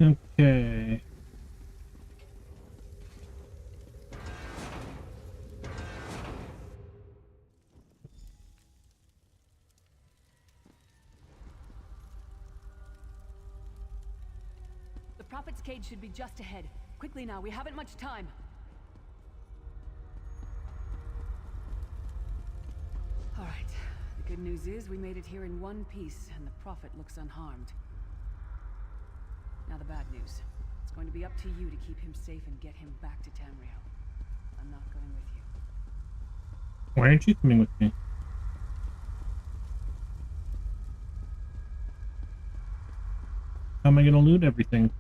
[SPEAKER 1] Okay.
[SPEAKER 4] The Prophet's cage should be just ahead. Quickly now, we haven't much time. All right. The good news is we made it here in one piece, and the Prophet looks unharmed. Now the bad news. It's going to be up to you to keep him safe and get him back to Tamriel. I'm not going with you.
[SPEAKER 1] Why aren't you coming with me? How am I gonna loot everything?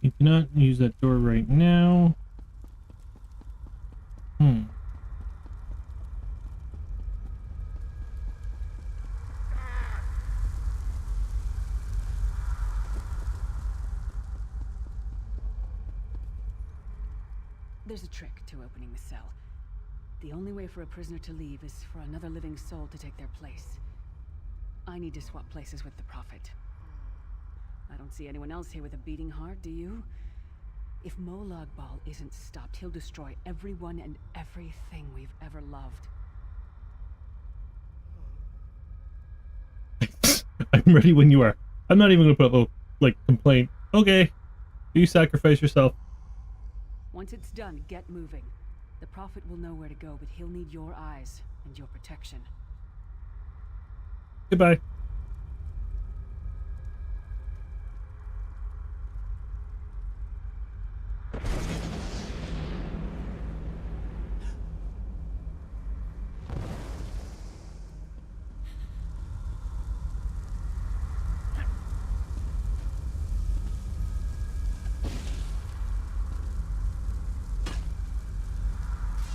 [SPEAKER 1] You cannot use that door right now.
[SPEAKER 4] There's a trick to opening the cell. The only way for a prisoner to leave is for another living soul to take their place. I need to swap places with the Prophet. I don't see anyone else here with a beating heart, do you? If Molag Bal isn't stopped, he'll destroy everyone and everything we've ever loved.
[SPEAKER 1] I'm ready when you are. I'm not even gonna put a little, like, complaint. Okay, you sacrifice yourself.
[SPEAKER 4] Once it's done, get moving. The Prophet will know where to go, but he'll need your eyes and your protection.
[SPEAKER 1] Goodbye.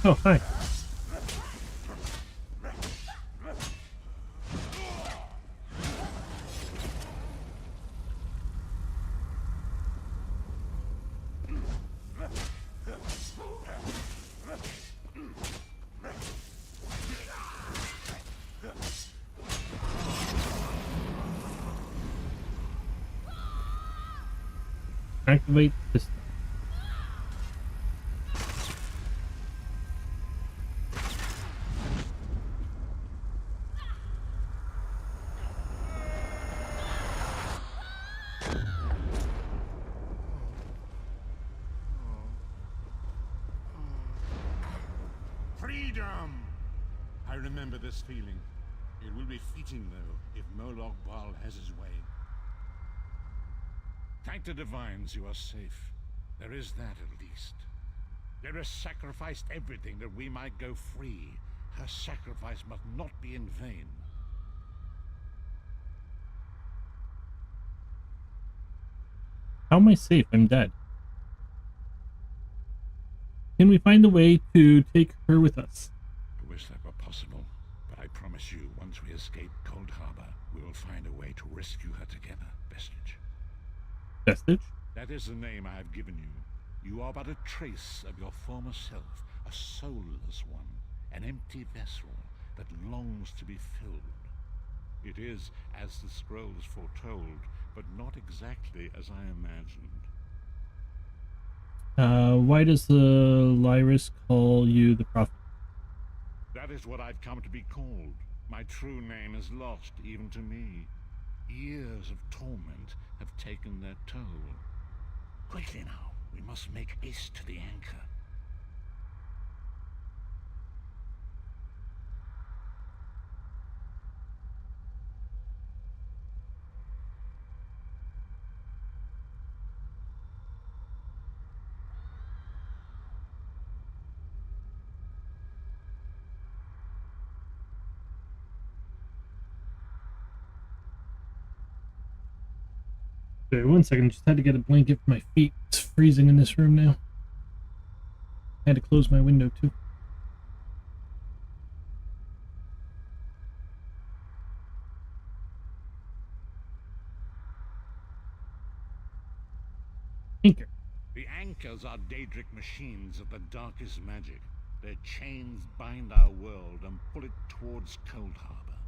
[SPEAKER 1] Oh, hi. Activate this.
[SPEAKER 2] Freedom! I remember this feeling. It will be fleeting, though, if Molag Bal has his way. Thank the Divines you are safe. There is that, at least. Lyra sacrificed everything that we might go free. Her sacrifice must not be in vain.
[SPEAKER 1] How am I safe? I'm dead. Can we find a way to take her with us?
[SPEAKER 2] I wish that were possible, but I promise you, once we escape Cold Harbor, we will find a way to rescue her together, Vestige.
[SPEAKER 1] Vestige?
[SPEAKER 2] That is the name I have given you. You are but a trace of your former self, a soulless one, an empty vessel that longs to be filled. It is as the scrolls foretold, but not exactly as I imagined.
[SPEAKER 1] Why does the Lyris call you the Prophet?
[SPEAKER 2] That is what I've come to be called. My true name is lost even to me. Years of torment have taken their toll. Quickly now, we must make haste to the anchor.
[SPEAKER 1] Sorry, 1 second. Just had to get a blanket for my feet. It's freezing in this room now. Had to close my window too. Anchor.
[SPEAKER 2] The anchors are Daedric machines of the darkest magic. Their chains bind our world and pull it towards Cold Harbor.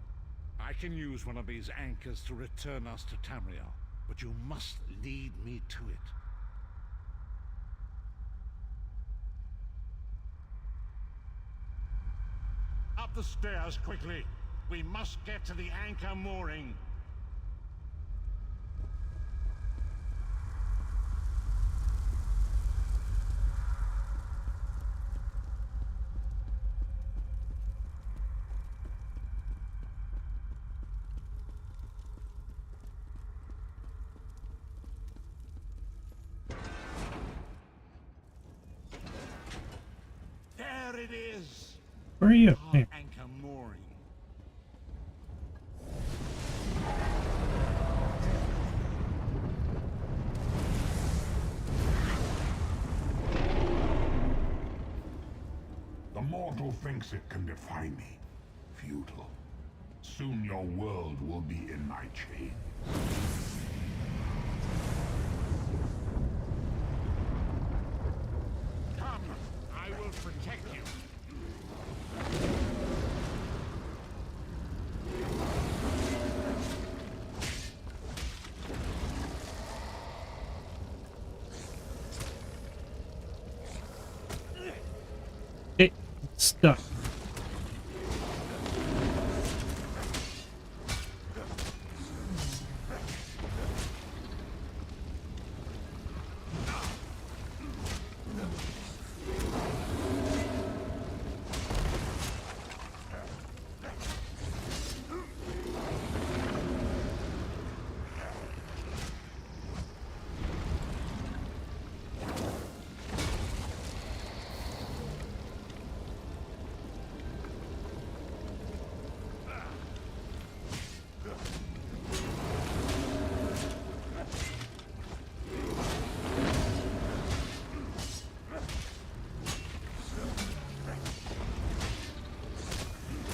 [SPEAKER 2] I can use one of these anchors to return us to Tamriel, but you must lead me to it. Up the stairs quickly. We must get to the anchor mooring. There it is.
[SPEAKER 1] Where are you?
[SPEAKER 2] Our
[SPEAKER 1] Here.
[SPEAKER 2] anchor mooring.
[SPEAKER 5] The mortal thinks it can defy me. Futile. Soon your world will be in my chains.
[SPEAKER 2] Come, I will protect you.
[SPEAKER 1] It stuck.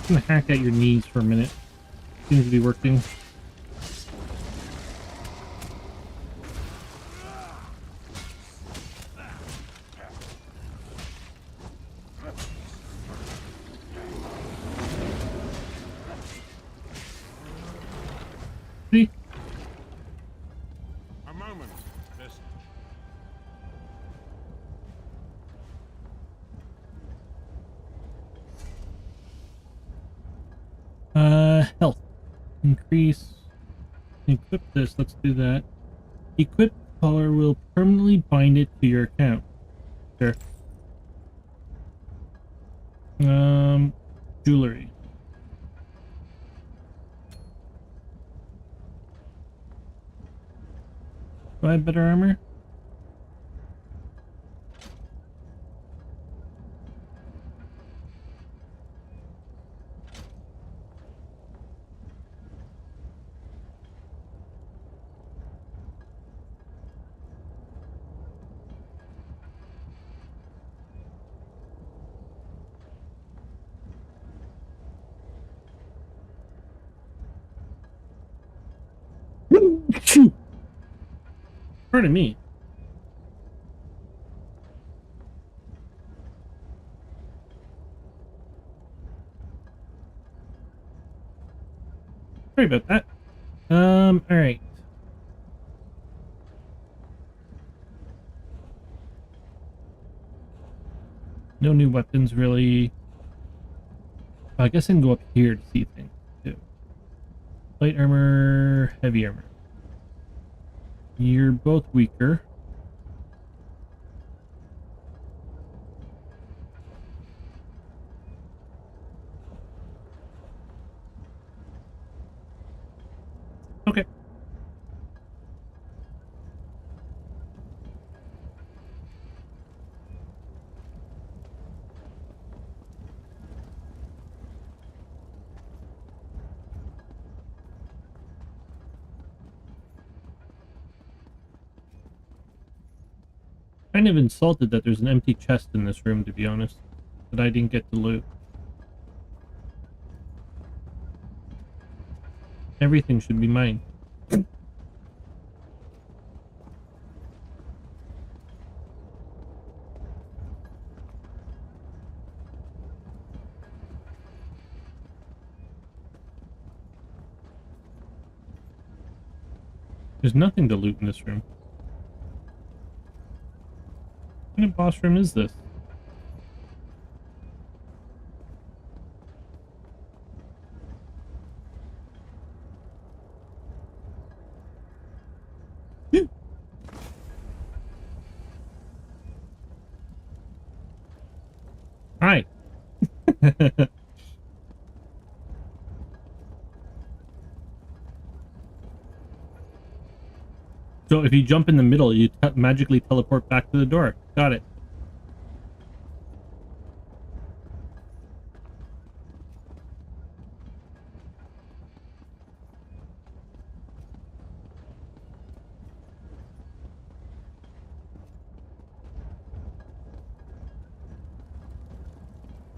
[SPEAKER 1] I'm gonna hack at your knees for a minute. Seems to be working. See?
[SPEAKER 2] A moment. This
[SPEAKER 1] Health. Increase. Equip this. Let's do that. Equip color will permanently bind it to your account. Sure. Jewelry. Do I have better armor? Shoot! Pardon me. Sorry about that. Alright. No new weapons, really. I guess I can go up here to see things, too. Light armor, heavy armor. You're both weaker. Okay. Kind of insulted that there's an empty chest in this room, to be honest, that I didn't get to loot. Everything should be mine. There's nothing to loot in this room. What kind of boss room is this? Hi. So if you jump in the middle, you magically teleport back to the door. Got it.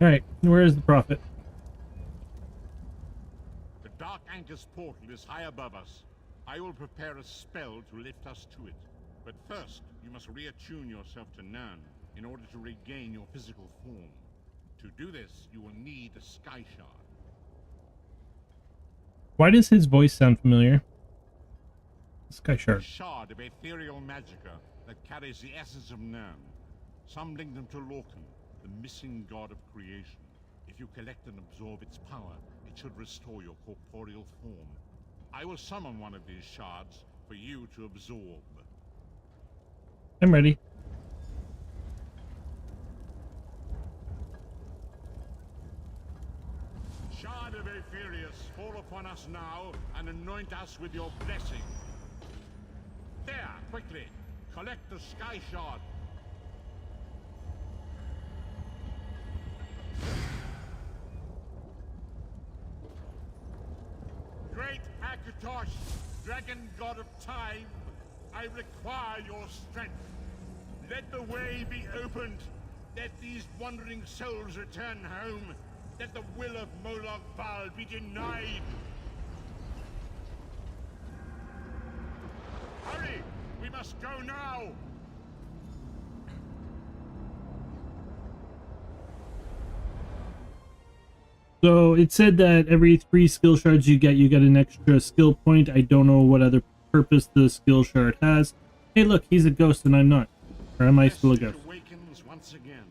[SPEAKER 1] Alright, where is the prophet?
[SPEAKER 2] The Dark Anchor's portal is high above us. I will prepare a spell to lift us to it. But first, you must reattune yourself to Nern in order to regain your physical form. To do this, you will need a Sky Shard.
[SPEAKER 1] Why does his voice sound familiar? Sky
[SPEAKER 2] A
[SPEAKER 1] Shard.
[SPEAKER 2] shard of ethereal magicka that carries the essence of Nern. Some link them to Lorcan, the missing god of creation. If you collect and absorb its power, it should restore your corporeal form. I will summon one of these shards for you to absorb.
[SPEAKER 1] I'm ready.
[SPEAKER 2] Shard of Aetherius, fall upon us now and anoint us with your blessing. There, quickly, collect the Sky Shard. Great Akatosh, dragon god of time, I require your strength. Let the way be opened. Let these wandering souls return home. Let the will of Molag Bal be denied. Hurry! We must go now!
[SPEAKER 1] So it said that every 3 skill shards you get an extra skill point. I don't know what other purpose the skill shard has. Hey look, he's a ghost and I'm not. Or am I still a
[SPEAKER 2] Message
[SPEAKER 1] ghost?
[SPEAKER 2] awakens once again.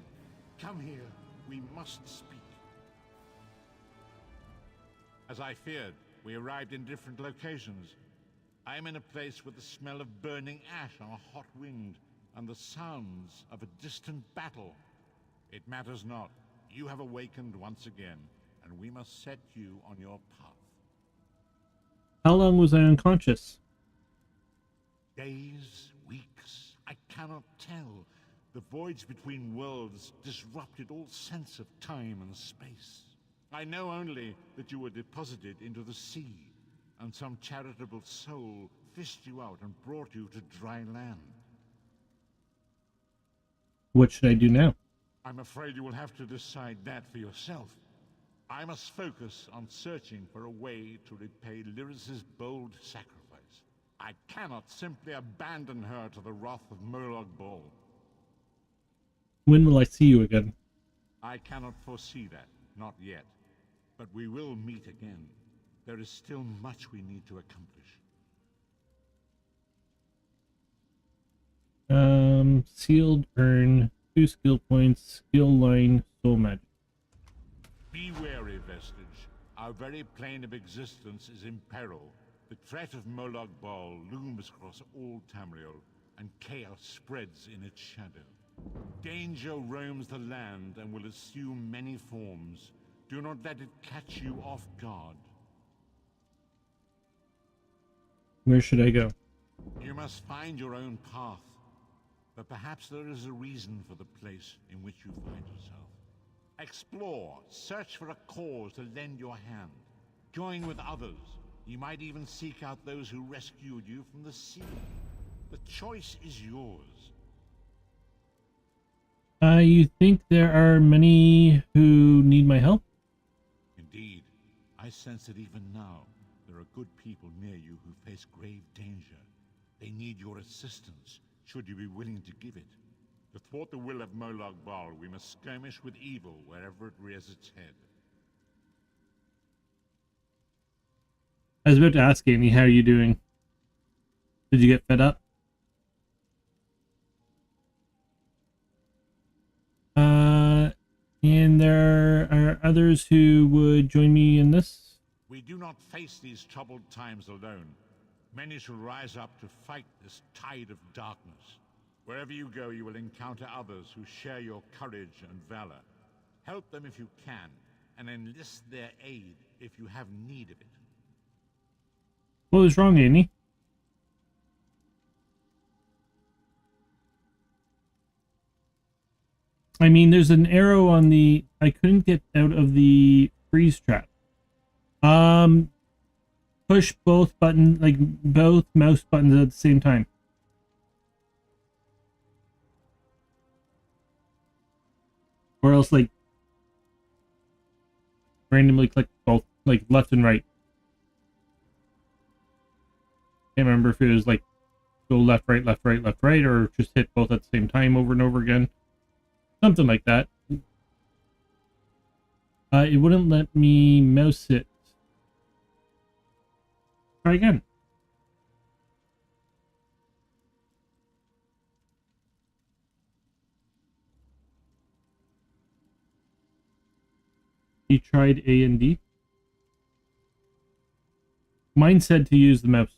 [SPEAKER 2] Come here. We must speak. As I feared, we arrived in different locations. I am in a place with the smell of burning ash on a hot wind and the sounds of a distant battle. It matters not. You have awakened once again, and we must set you on your path.
[SPEAKER 1] How long was I unconscious?
[SPEAKER 2] Days, weeks, I cannot tell. The voids between worlds disrupted all sense of time and space. I know only that you were deposited into the sea, and some charitable soul fished you out and brought you to dry land.
[SPEAKER 1] What should I do now?
[SPEAKER 2] I'm afraid you will have to decide that for yourself. I must focus on searching for a way to repay Lyris's bold sacrifice. I cannot simply abandon her to the wrath of Molag Bal.
[SPEAKER 1] When will I see you again?
[SPEAKER 2] I cannot foresee that, not yet. But we will meet again. There is still much we need to accomplish.
[SPEAKER 1] Sealed urn, 2 skill points, skill line, soul magic.
[SPEAKER 2] Be wary, Vestige. Our very plane of existence is in peril. The threat of Molag Bal looms across all Tamriel, and chaos spreads in its shadow. Danger roams the land and will assume many forms. Do not let it catch you off guard.
[SPEAKER 1] Where should I go?
[SPEAKER 2] You must find your own path. But perhaps there is a reason for the place in which you find yourself. Explore, search for a cause to lend your hand. Join with others. You might even seek out those who rescued you from the sea. The choice is yours.
[SPEAKER 1] You think there are many who need my help?
[SPEAKER 2] Indeed, I sense that even now, there are good people near you who face grave danger. They need your assistance, should you be willing to give it. To thwart the will of Molag Bal, we must skirmish with evil wherever it rears its head.
[SPEAKER 1] I was about to ask Amy, how are you doing? Did you get fed up? And there are others who would join me in this?
[SPEAKER 2] We do not face these troubled times alone. Many shall rise up to fight this tide of darkness. Wherever you go, you will encounter others who share your courage and valor. Help them if you can, and enlist their aid if you have need of it.
[SPEAKER 1] What was wrong, Amy? I mean, there's an arrow on the... I couldn't get out of the freeze trap. Push both buttons, like both mouse buttons at the same time. Or else, like, randomly click both, like, left and right. Can't remember if it was, like, go left, right, left, right, left, right, or just hit both at the same time over and over again. Something like that. It wouldn't let me mouse it. Try again. You tried A and D? Mine said to use the mouse.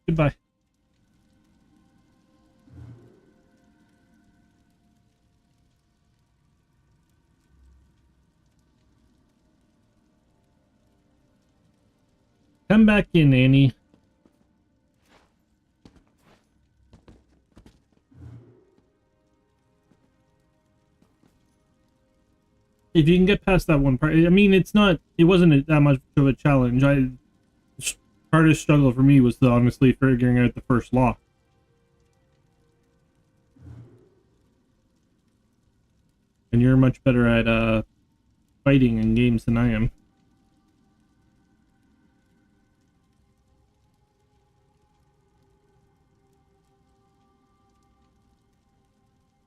[SPEAKER 1] Goodbye. Come back in, Annie. If you can get past that one part, I mean, it wasn't that much of a challenge. Hardest struggle for me was honestly figuring out the first law. And you're much better at fighting in games than I am.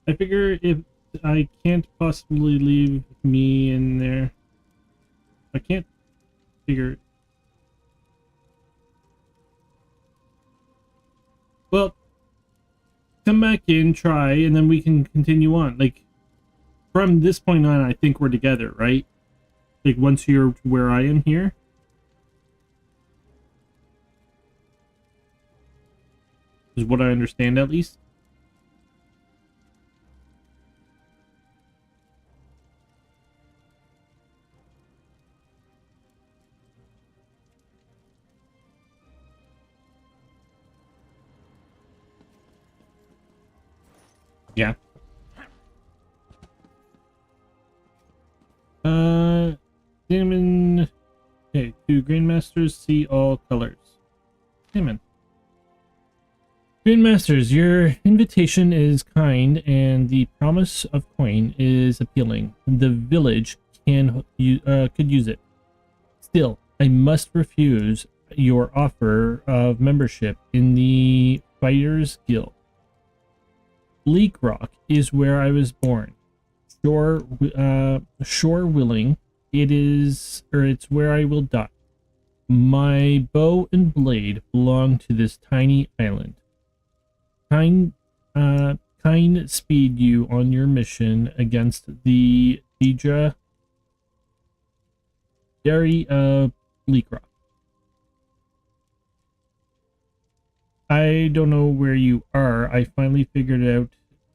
[SPEAKER 1] I figure if I can't possibly leave me in there. I can't figure. Well, come back in, try, and then we can continue on. Like, from this point on, I think we're together, right? Like, once you're where I am here. Is what I understand, at least. Yeah. Cinnamon. Okay, to Grandmasters, see all colors. Cinnamon. Grandmasters, your invitation is kind and the promise of coin is appealing. The village could use it. Still, I must refuse your offer of membership in the Fighters Guild. Bleak Rock is where I was born. Shore willing, it's where I will die. My bow and blade belong to this tiny island. Kind speed you on your mission against the Deidre Dairy of Bleak Rock. I don't know where you are. I finally figured out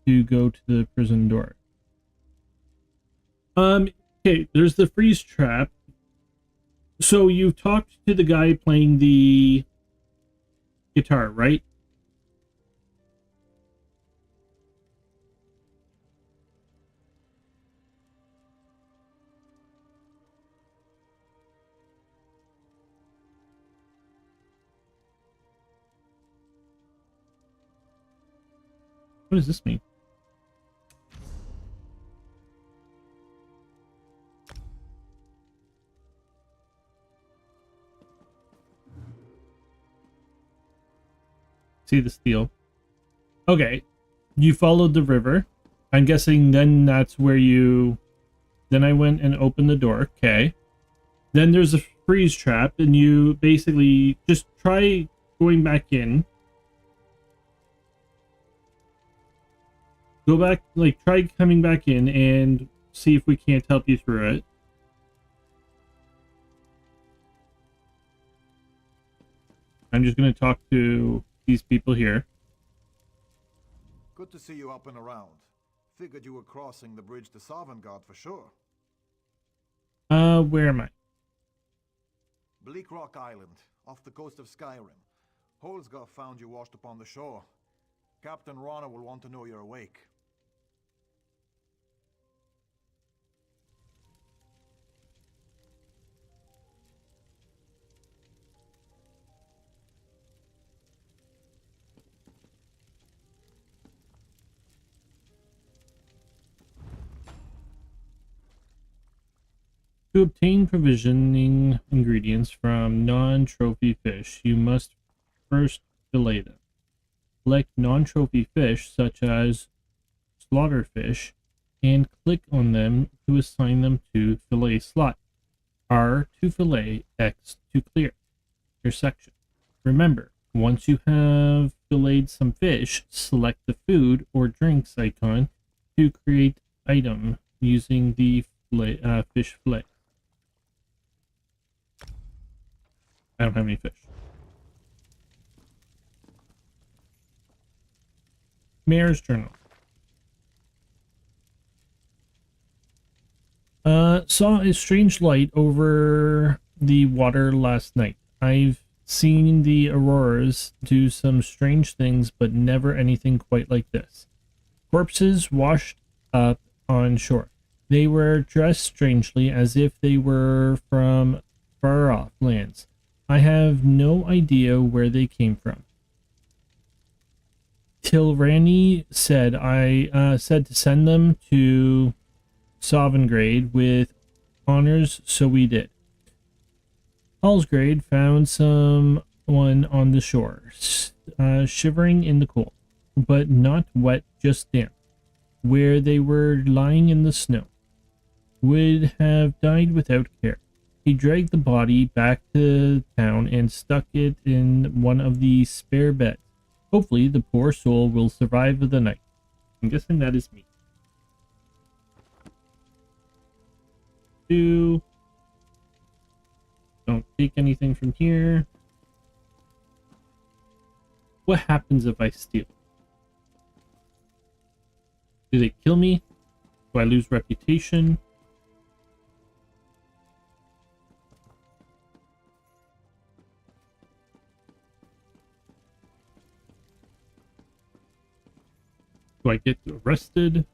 [SPEAKER 1] to go to the prison door. Okay, there's the freeze trap. So you talked to the guy playing the guitar, right? What does this mean? See the steel. Okay. You followed the river. I'm guessing then that's where you... Then I went and opened the door. Okay. Then there's a freeze trap, and you basically just try going back in. Go back, like, try coming back in and see if we can't help you through it. I'm just going to talk to these people here.
[SPEAKER 8] Good to see you up and around. Figured you were crossing the bridge to Sovngarde for sure.
[SPEAKER 1] Where am I?
[SPEAKER 8] Bleak Rock Island, off the coast of Skyrim. Holsgar found you washed upon the shore. Captain Rana will want to know you're awake.
[SPEAKER 1] To obtain provisioning ingredients from non-trophy fish, you must first fillet them. Select non-trophy fish, such as slaughterfish, and click on them to assign them to fillet slot. R to fillet, X to clear your section. Remember, once you have filleted some fish, select the food or drinks icon to create item using the fish fillet. I don't have any fish. Mayor's Journal. Saw a strange light over the water last night. I've seen the auroras do some strange things, but never anything quite like this. Corpses washed up on shore. They were dressed strangely, as if they were from far-off lands. I have no idea where they came from. Tilrani said said to send them to Sovngarde with honors, so we did. Hallsgrade found someone on the shore, shivering in the cold, but not wet, just damp, where they were lying in the snow. Would have died without care. He dragged the body back to town and stuck it in one of the spare beds. Hopefully, the poor soul will survive the night. I'm guessing that is me. 2. Don't take anything from here. What happens if I steal? Do they kill me? Do I lose reputation? Do I get arrested?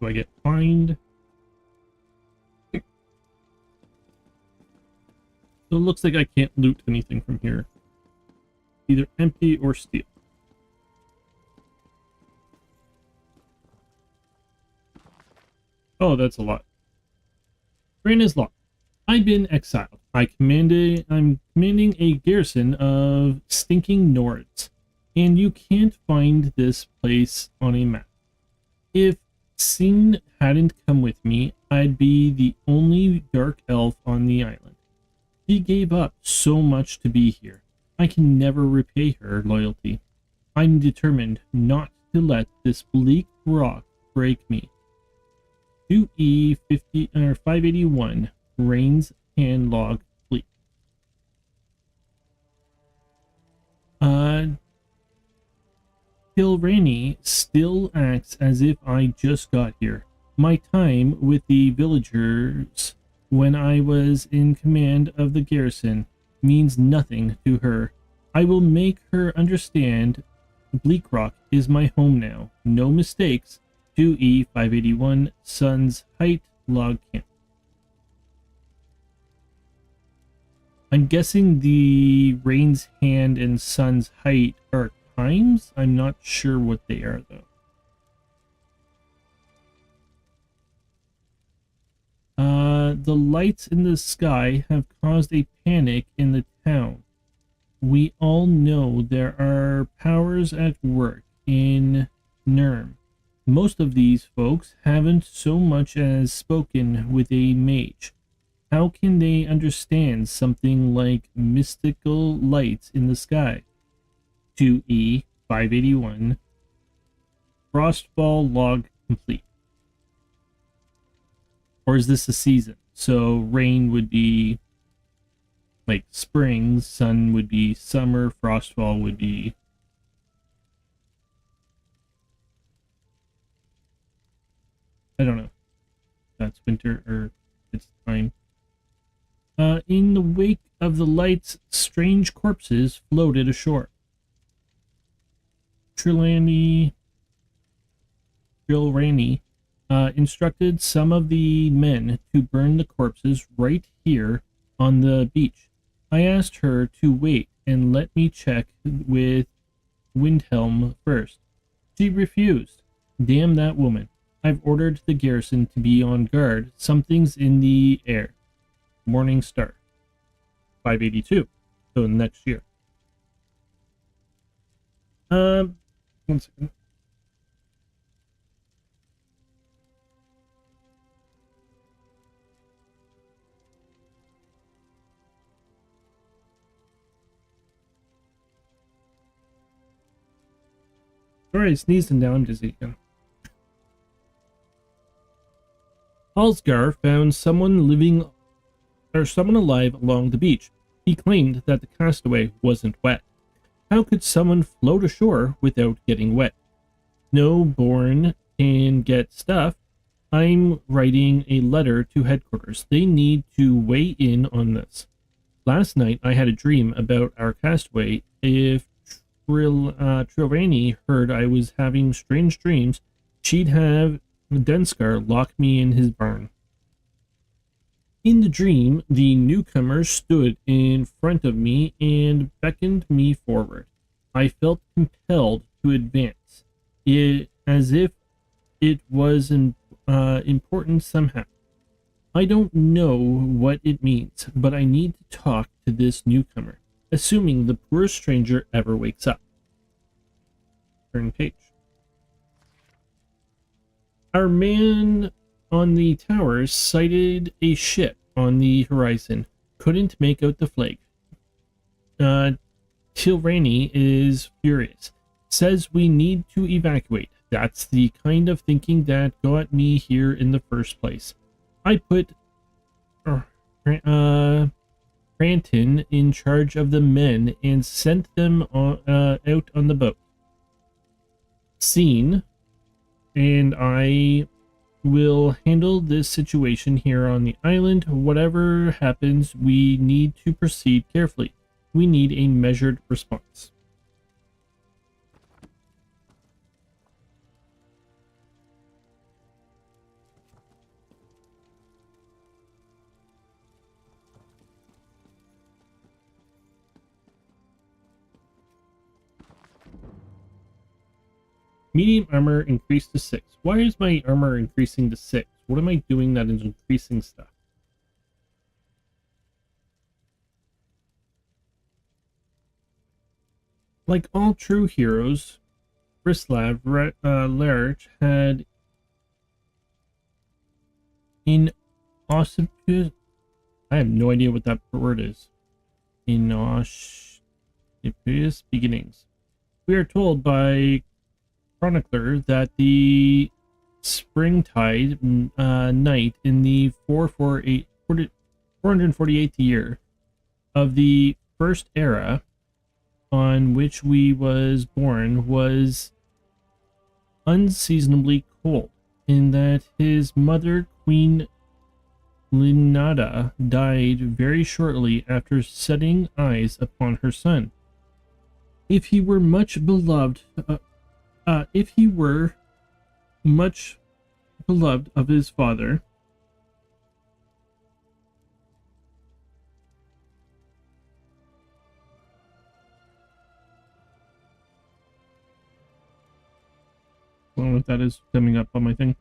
[SPEAKER 1] Do I get fined? So it looks like I can't loot anything from here. Either empty or steal. Oh, that's a lot. Brain is locked. I've been exiled. I'm commanding a garrison of stinking Nords. And you can't find this place on a map. If Sin hadn't come with me, I'd be the only dark elf on the island. She gave up so much to be here. I can never repay her loyalty. I'm determined not to let this bleak rock break me. 2E50 or 581 Rains hand log fleet. Tilrani still acts as if I just got here. My time with the villagers when I was in command of the garrison means nothing to her. I will make her understand Bleak Rock is my home now. No mistakes. 2E581 Sun's Height log camp. I'm guessing the Rain's Hand and Sun's Height are times. I'm not sure what they are, though. The lights in the sky have caused a panic in the town. We all know there are powers at work in Nurm. Most of these folks haven't so much as spoken with a mage. How can they understand something like mystical lights in the sky? 2E 581 Frostfall log complete. Or is this a season? So rain would be like spring, sun would be summer, frostfall would be I don't know. That's winter or it's time. In the wake of the lights, strange corpses floated ashore. Trilani instructed some of the men to burn the corpses right here on the beach. I asked her to wait and let me check with Windhelm first. She refused. Damn that woman. I've ordered the garrison to be on guard. Something's in the air. Morning Star. 582. So next year. One second. Sorry, I sneezed and now I'm dizzy again. Halsgar found someone alive along the beach. He claimed that the castaway wasn't wet. How could someone float ashore without getting wet? No Born can get stuff. I'm writing a letter to headquarters. They need to weigh in on this. Last night I had a dream about our castaway. If Trilrani heard I was having strange dreams, she'd have Denskar lock me in his barn. In the dream, the newcomer stood in front of me and beckoned me forward. I felt compelled to advance, as if it was important somehow. I don't know what it means, but I need to talk to this newcomer, assuming the poor stranger ever wakes up. Turn page. Our man on the towers sighted a ship on the horizon. Couldn't make out the flag. Trilrani is furious. Says we need to evacuate. That's the kind of thinking that got me here in the first place. I put Cranton in charge of the men and sent them out on the boat. Scene, and I will handle this situation here on the island. Whatever happens, we need to proceed carefully. We need a measured response. Medium armor increased to 6. Why is my armor increasing to 6? What am I doing that is increasing stuff? Like all true heroes, Brislav Larich had inauspicious... I have no idea what that word is. Inauspicious beginnings. We are told by chronicler that the springtide night in the 448th year of the first era on which we was born was unseasonably cold, in that his mother, Queen Linada, died very shortly after setting eyes upon her son. If he were much beloved of his father, know if that is coming up on my thing.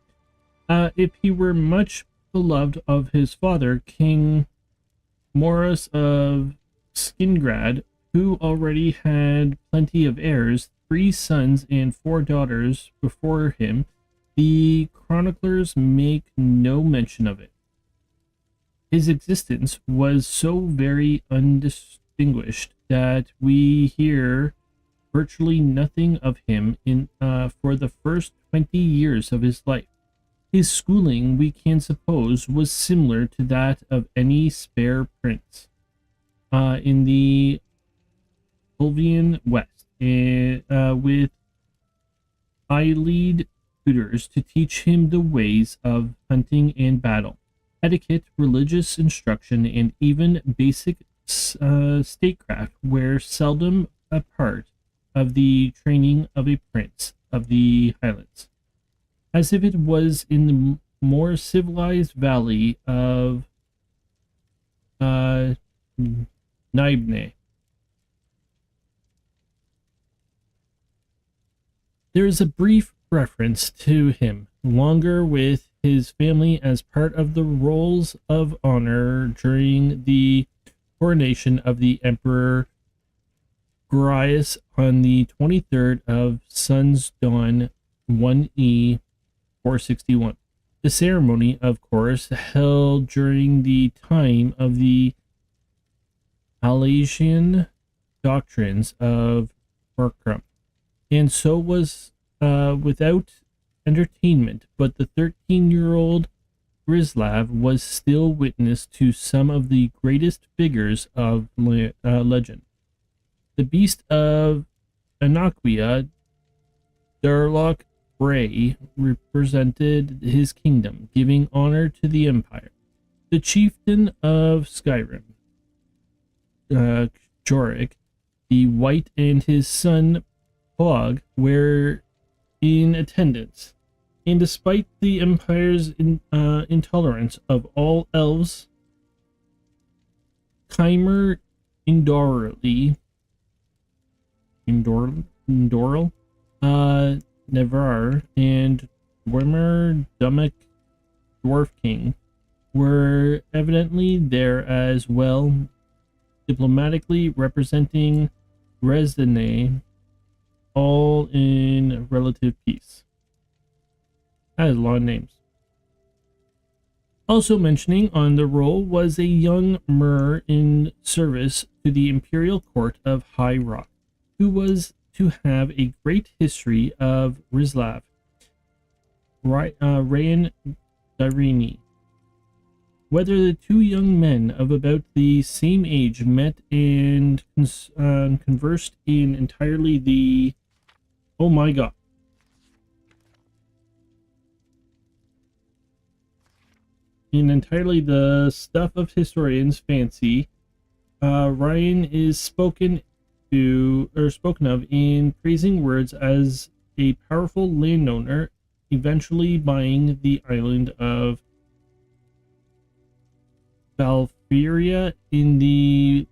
[SPEAKER 1] If he were much beloved of his father, King Morris of Skingrad, who already had plenty of heirs, 3 sons and 4 daughters before him, the chroniclers make no mention of it. His existence was so very undistinguished that we hear virtually nothing of him for the first 20 years of his life. His schooling, we can suppose, was similar to that of any spare prince in the Fulvian West, with eyelid tutors to teach him the ways of hunting and battle, etiquette, religious instruction, and even basic statecraft were seldom a part of the training of a prince of the Highlands, as if it was in the more civilized valley of Naibne. There is a brief reference to him, longer with his family as part of the rolls of honor during the coronation of the Emperor Grias on the 23rd of Sun's Dawn 1E 461. The ceremony, of course, held during the time of the Alasian doctrines of Markram, and so was without entertainment, but the 13-year-old Grislav was still witness to some of the greatest figures of legend. The beast of Anaquia, Darlock Bray, represented his kingdom, giving honor to the empire. The chieftain of Skyrim, Jorik the White, and his son Pog were in attendance, and despite the empire's intolerance of all elves, Chimer Indoril, Nevar, and Dwemer Dumek Dwarf King were evidently there as well, diplomatically representing Resdane, all in relative peace. That is a lot of names. Also mentioning on the roll was a young Mer in service to the imperial court of High Rock, who was to have a great history of Rislav, Rayan Darini. Whether the 2 young men of about the same age met and conversed in entirely the... Oh my god. In entirely the stuff of historians' fancy, Ryan is spoken of in praising words as a powerful landowner, eventually buying the island of Valferia in the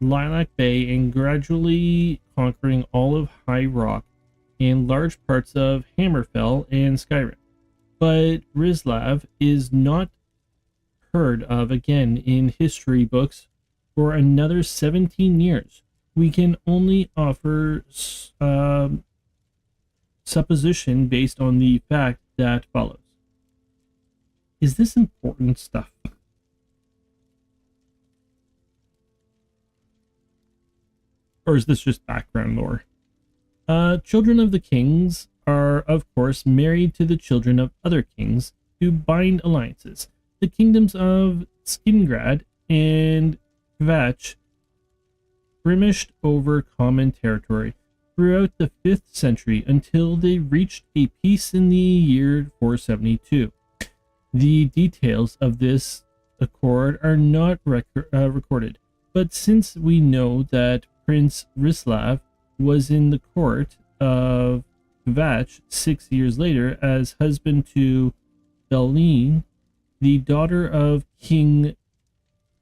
[SPEAKER 1] Lilac Bay and gradually conquering all of High Rock and large parts of Hammerfell and Skyrim. But Rislav is not heard of again in history books for another 17 years. We can only offer supposition based on the fact that follows. Is this important stuff? Or is this just background lore? Children of the kings are, of course, married to the children of other kings to bind alliances. The kingdoms of Skingrad and Kvatch skirmished over common territory throughout the 5th century until they reached a peace in the year 472. The details of this accord are not recorded, but since we know that Prince Rislav was in the court of Kvatch 6 years later as husband to Daline, the daughter of King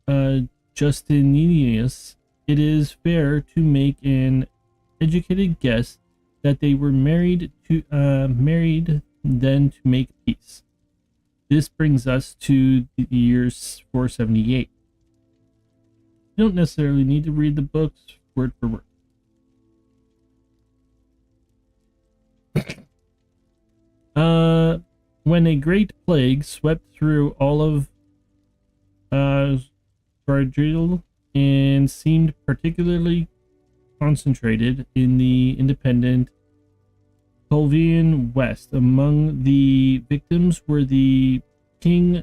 [SPEAKER 1] Justinianus, it is fair to make an educated guess that they were married then to make peace. This brings us to the year 478. You don't necessarily need to read the books word for word. When a great plague swept through all of Sardril and seemed particularly concentrated in the independent Colvian West. Among the victims were the King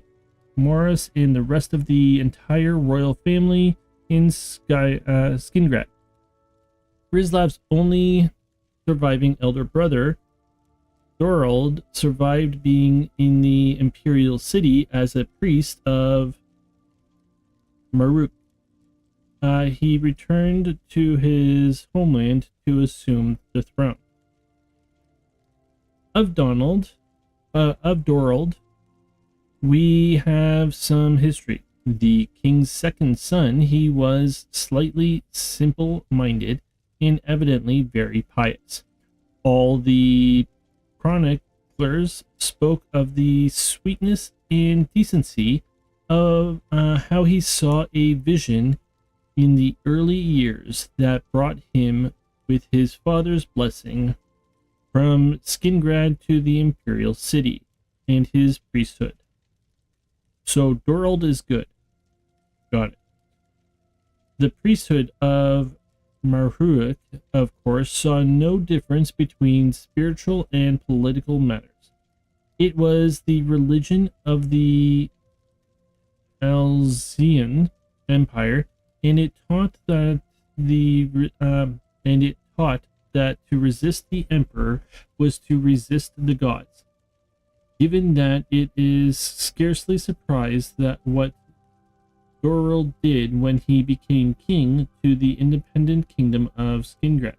[SPEAKER 1] Morris and the rest of the entire royal family in Skingrad. Rizlav's only surviving elder brother, Thorold, survived being in the imperial city as a priest of Maruk. He returned to his homeland to assume the throne. Of Dorold, we have some history. The king's second son, he was slightly simple-minded and evidently very pious. All the chroniclers spoke of the sweetness and decency of how he saw a vision in the early years that brought him, with his father's blessing, from Skingrad to the imperial city and his priesthood. So Dorold is good. Got it. The priesthood of Marhuik, of course, saw no difference between spiritual and political matters. It was the religion of the Alzian Empire, and it taught that to resist the emperor was to resist the gods. Given that, it is scarcely surprised that what Dorold did when he became king to the independent kingdom of Skingrad.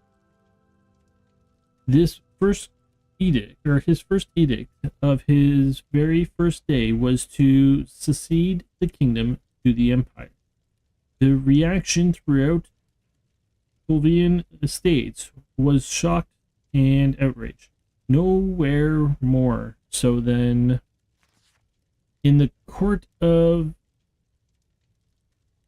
[SPEAKER 1] His first edict of his very first day was to succeed the kingdom to the empire. The reaction throughout Colvian estates was shocked and outrage. Nowhere more so than in the court of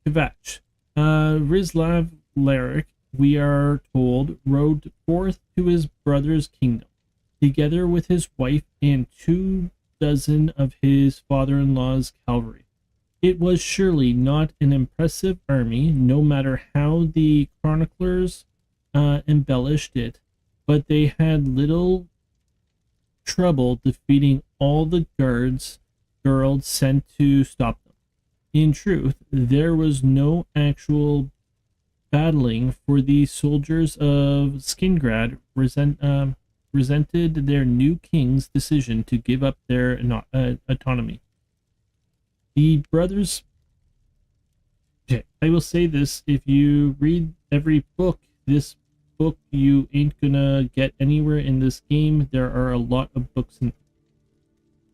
[SPEAKER 1] Kvatch. Rizlav Larik, we are told, rode forth to his brother's kingdom, together with his wife and 24 of his father-in-law's cavalry. It was surely not an impressive army, no matter how the chroniclers embellished it, but they had little trouble defeating all the guards Dorold sent to stop them. In truth, there was no actual battling, for the soldiers of Skingrad resented their new king's decision to give up their autonomy. The brothers... Okay, I will say this, if you read every book, this book, you ain't gonna get anywhere in this game. There are a lot of books in...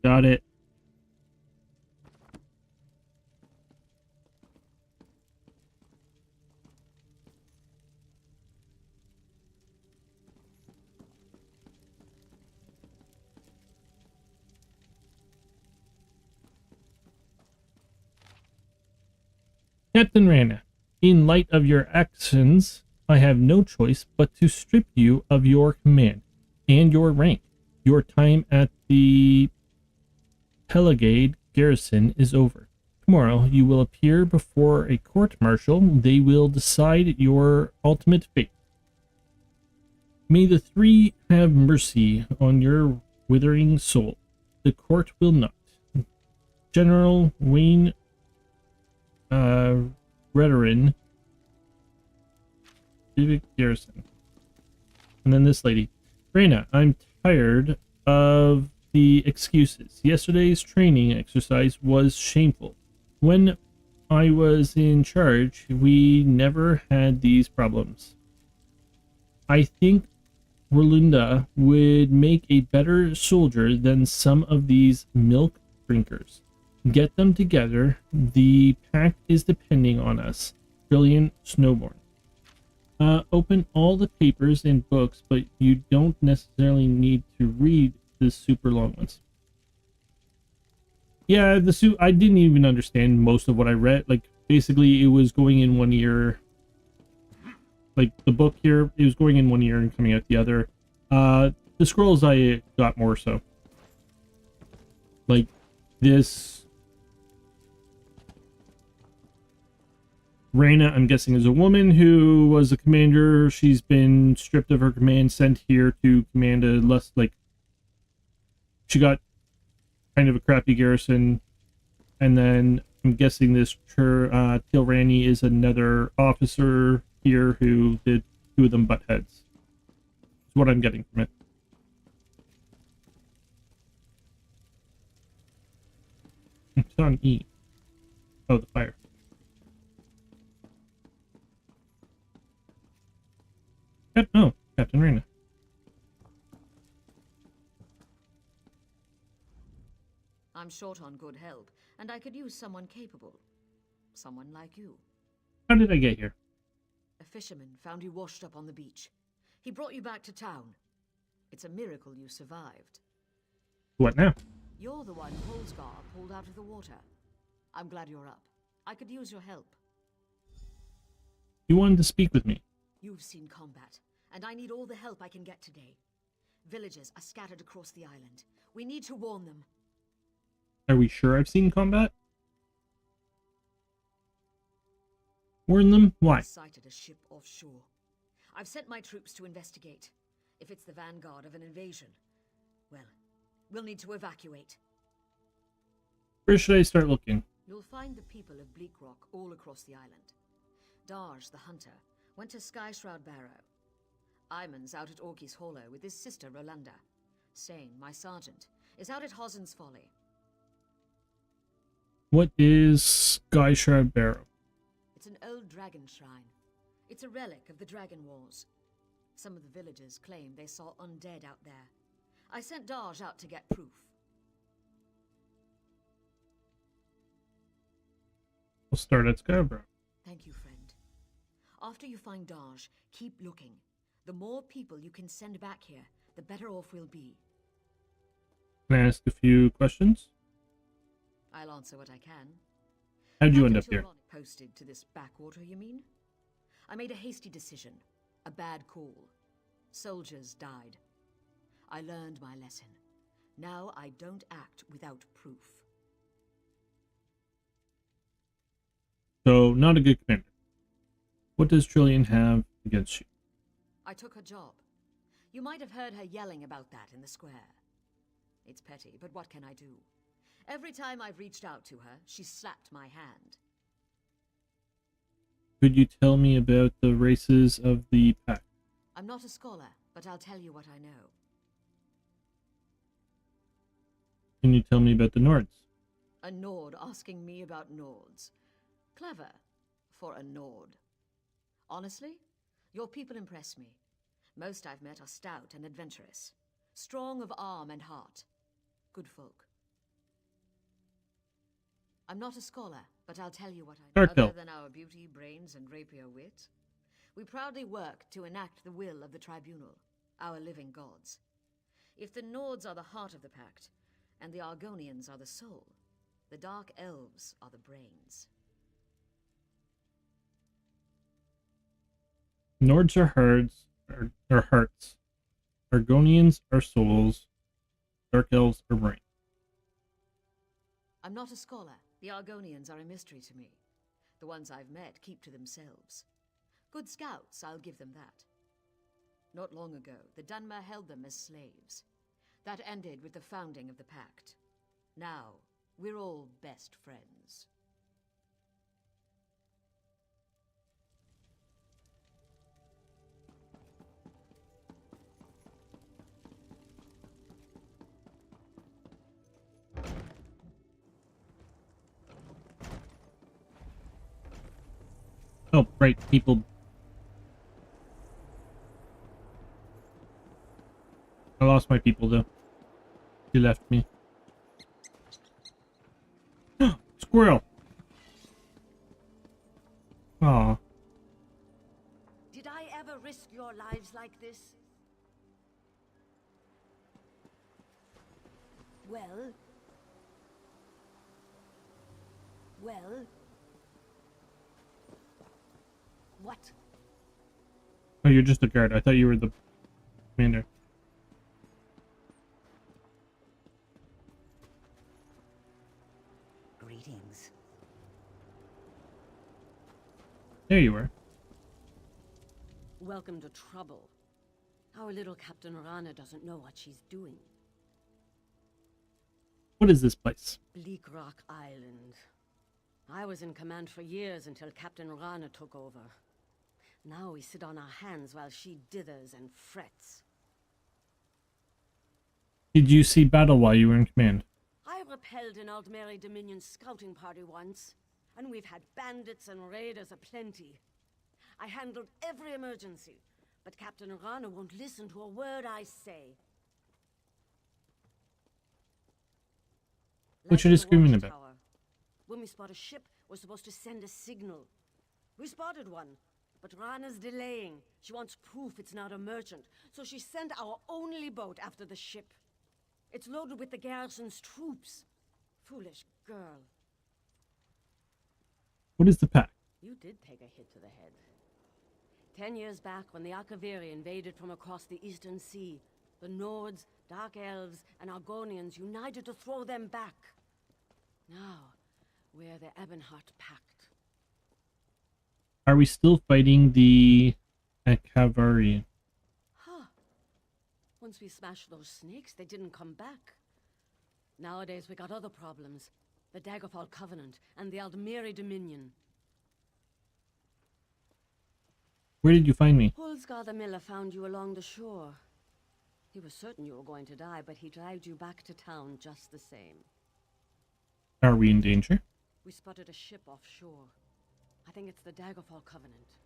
[SPEAKER 1] Got it. Captain Rana, in light of your actions, I have no choice but to strip you of your command and your rank. Your time at the Pelagade garrison is over. Tomorrow you will appear before a court-martial. They will decide your ultimate fate. May the three have mercy on your withering soul. The court will not. General Wayne Redorin, Garrison. And then this lady. Reyna, I'm tired of the excuses. Yesterday's training exercise was shameful. When I was in charge, we never had these problems. I think Rolunda would make a better soldier than some of these milk drinkers. Get them together. The pact is depending on us. Brilliant Snowborn. Open all the papers and books, but you don't necessarily need to read the super long ones. Yeah, I didn't even understand most of what I read. Like, basically, it was going in one ear. Like, the book here, it was going in one ear and coming out the other. The scrolls I got more so. Like, this... Reyna, I'm guessing, is a woman who was a commander. She's been stripped of her command, sent here to command a less, like... She got kind of a crappy garrison. And then, I'm guessing this Tilrani is another officer here who did two of them butt heads. That's what I'm getting from it. It's on E. Oh, the fire. Oh, Captain Reyna.
[SPEAKER 9] I'm short on good help, and I could use someone capable. Someone like you.
[SPEAKER 1] How did I get here?
[SPEAKER 9] A fisherman found you washed up on the beach. He brought you back to town. It's a miracle you survived.
[SPEAKER 1] What now?
[SPEAKER 9] You're the one Holsgar pulled out of the water. I'm glad you're up. I could use your help.
[SPEAKER 1] You wanted to speak with me.
[SPEAKER 9] You've seen combat, and I need all the help I can get today. Villages are scattered across the island. We need to warn them.
[SPEAKER 1] Are we sure I've seen combat? Warn them? Why?
[SPEAKER 9] I sighted a ship offshore. I've sent my troops to investigate. If it's the vanguard of an invasion, well, we'll need to evacuate.
[SPEAKER 1] Where should I start looking?
[SPEAKER 9] You'll find the people of Bleak Rock all across the island. Darj, the hunter, went to Skyshroud Barrow. Iman's out at Orky's Hollow with his sister Rolanda. Sane, my sergeant, is out at Hossen's Folly.
[SPEAKER 1] What is Skyshroud Barrow?
[SPEAKER 9] It's an old dragon shrine. It's a relic of the Dragon Wars. Some of the villagers claim they saw undead out there. I sent Darj out to get proof.
[SPEAKER 1] We'll start at Scarborough.
[SPEAKER 9] Thank you, friend. After you find Darj, keep looking. The more people you can send back here, the better off we'll be.
[SPEAKER 1] Can I ask a few questions?
[SPEAKER 9] I'll answer what I can.
[SPEAKER 1] How'd you end up here?
[SPEAKER 9] Posted to this backwater, you mean? I made a hasty decision. A bad call. Soldiers died. I learned my lesson. Now I don't act without proof.
[SPEAKER 1] So, not a good commander. What does Trillian have against you?
[SPEAKER 9] I took her job. You might have heard her yelling about that in the square. It's petty, but what can I do? Every time I've reached out to her, she's slapped my hand.
[SPEAKER 1] Could you tell me about the races of the pack?
[SPEAKER 9] I'm not a scholar, but I'll tell you what I know.
[SPEAKER 1] Can you tell me about the Nords?
[SPEAKER 9] A Nord asking me about Nords. Clever for a Nord. Honestly, your people impress me. Most I've met are stout and adventurous. Strong of arm and heart. Good folk. I'm not a scholar, but I'll tell you what I know. Other than our beauty, brains, and rapier wit, we proudly work to enact the will of the Tribunal, our living gods. If the Nords are the heart of the pact, and the Argonians are the soul, the Dark Elves are the brains.
[SPEAKER 1] Nords are hearts. Argonians are souls. Dark Elves are brains.
[SPEAKER 9] I'm not a scholar. The Argonians are a mystery to me. The ones I've met keep to themselves. Good scouts, I'll give them that. Not long ago, the Dunmer held them as slaves. That ended with the founding of the Pact. Now, we're all best friends.
[SPEAKER 1] Oh, right, people. I lost my people, though. He left me. Squirrel! Aw.
[SPEAKER 9] Did I ever risk your lives like this? Well? Well? What?
[SPEAKER 1] Oh, you're just a guard. I thought you were the commander.
[SPEAKER 10] Greetings.
[SPEAKER 1] There you were.
[SPEAKER 10] Welcome to trouble. Our little Captain Rana doesn't know what she's doing.
[SPEAKER 1] What is this place?
[SPEAKER 10] Bleak Rock Island. I was in command for years until Captain Rana took over. Now we sit on our hands while she dithers and frets.
[SPEAKER 1] Did you see battle while you were in command?
[SPEAKER 10] I repelled an Aldmeri Dominion scouting party once, and we've had bandits and raiders aplenty. I handled every emergency, but Captain Rana won't listen to a word I say.
[SPEAKER 1] What you screaming about?
[SPEAKER 10] When we spot a ship, we're supposed to send a signal. We spotted one, but Rana's delaying. She wants proof it's not a merchant, so she sent our only boat after the ship. It's loaded with the garrison's troops. Foolish girl.
[SPEAKER 1] What is the pact?
[SPEAKER 10] You did take a hit to the head. 10 years back, when the Akaviri invaded from across the Eastern Sea, the Nords, Dark Elves, and Argonians united to throw them back. Now, we're the Ebonheart Pact.
[SPEAKER 1] Are we still fighting the Akaviri?
[SPEAKER 10] Huh. Once we smashed those snakes, they didn't come back. Nowadays, we got other problems. The Daggerfall Covenant and the Aldmeri Dominion.
[SPEAKER 1] Where did you find me?
[SPEAKER 10] Hulsgar the Miller found you along the shore. He was certain you were going to die, but he dragged you back to town just the same.
[SPEAKER 1] Are we in danger?
[SPEAKER 10] We spotted a ship offshore. I think it's the Daggerfall Covenant.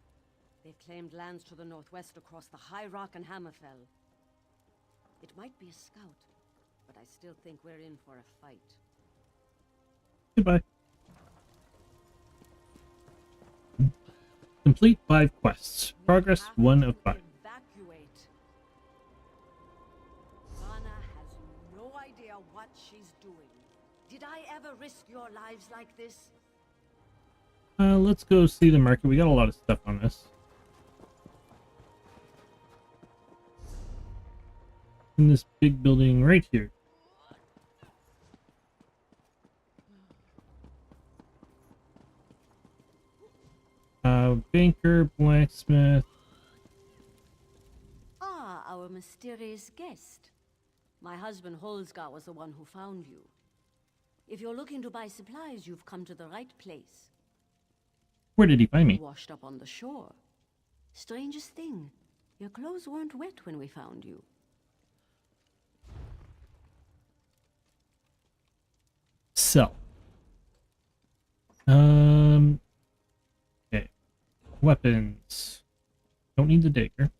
[SPEAKER 10] They've claimed lands to the northwest across the High Rock and Hammerfell. It might be a scout, but I still think we're in for a fight.
[SPEAKER 1] Goodbye. Complete 5 quests. Progress 1 of 5.
[SPEAKER 10] Evacuate. Rana has no idea what she's doing. Did I ever risk your lives like this?
[SPEAKER 1] Let's go see the market. We got a lot of stuff on this. In this big building right here. Banker, blacksmith.
[SPEAKER 10] Ah, our mysterious guest. My husband Holsgar was the one who found you. If you're looking to buy supplies, you've come to the right place.
[SPEAKER 1] Where did he find me?
[SPEAKER 10] Washed up on the shore. Strangest thing, your clothes weren't wet when we found you.
[SPEAKER 1] Sell. Okay. Weapons. Don't need the dagger.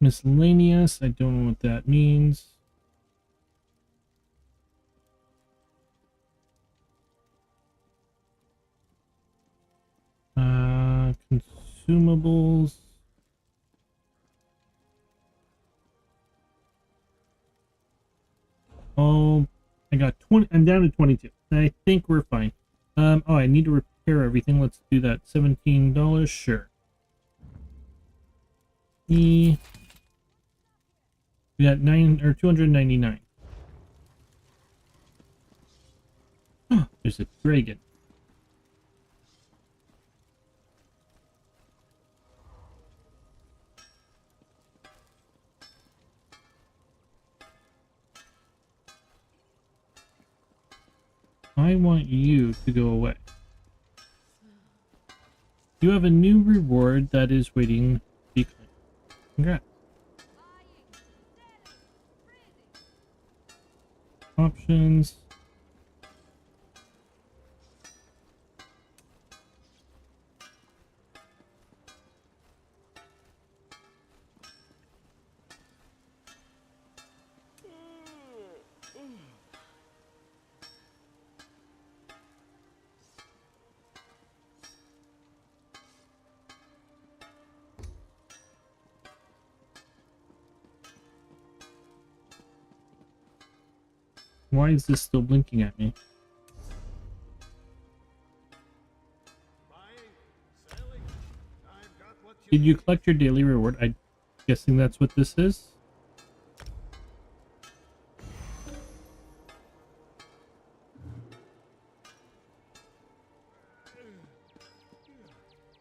[SPEAKER 1] Miscellaneous. I don't know what that means. Consumables. Oh, I got 20. I'm down to 22. I think we're fine. Oh, I need to repair everything. Let's do that. $17. Sure. We got 299. Oh, there's a dragon. I want you to go away. You have a new reward that is waiting to be claimed. Congrats. Options. Why is this still blinking at me? Did you collect your daily reward? I'm guessing that's what this is.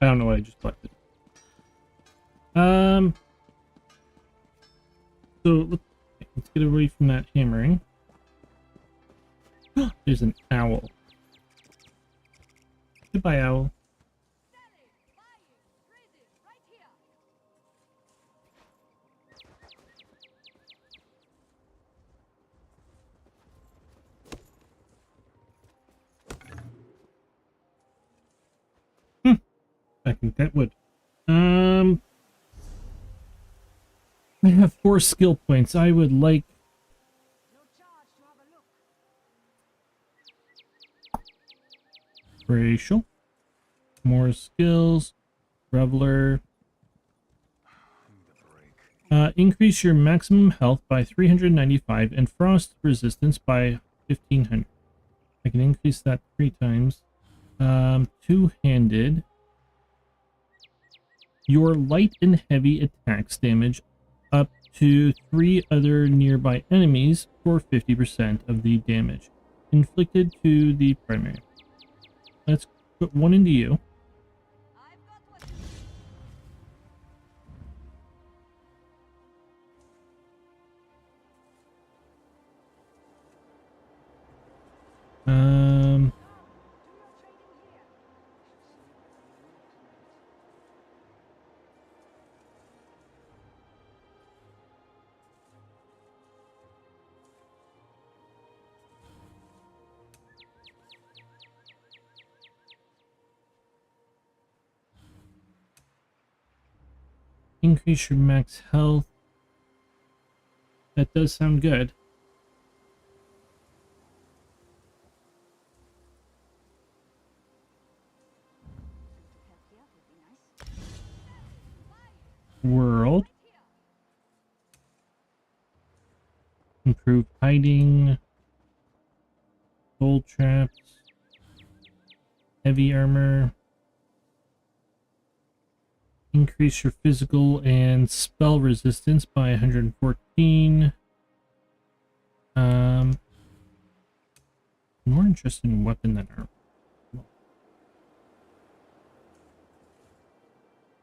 [SPEAKER 1] I don't know what I just collected. So let's get away from that hammering. There's an owl. Goodbye, owl. I think that would. I have 4 skill points. I would like racial, more skills, reveler. Increase your maximum health by 395 and frost resistance by 1500. I can increase that 3 times. Two-handed. Your light and heavy attacks damage up to 3 other nearby enemies for 50% of the damage inflicted to the primary. Let's put 1 into you. Increase your max health. That does sound good. World. Improve hiding. Gold traps. Heavy armor. Increase your physical and spell resistance by 114. More interested in weapon than armor.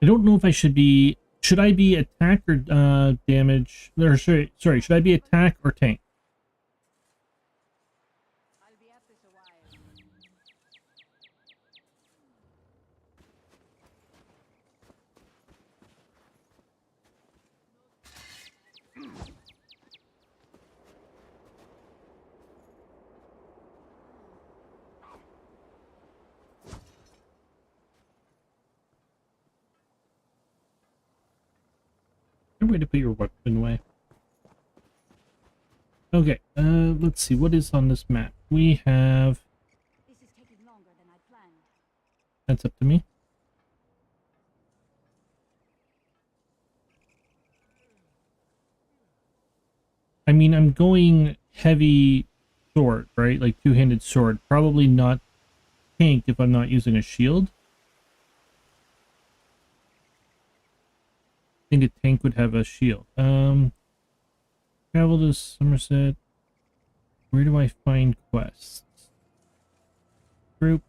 [SPEAKER 1] I don't know if I should be. Should I be attack or damage? Or sorry, should I be attack or tank? Good way to put your weapon away. Okay, let's see what is on this map. We have.
[SPEAKER 11] This is taking longer than I planned.
[SPEAKER 1] That's up to me. I mean, I'm going heavy sword, right? Like two-handed sword. Probably not tank if I'm not using a shield. I think a tank would have a shield. Travel to Somerset. Where do I find quests? Group.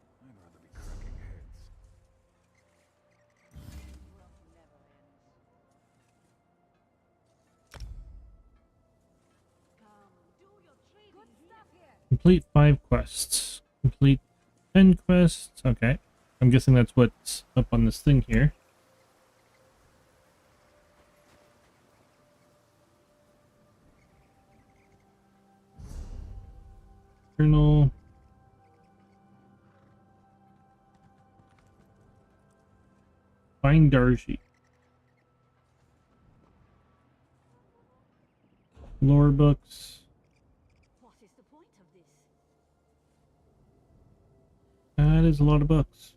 [SPEAKER 1] Complete 5 quests. Complete 10 quests. Okay. I'm guessing that's what's up on this thing here. Journal. Find Darji. Lore books.
[SPEAKER 11] What is the point of this?
[SPEAKER 1] That is a lot of books.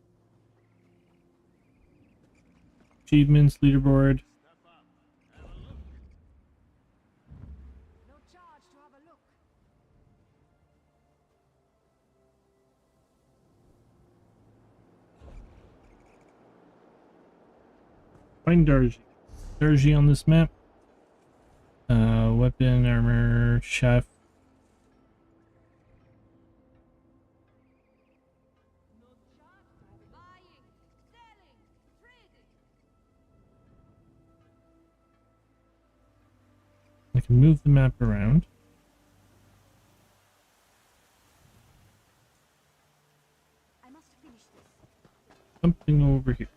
[SPEAKER 1] Achievements, leaderboard.
[SPEAKER 11] No charge to have a look.
[SPEAKER 1] Find Darji. Darji on this map. Weapon, armor, chef. I can move the map around.
[SPEAKER 11] I must finish this.
[SPEAKER 1] Something over here.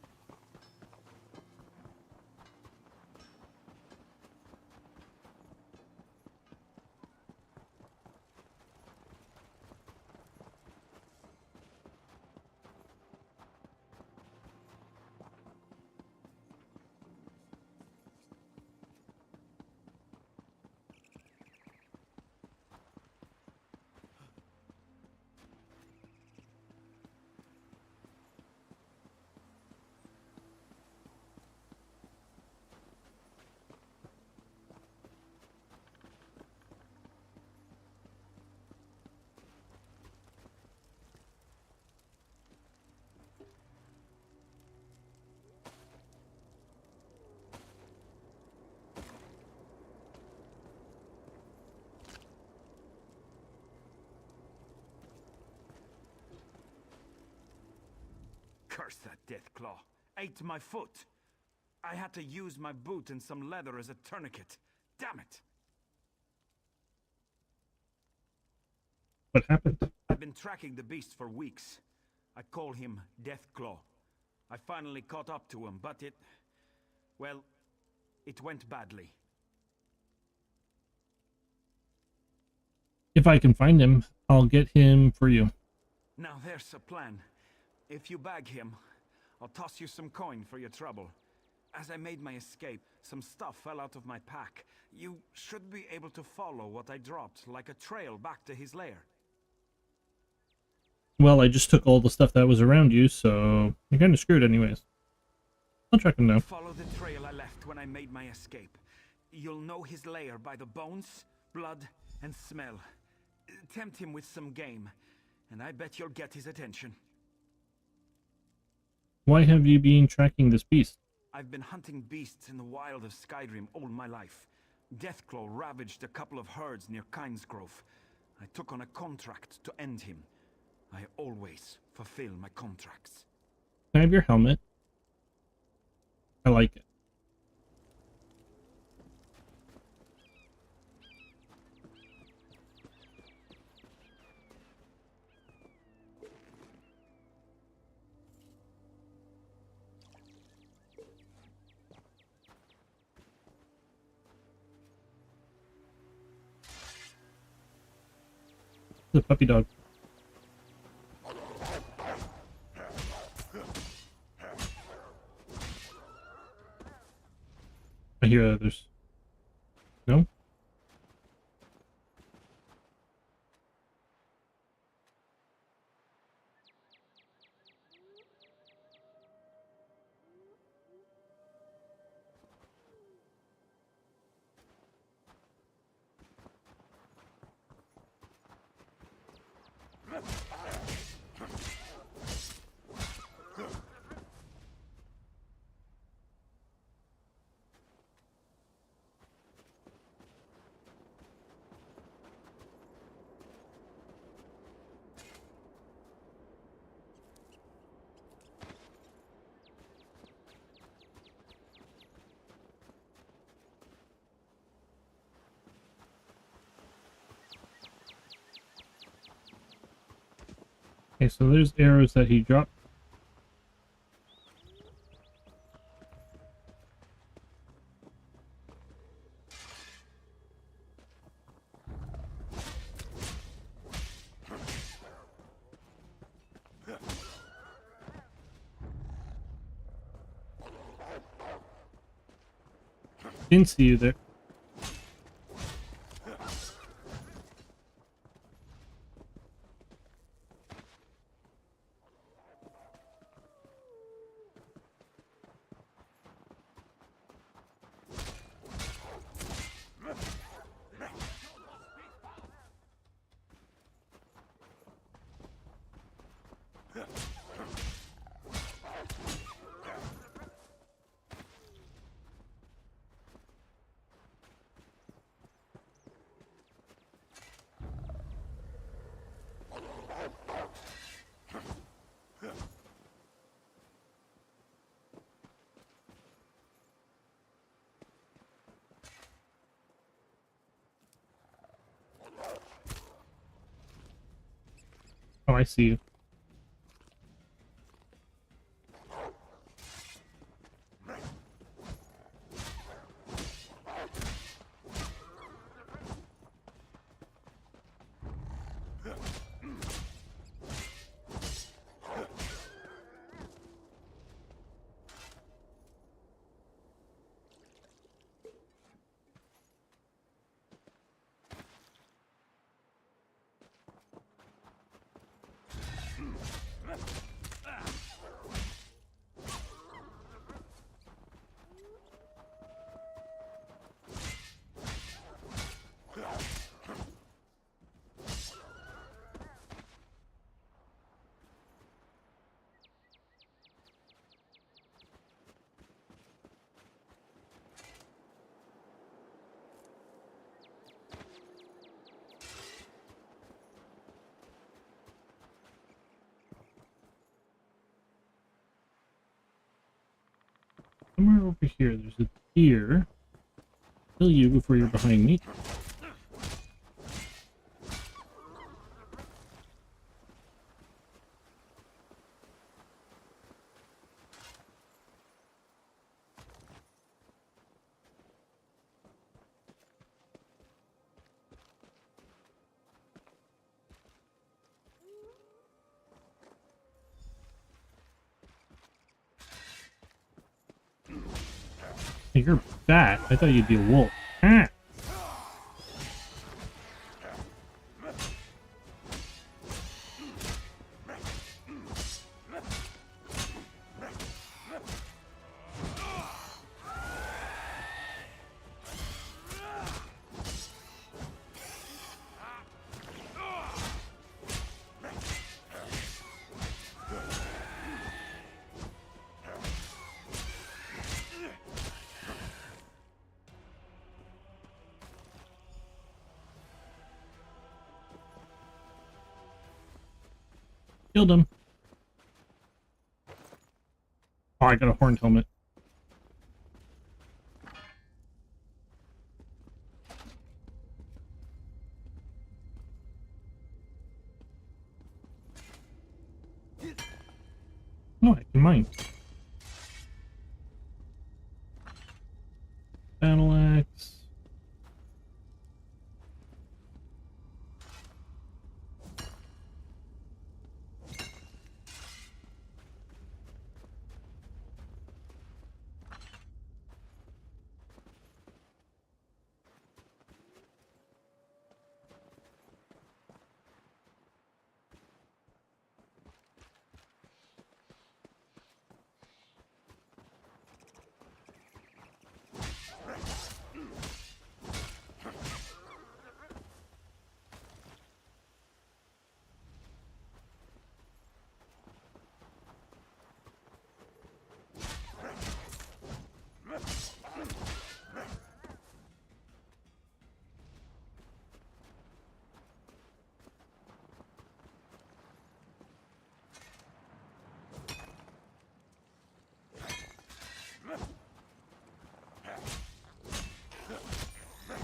[SPEAKER 12] Curse that Deathclaw. Ate my foot. I had to use my boot and some leather as a tourniquet. Damn it!
[SPEAKER 1] What happened?
[SPEAKER 12] I've been tracking the beast for weeks. I call him Deathclaw. I finally caught up to him, but well, it went badly.
[SPEAKER 1] If I can find him, I'll get him for you.
[SPEAKER 12] Now there's a plan. If you bag him, I'll toss you some coin for your trouble. As I made my escape, some stuff fell out of my pack. You should be able to follow what I dropped, like a trail back to his lair.
[SPEAKER 1] Well, I just took all the stuff that was around you, so you're kind of screwed anyways. I'll track him now.
[SPEAKER 12] Follow the trail I left when I made my escape. You'll know his lair by the bones, blood, and smell. Tempt him with some game, and I bet you'll get his attention.
[SPEAKER 1] Why have you been tracking this beast?
[SPEAKER 12] I've been hunting beasts in the wild of Skyrim all my life. Deathclaw ravaged a couple of herds near Kynesgrove. I took on a contract to end him. I always fulfill my contracts.
[SPEAKER 1] Can I have your helmet? I like it. The puppy dog. I hear others. No? Okay, so there's arrows that he dropped. Didn't see you there. Oh, I see you. Somewhere over here, there's a deer. Kill you before you're behind me. Hey, you're a bat. I thought you'd be a wolf. Ah. Killed him. Oh, I got a horned helmet. Oh, I can mine. Battle axe.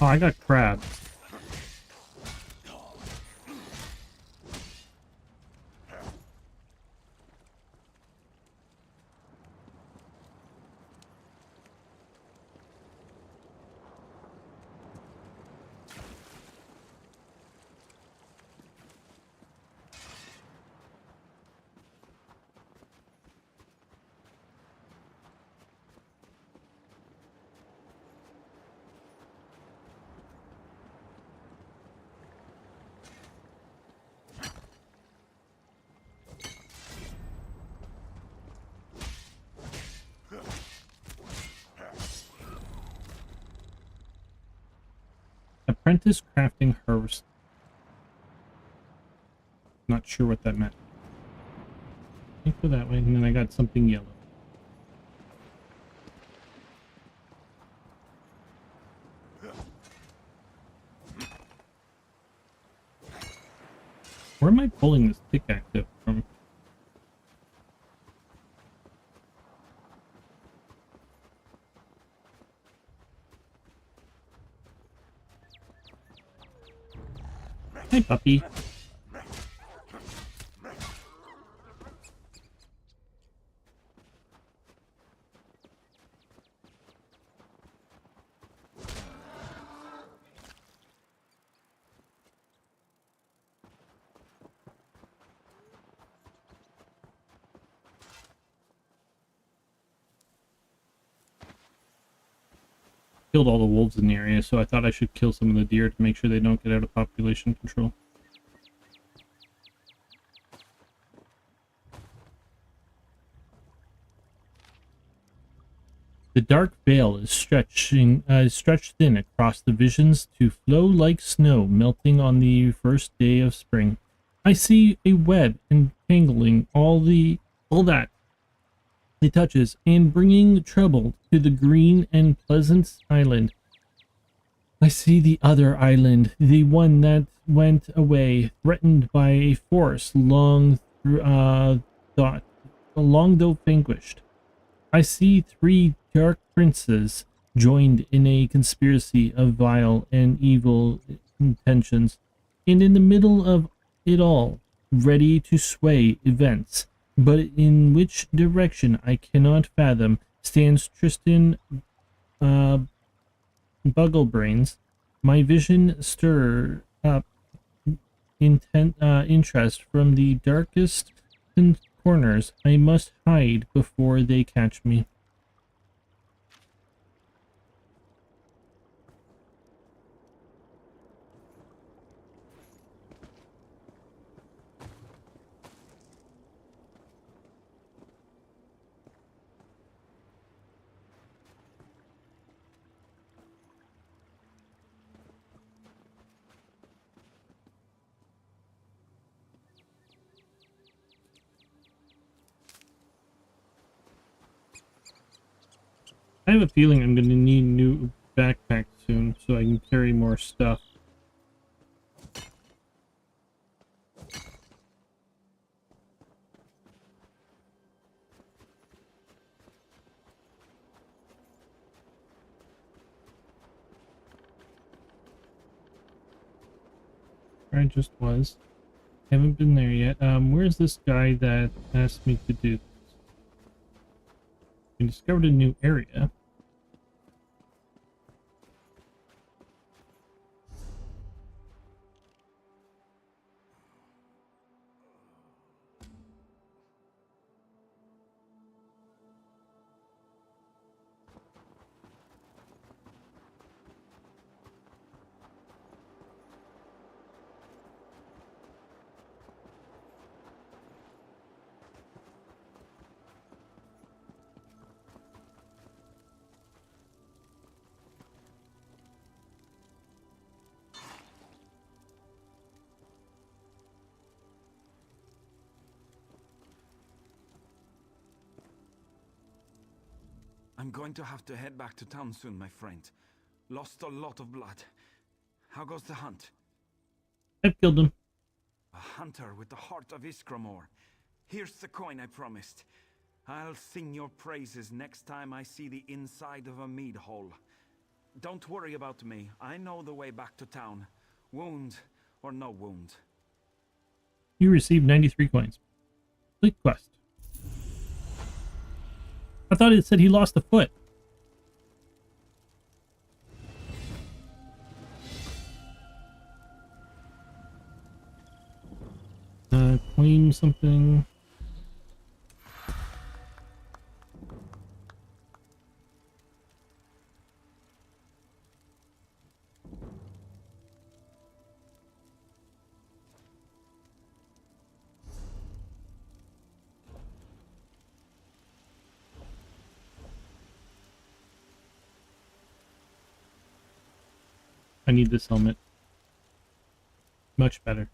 [SPEAKER 1] Oh, I got crabs. Apprentice crafting harvest. Not sure what that meant. Think go that way, and then I got something yellow. Where am I pulling this pickaxe up from? Hey, puppy. Killed all the wolves in the area, so I thought I should kill some of the deer to make sure they don't get out of population control. The dark veil is stretched thin across the visions to flow like snow melting on the first day of spring. I see a web entangling all that it touches and bringing trouble to the green and pleasant island. I see the other island, the one that went away, threatened by a force long though vanquished. I see 3 dark princes joined in a conspiracy of vile and evil intentions, and in the middle of it all, ready to sway events, but in which direction I cannot fathom, stands Tristan Bugglebrains. My vision stir up interest from the darkest corners. I must hide before they catch me. I have a feeling I'm going to need a new backpack soon so I can carry more stuff. I just was. Haven't been there yet. Where's this guy that asked me to do this? We discovered a new area.
[SPEAKER 12] I'm going to have to head back to town soon, my friend. Lost a lot of blood. How goes the hunt?
[SPEAKER 1] I've killed him.
[SPEAKER 12] A hunter with the heart of Iskramor. Here's the coin I promised. I'll sing your praises next time I see the inside of a mead hall. Don't worry about me. I know the way back to town. Wound or no wound.
[SPEAKER 1] You received 93 coins. Complete quest. I thought it said he lost a foot. Claim something. I need this helmet. Much better.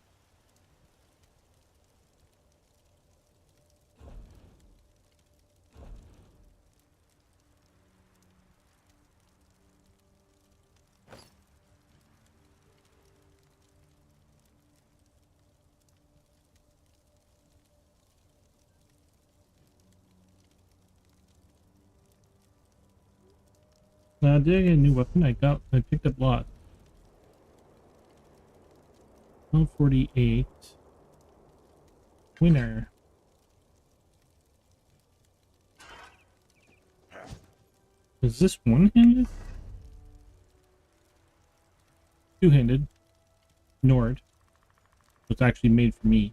[SPEAKER 1] Did I get a new weapon? I picked up lots. 1248. Winner. Is this one-handed? Two-handed. Nord. It's actually made for me.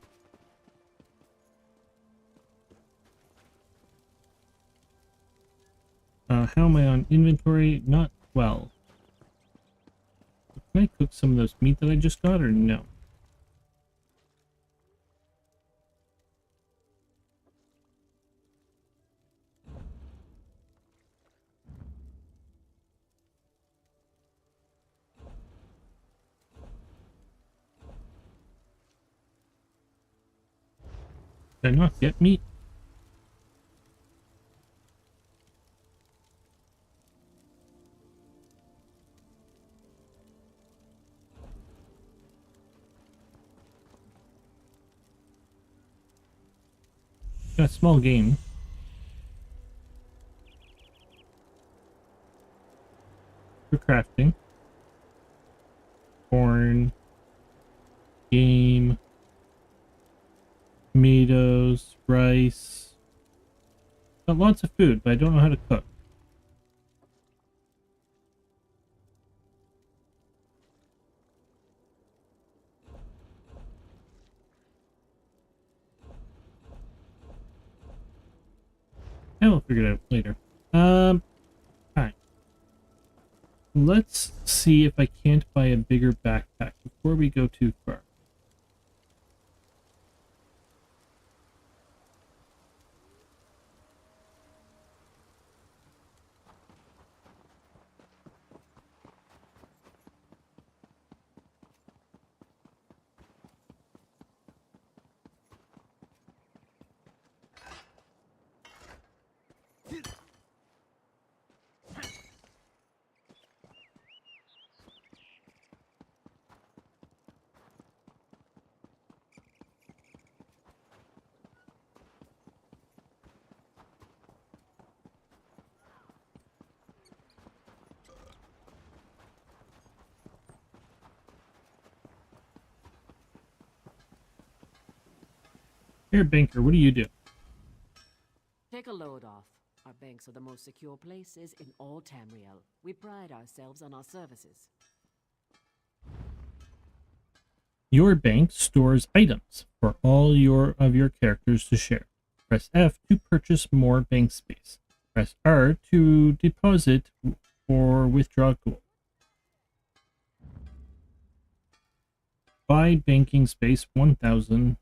[SPEAKER 1] How am I on inventory? Not well. Can I cook some of those meat that I just got, or no? Did I not get meat? Got a small game. For crafting. Corn. Game. Tomatoes. Rice. Got lots of food, but I don't know how to cook. I will figure it out later. Alright. Let's see if I can't buy a bigger backpack before we go too far. Here, banker, what do you do?
[SPEAKER 13] Take a load off. Our banks are the most secure places in all Tamriel. We pride ourselves on our services.
[SPEAKER 1] Your bank stores items for all of your characters to share. Press F to purchase more bank space. Press R to deposit or withdraw gold. Buy banking space 1000.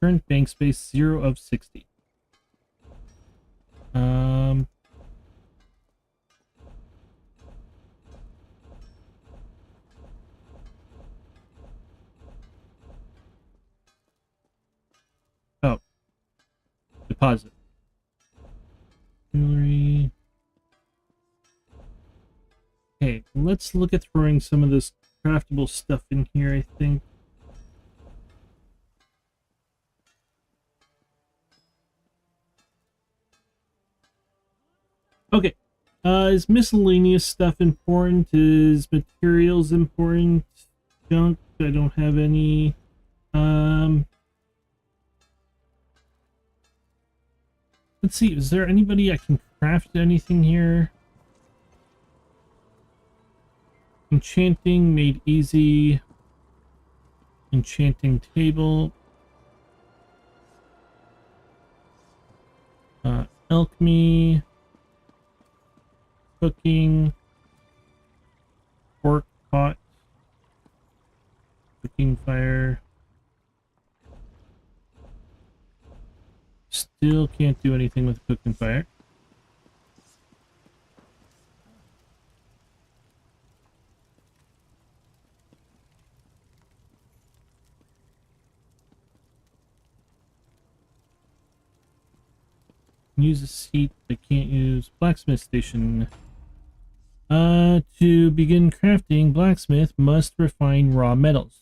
[SPEAKER 1] Current bank space 0 of 60. Oh. Deposit. Jewelry. Okay, let's look at throwing some of this craftable stuff in here, I think. Okay, is miscellaneous stuff important? Is materials important? Junk, I don't have any. Let's see, is there anybody I can craft anything here? Enchanting made easy. Enchanting table. Alchemy. Cooking, pork pot, cooking fire. Still can't do anything with cooking fire. use a seat. I can't use blacksmith station. To begin crafting, blacksmith must refine raw metals.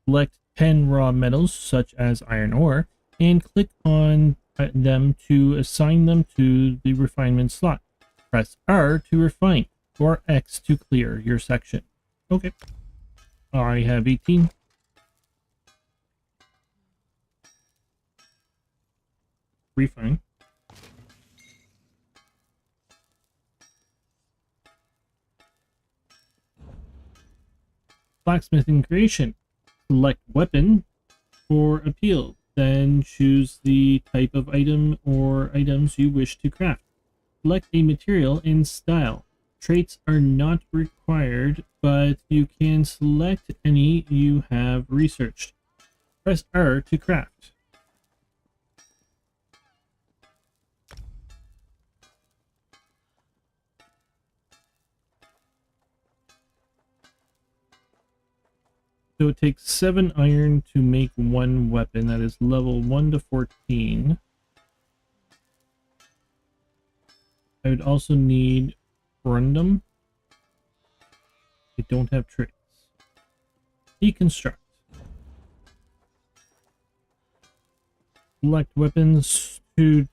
[SPEAKER 1] Select 10 raw metals, such as iron ore, and click on them to assign them to the refinement slot. Press R to refine, or X to clear your section. Okay. I have 18. Refine. Blacksmithing creation. Select weapon for appeal. Then choose the type of item or items you wish to craft. Select a material and style. Traits are not required, but you can select any you have researched. Press R to craft. So it takes 7 iron to make 1 weapon. That is level 1 to 14. I would also need corundum. I don't have traits. Deconstruct. Select weapons to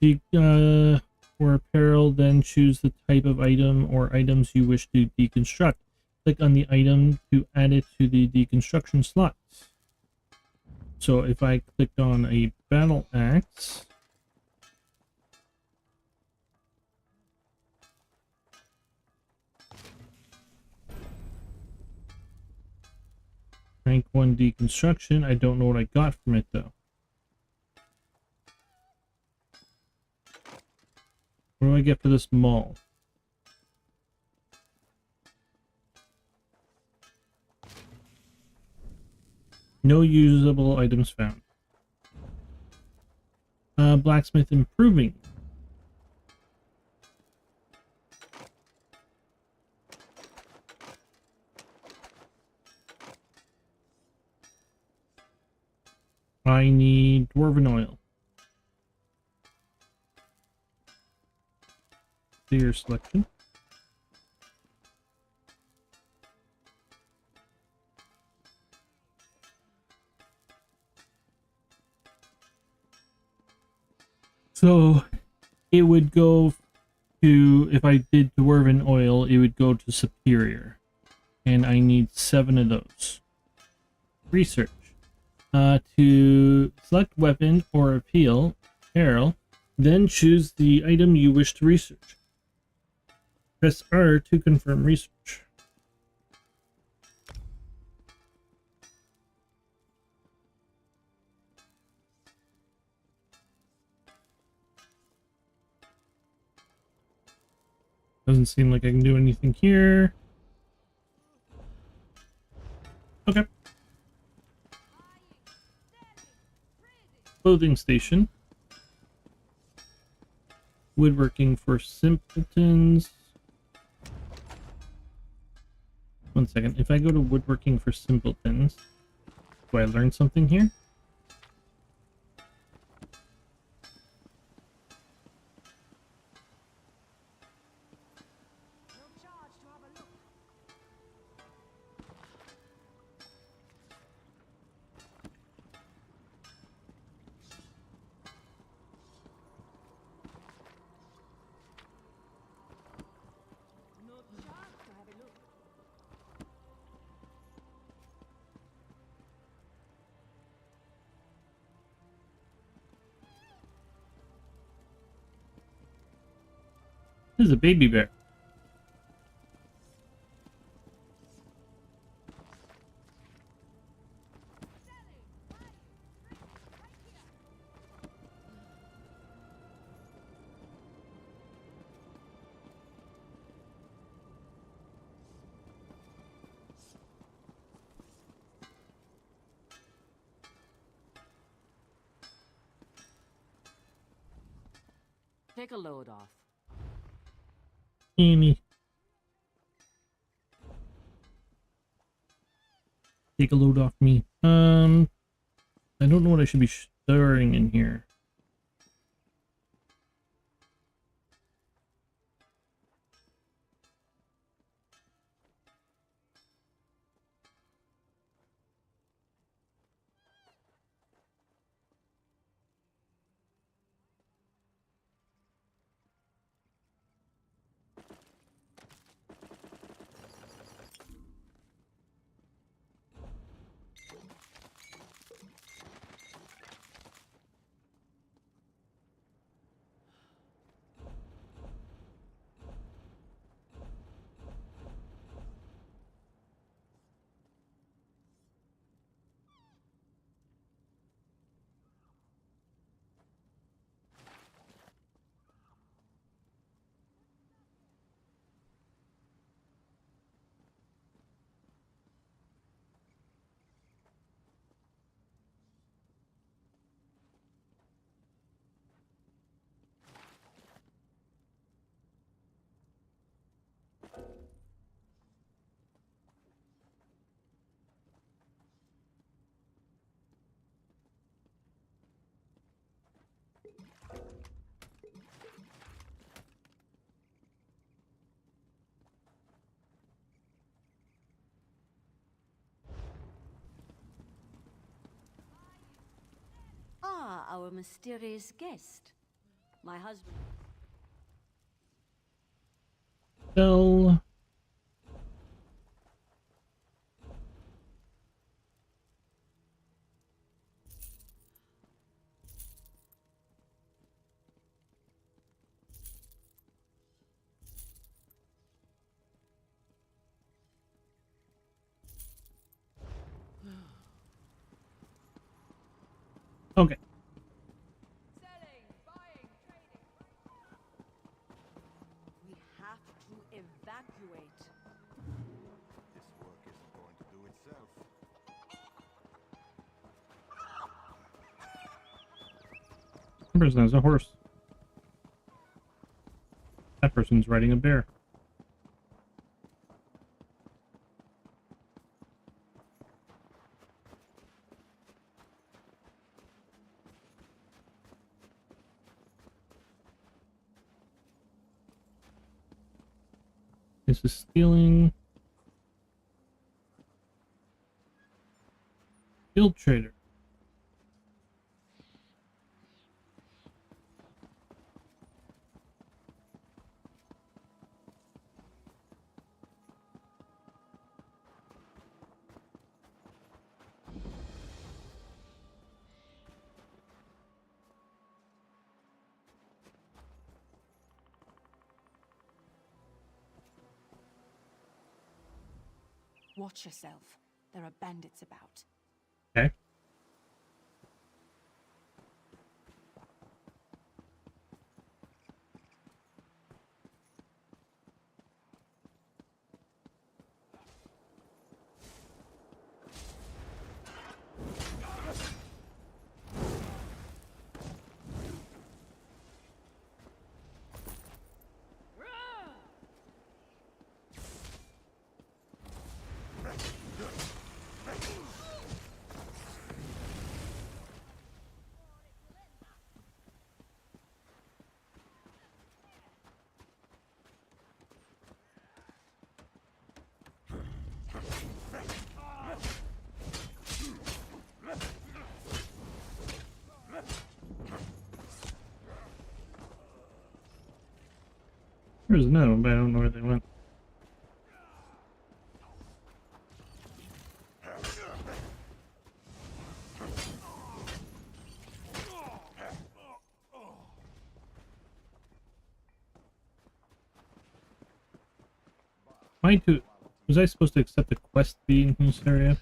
[SPEAKER 1] or apparel, then choose the type of item or items you wish to deconstruct. Click on the item to add it to the deconstruction slot. So if I clicked on a battle axe, rank 1 deconstruction, I don't know what I got from it though. What do I get for this maul? No usable items found. Blacksmith improving. I need dwarven oil. Clear selection. So it would go to, if I did dwarven oil, it would go to superior. And I need 7 of those. Research. To select weapon or appeal, arrow, then choose the item you wish to research. Press R to confirm research. Doesn't seem like I can do anything here. Okay. Clothing station. Woodworking for simpletons. One second. If I go to woodworking for simpletons, do I learn something here? This is a baby bear.
[SPEAKER 13] Take a load off.
[SPEAKER 1] Amy. Take a load off me. I don't know what I should be storing in here.
[SPEAKER 10] our mysterious guest. My husband.
[SPEAKER 1] Sell. Okay.
[SPEAKER 10] We have to evacuate.
[SPEAKER 8] This work isn't going to do itself.
[SPEAKER 1] That person has a horse. That person's riding a bear. This is stealing. Guild trader.
[SPEAKER 11] Watch yourself. There are bandits about.
[SPEAKER 1] Okay. There's another one, but I don't know where they went. Was I supposed to accept a quest being in this area?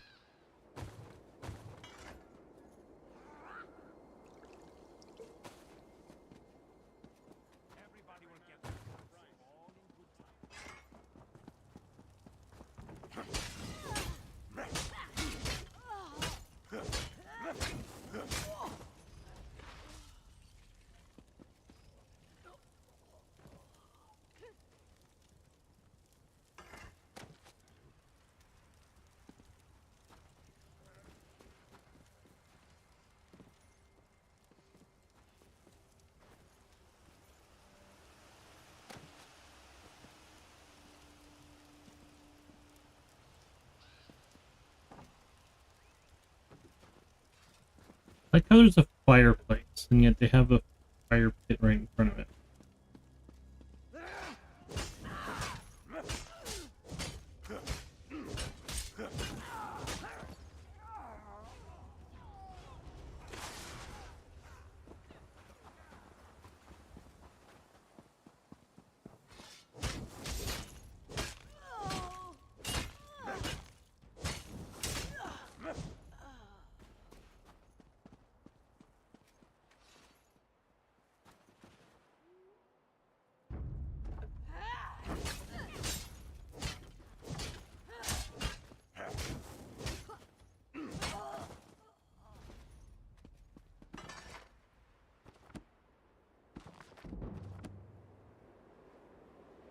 [SPEAKER 1] Like how there's a fireplace, and yet they have a fire pit right in front of it.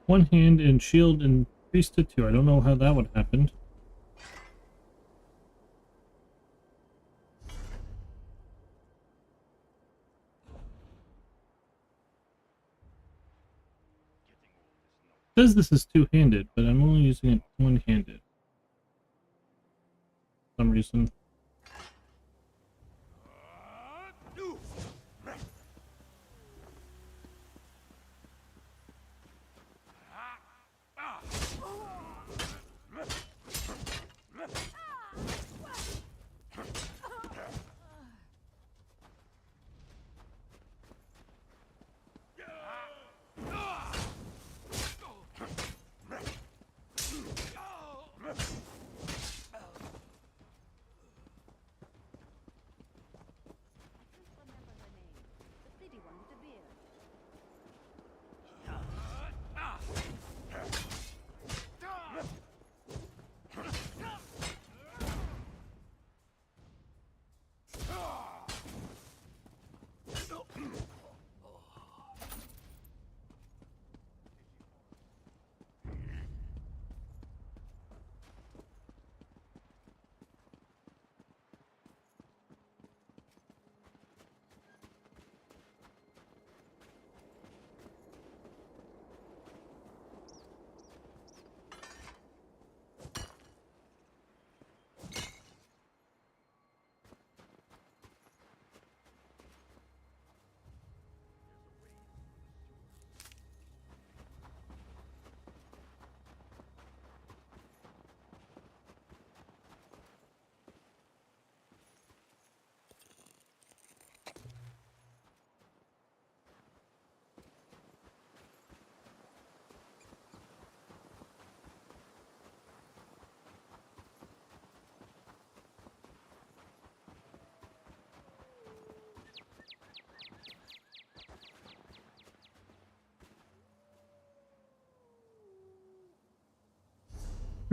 [SPEAKER 1] One hand and shield increased to 2. I don't know how that would happen. It says this is two-handed, but I'm only using it one-handed. For some reason.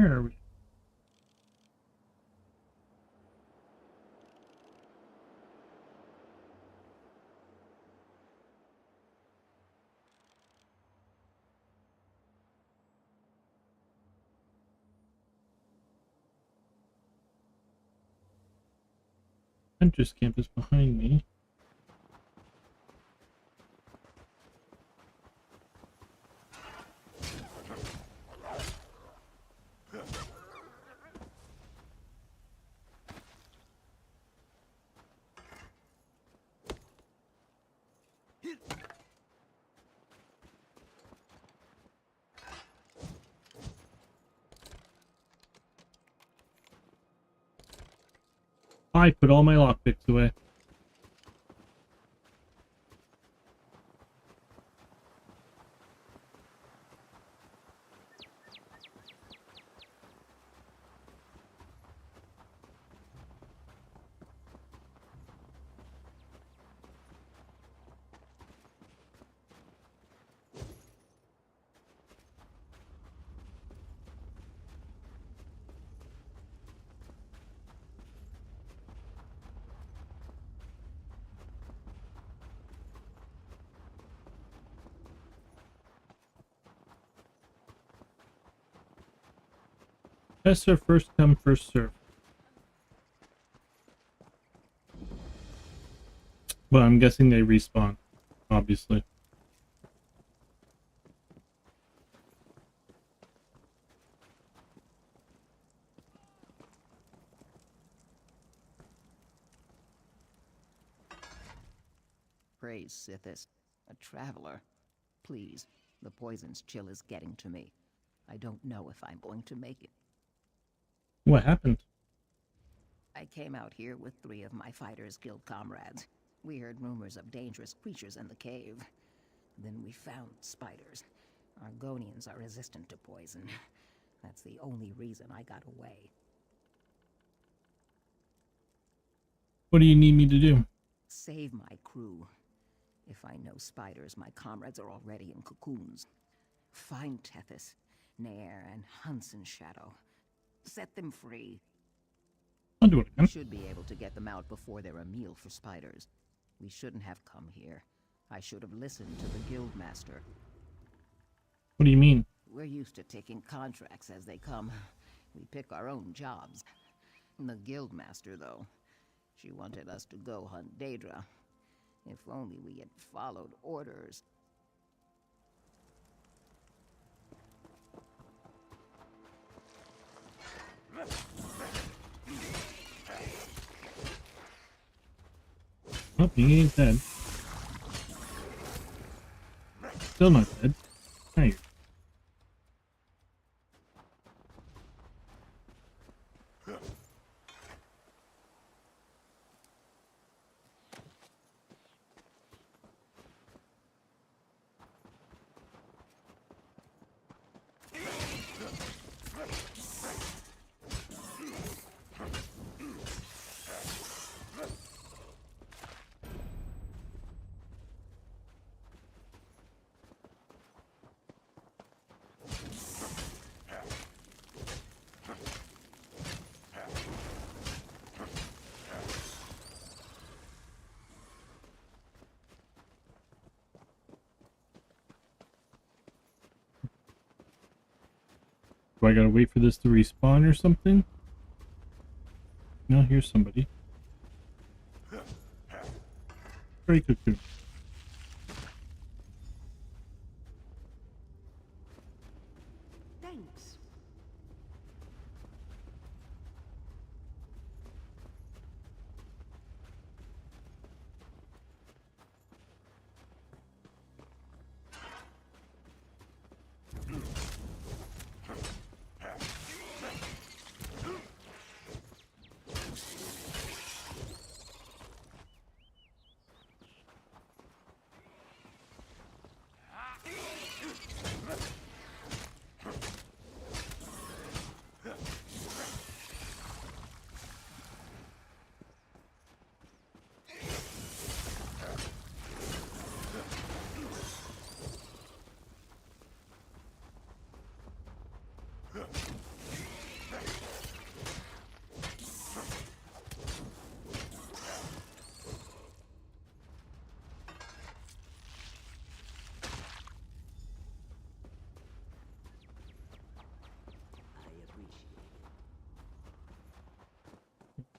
[SPEAKER 1] Where are we? Hunter's camp is behind me. I put all my lockpicks away. Best serve, first come, first serve. Well, I'm guessing they respawn, obviously.
[SPEAKER 14] Praise Sithis. A traveler. Please, the poison's chill is getting to me. I don't know if I'm going to make it.
[SPEAKER 1] What happened?
[SPEAKER 14] I came out here with 3 of my Fighters Guild comrades. We heard rumors of dangerous creatures in the cave. Then we found spiders. Argonians are resistant to poison. That's the only reason I got away.
[SPEAKER 1] What do you need me to do?
[SPEAKER 14] Save my crew. If I know spiders, my comrades are already in cocoons. Find Tethys, Nair, and Hunson's Shadow. Set them free.
[SPEAKER 1] I'll do it again.
[SPEAKER 14] Should be able to get them out before they're a meal for spiders. We shouldn't have come here. I should have listened to the Guildmaster.
[SPEAKER 1] What do you mean?
[SPEAKER 14] We're used to taking contracts as they come. We pick our own jobs. The Guildmaster, though, she wanted us to go hunt Daedra. If only we had followed orders.
[SPEAKER 1] Oh, he ain't dead. Still not dead. Hey. Do I gotta wait for this to respawn or something? No, here's somebody. Very cocoon.
[SPEAKER 10] Thanks.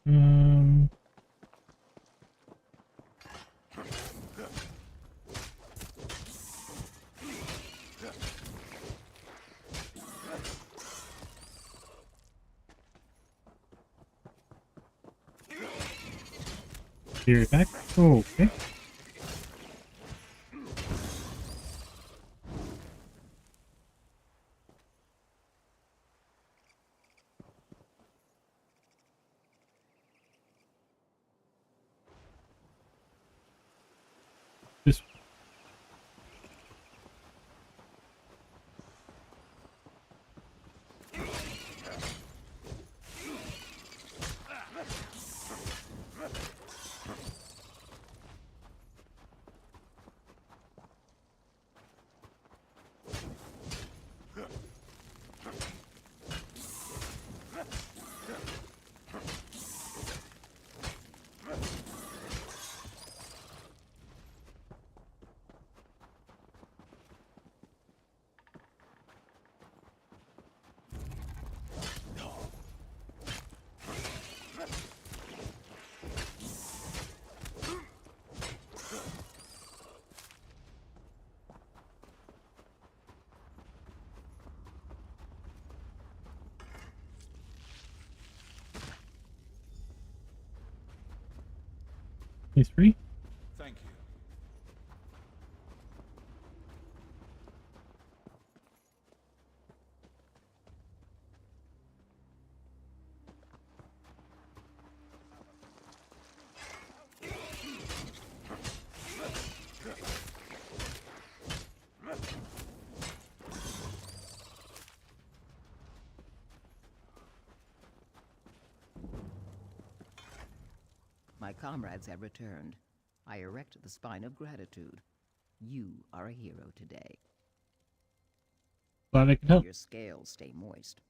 [SPEAKER 1] Here back. Oh, okay. This. Phase 3?
[SPEAKER 2] Thank you.
[SPEAKER 14] My comrades have returned. I erect the spine of gratitude. You are a hero today.
[SPEAKER 1] Glad I could help.
[SPEAKER 14] Your scales stay moist.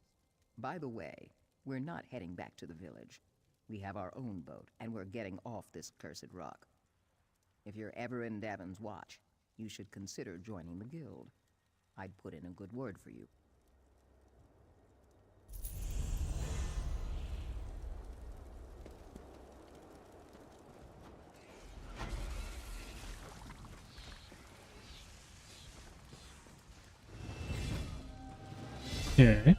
[SPEAKER 14] By the way, we're not heading back to the village. We have our own boat, and we're getting off this cursed rock. If you're ever in Davin's Watch, you should consider joining the guild. I'd put in a good word for you.
[SPEAKER 1] Okay.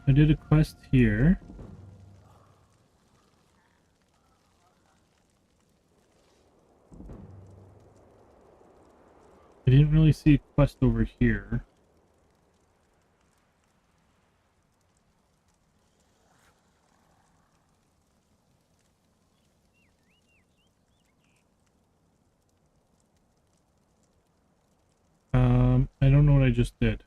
[SPEAKER 1] I did a quest here. I didn't really see a quest over here. I don't know what I just did.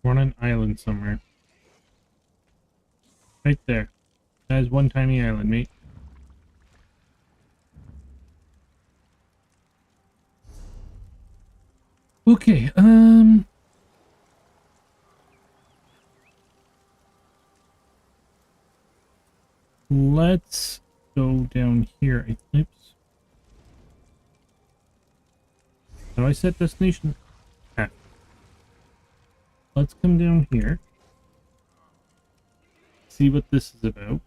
[SPEAKER 1] We're on an island somewhere. Right there. That is one tiny island, mate. Okay, let's go down here. Oops. How do I set destination? Ah. Let's come down here. See what this is about.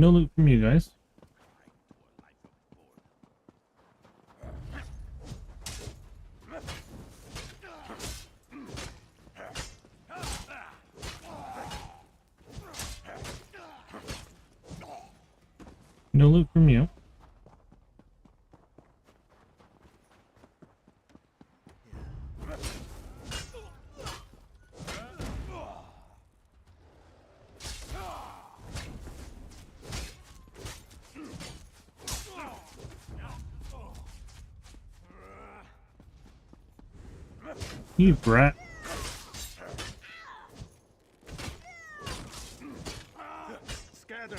[SPEAKER 1] No loot from you guys. No loot from you. You brat.
[SPEAKER 2] Scatter.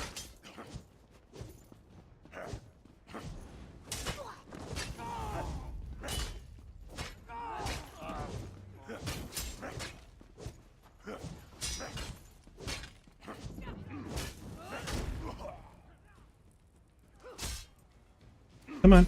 [SPEAKER 1] Come on.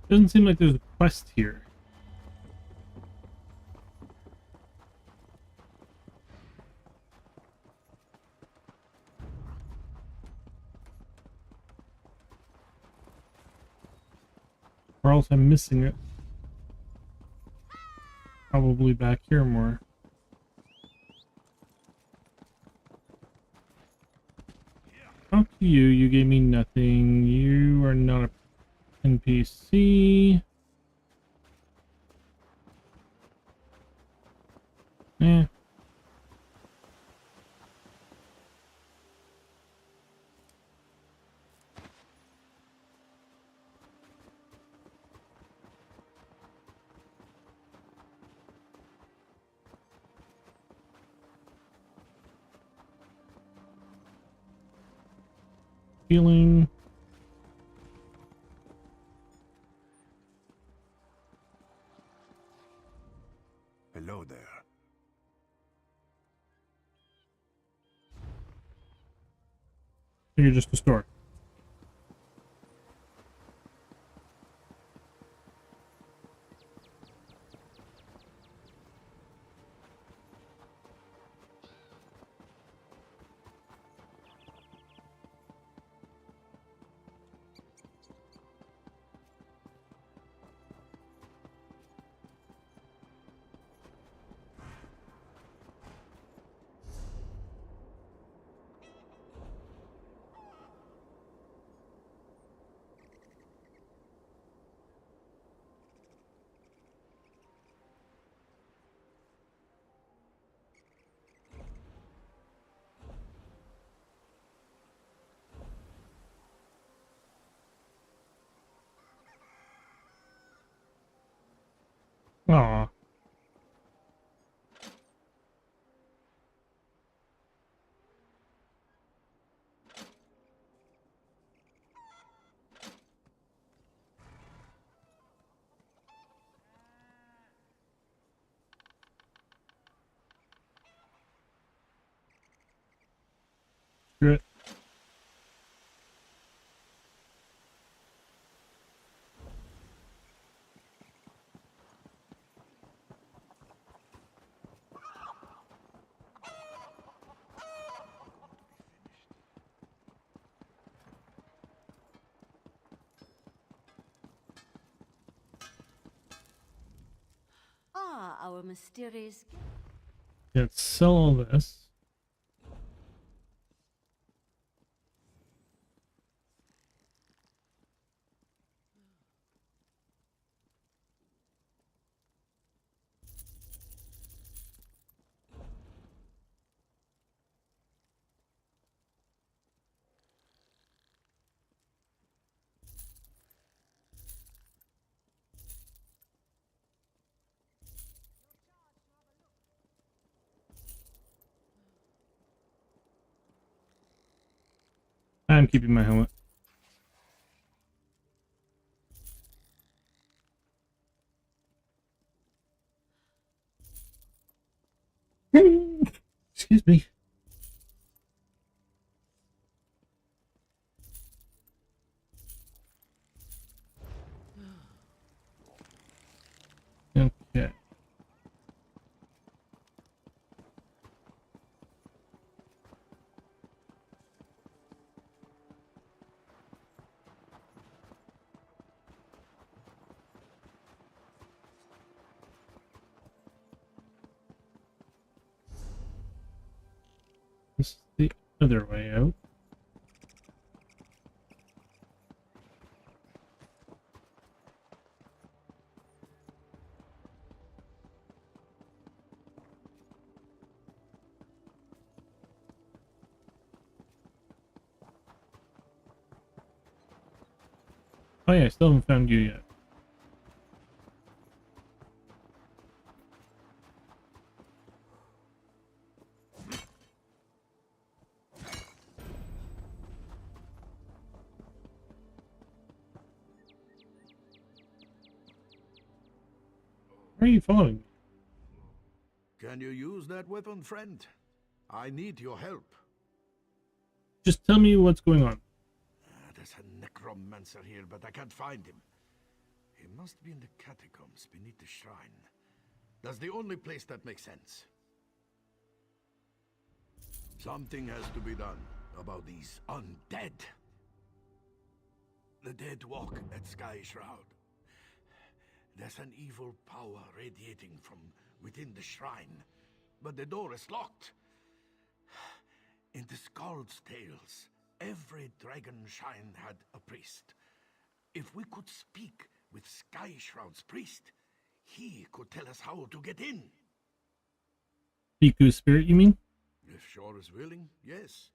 [SPEAKER 1] Doesn't seem like there's a quest here. Or else I'm missing it. Probably back here more. Talk to you, you gave me nothing. You are not a NPC. Eh. Healing.
[SPEAKER 5] Hello there.
[SPEAKER 1] You're just a store. Aw.
[SPEAKER 10] our mysterious...
[SPEAKER 1] Let's sell all this. I'm keeping my helmet. Excuse me. Okay. This is the other way out. Oh yeah, I still haven't found you yet. Why are you following me?
[SPEAKER 7] Can you use that weapon, friend? I need your help.
[SPEAKER 1] Just tell me what's going on.
[SPEAKER 7] There's a necromancer here, but I can't find him. He must be in the catacombs beneath the shrine. That's the only place that makes sense. Something has to be done about these undead. The dead walk at Sky Shroud. There's an evil power radiating from within the shrine, but the door is locked. In the Skald's tales, every dragon shrine had a priest. If we could speak with Sky Shroud's priest, he could tell us how to get in.
[SPEAKER 1] Speak to a spirit, you mean?
[SPEAKER 7] If Shore is willing, yes.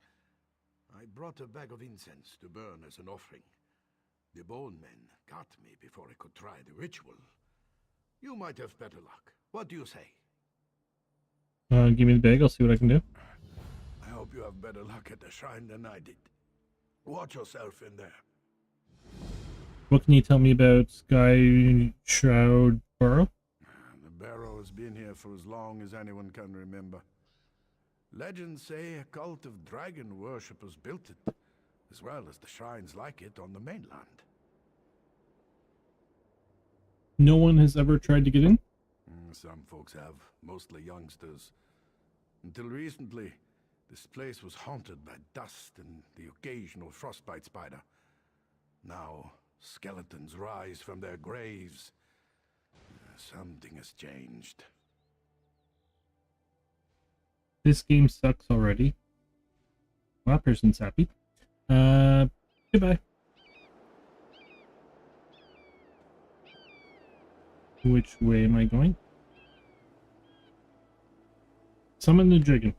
[SPEAKER 7] I brought a bag of incense to burn as an offering. The bone men got me before I could try the ritual. You might have better luck. What do you say?
[SPEAKER 1] Give me the bag, I'll see what I can do.
[SPEAKER 7] I hope you have better luck at the shrine than I did. Watch yourself in there.
[SPEAKER 1] What can you tell me about Sky Shroud Burrow?
[SPEAKER 7] The barrow has been here for as long as anyone can remember. Legends say a cult of dragon worshippers built it, as well as the shrines like it on the mainland.
[SPEAKER 1] No one has ever tried to get in?
[SPEAKER 7] Some folks have, mostly youngsters. Until recently, this place was haunted by dust and the occasional frostbite spider. Now, skeletons rise from their graves. Something has changed.
[SPEAKER 1] This game sucks already. Well, that person's happy. Goodbye. Which way am I going? Summon the dragon.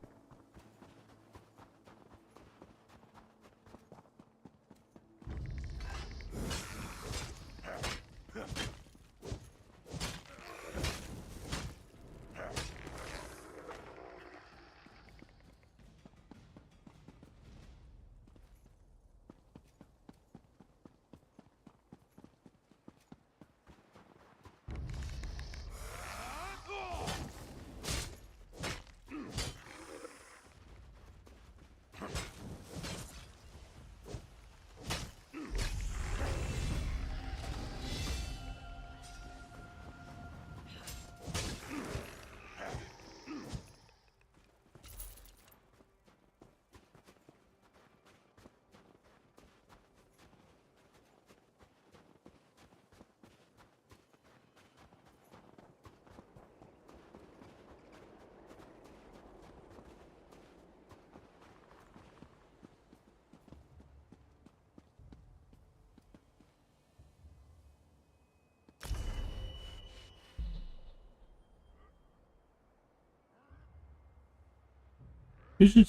[SPEAKER 1] You should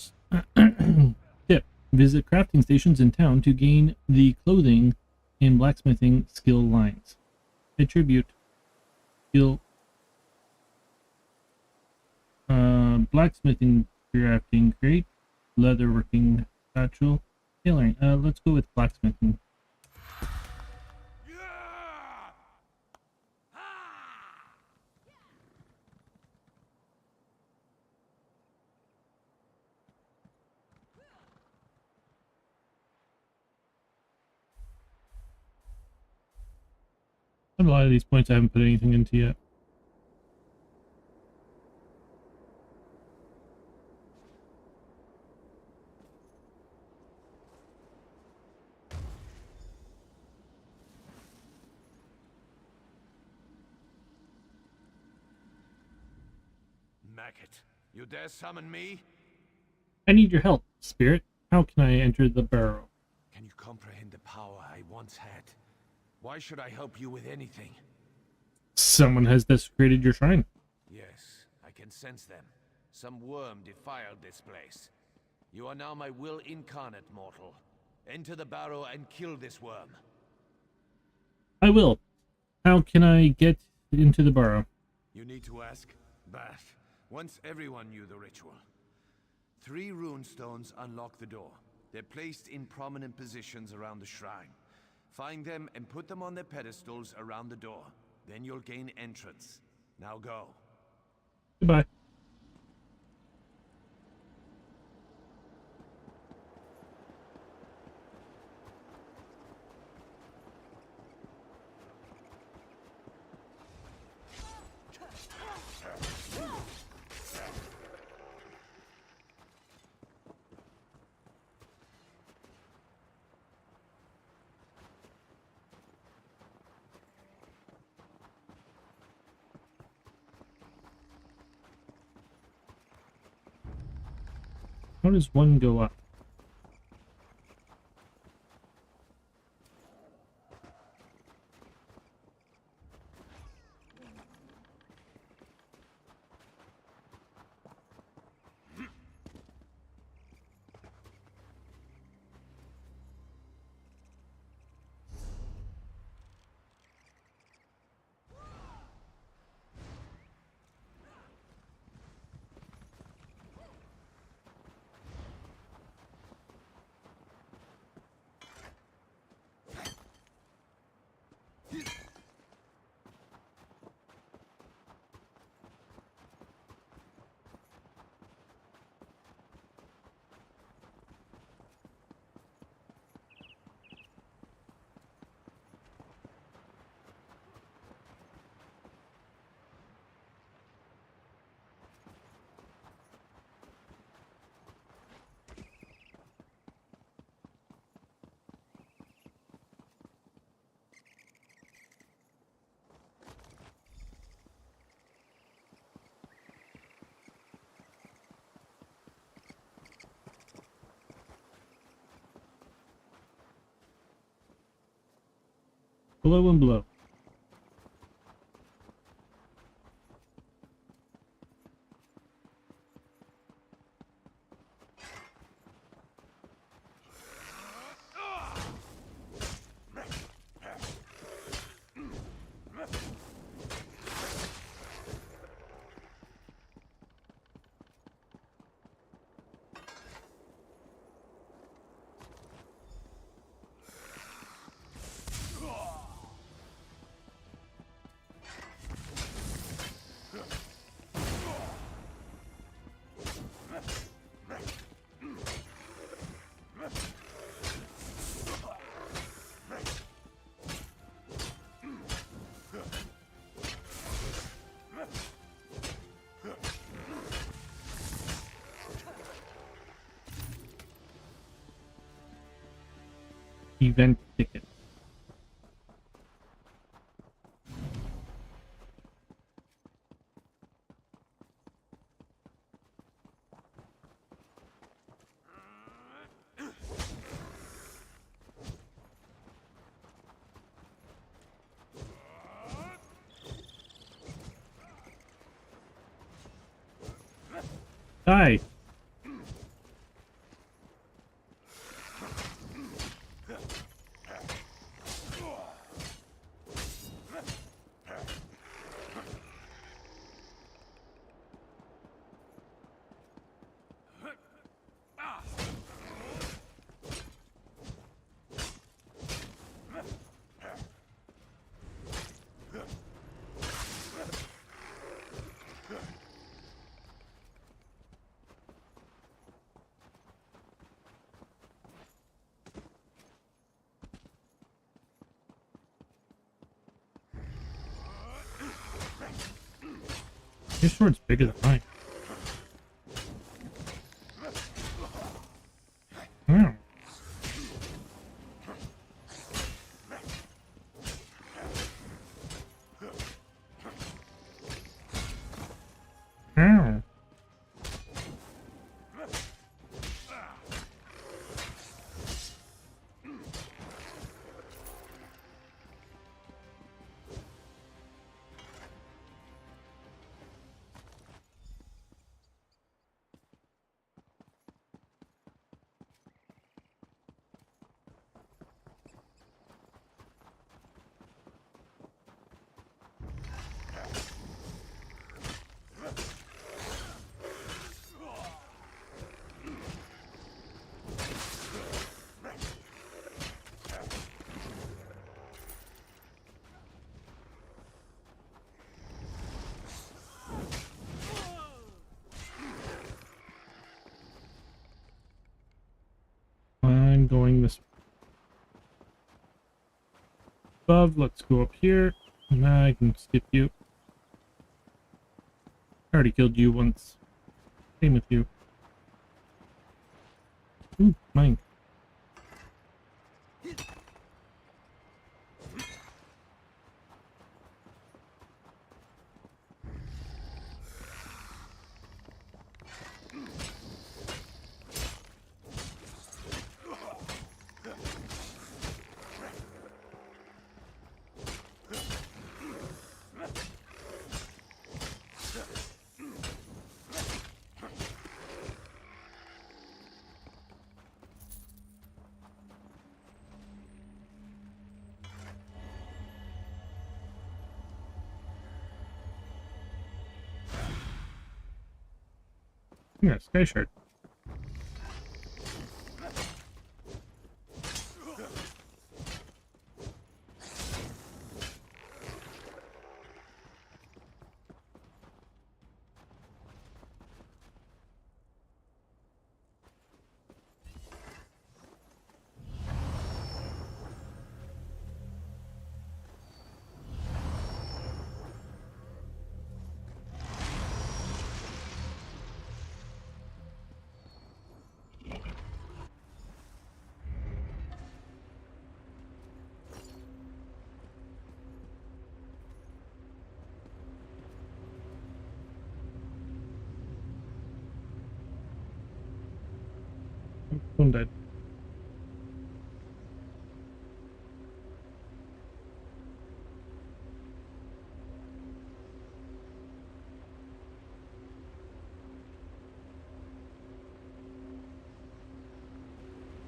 [SPEAKER 1] tip. Visit crafting stations in town to gain the clothing and blacksmithing skill lines. Attribute skill blacksmithing, crafting crate, leatherworking satchel, tailoring. Let's go with blacksmithing. A lot of these points I haven't put anything into yet.
[SPEAKER 6] Maggot, you dare summon me?
[SPEAKER 1] I need your help, Spirit. How can I enter the barrow?
[SPEAKER 6] Can you comprehend the power I once had? Why should I help you with anything?
[SPEAKER 1] Someone has desecrated your shrine.
[SPEAKER 6] Yes, I can sense them. Some worm defiled this place. You are now my will incarnate, mortal. Enter the barrow and kill this worm.
[SPEAKER 1] I will. How can I get into the barrow?
[SPEAKER 6] You need to ask? But once everyone knew the ritual. 3 rune stones unlock the door. They're placed in prominent positions around the shrine. Find them and put them on their pedestals around the door. Then you'll gain entrance. Now go.
[SPEAKER 1] Goodbye. How does one go up? Below and below. Event ticket. Die. Your sword's bigger than mine. Hmm. Hmm. I'm going this way. Above, let's go up here. Now I can skip you. I already killed you once. Same with you. Ooh, mine. Yeah, Sky Shard. One dead.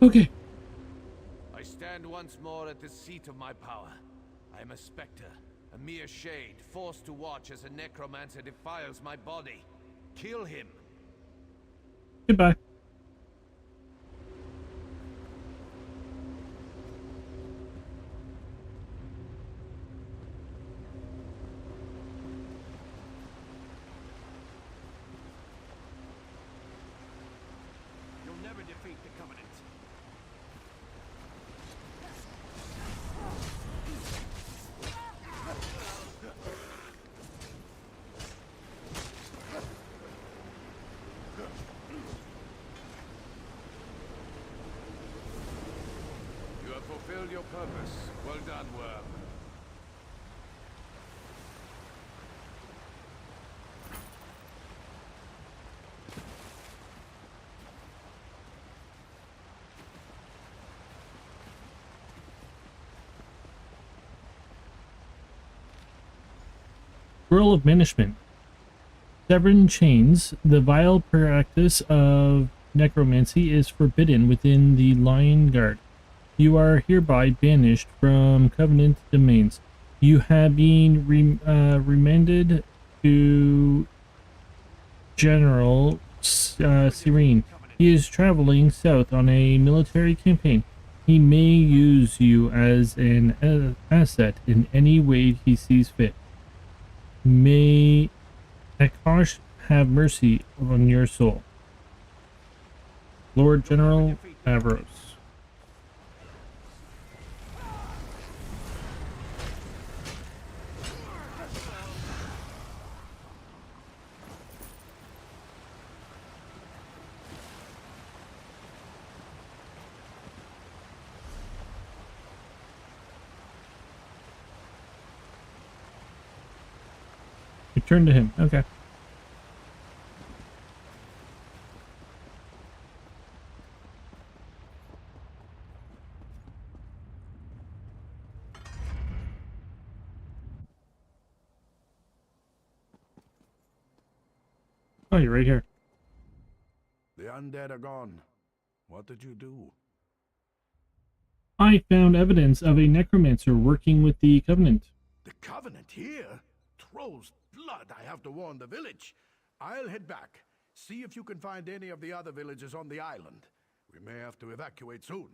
[SPEAKER 1] Okay.
[SPEAKER 6] I stand once more at the seat of my power. I am a spectre, a mere shade, forced to watch as a necromancer defiles my body. Kill him.
[SPEAKER 1] Goodbye.
[SPEAKER 12] You'll never defeat the Covenant.
[SPEAKER 6] You have fulfilled your purpose. Well done, Worm.
[SPEAKER 1] Rule of Banishment. Severn Chains. The vile practice of necromancy is forbidden within the Lion Guard. You are hereby banished from Covenant domains. You have been remanded to General Serene. He is traveling south on a military campaign. He may use you as an asset in any way he sees fit. May Akash have mercy on your soul. Lord General Avros. Return to him. Okay. Oh, you're right here.
[SPEAKER 5] The undead are gone. What did you do?
[SPEAKER 1] I found evidence of a necromancer working with the Covenant.
[SPEAKER 5] The Covenant here? Troll's blood, I have to warn the village. I'll head back. See if you can find any of the other villages on the island. We may have to evacuate soon.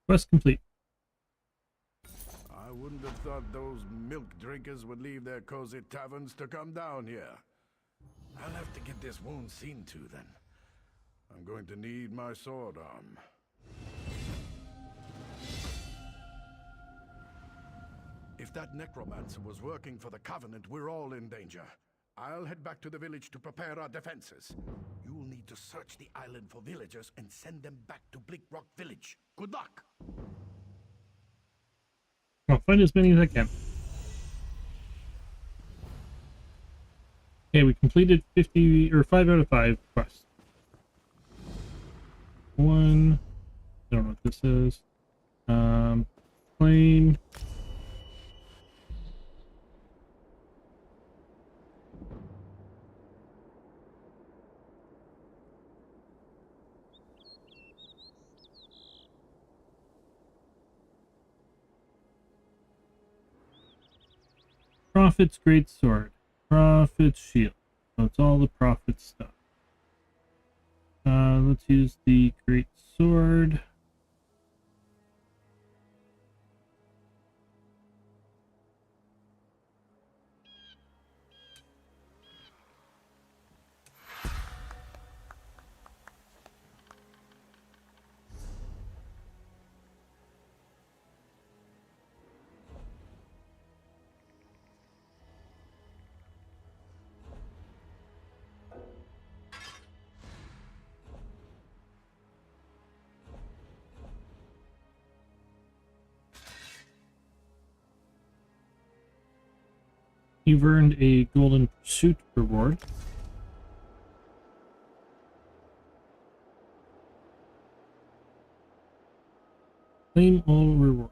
[SPEAKER 1] Quest complete.
[SPEAKER 5] I wouldn't have thought those milk drinkers would leave their cozy taverns to come down here. I'll have to get this wound seen to then. I'm going to need my sword arm. If that necromancer was working for the Covenant, we're all in danger. I'll head back to the village to prepare our defenses. You'll need to search the island for villagers and send them back to Bleak Rock Village. Good luck!
[SPEAKER 1] I'll find as many as I can. Okay, we completed 50 or 5 out of 5 quests. 1. I don't know what this is. Claim. Prophet's Great Sword. Prophet's Shield. So it's all the Prophet stuff. Let's use the Great Sword. You've earned a Golden Pursuit reward. Claim all rewards.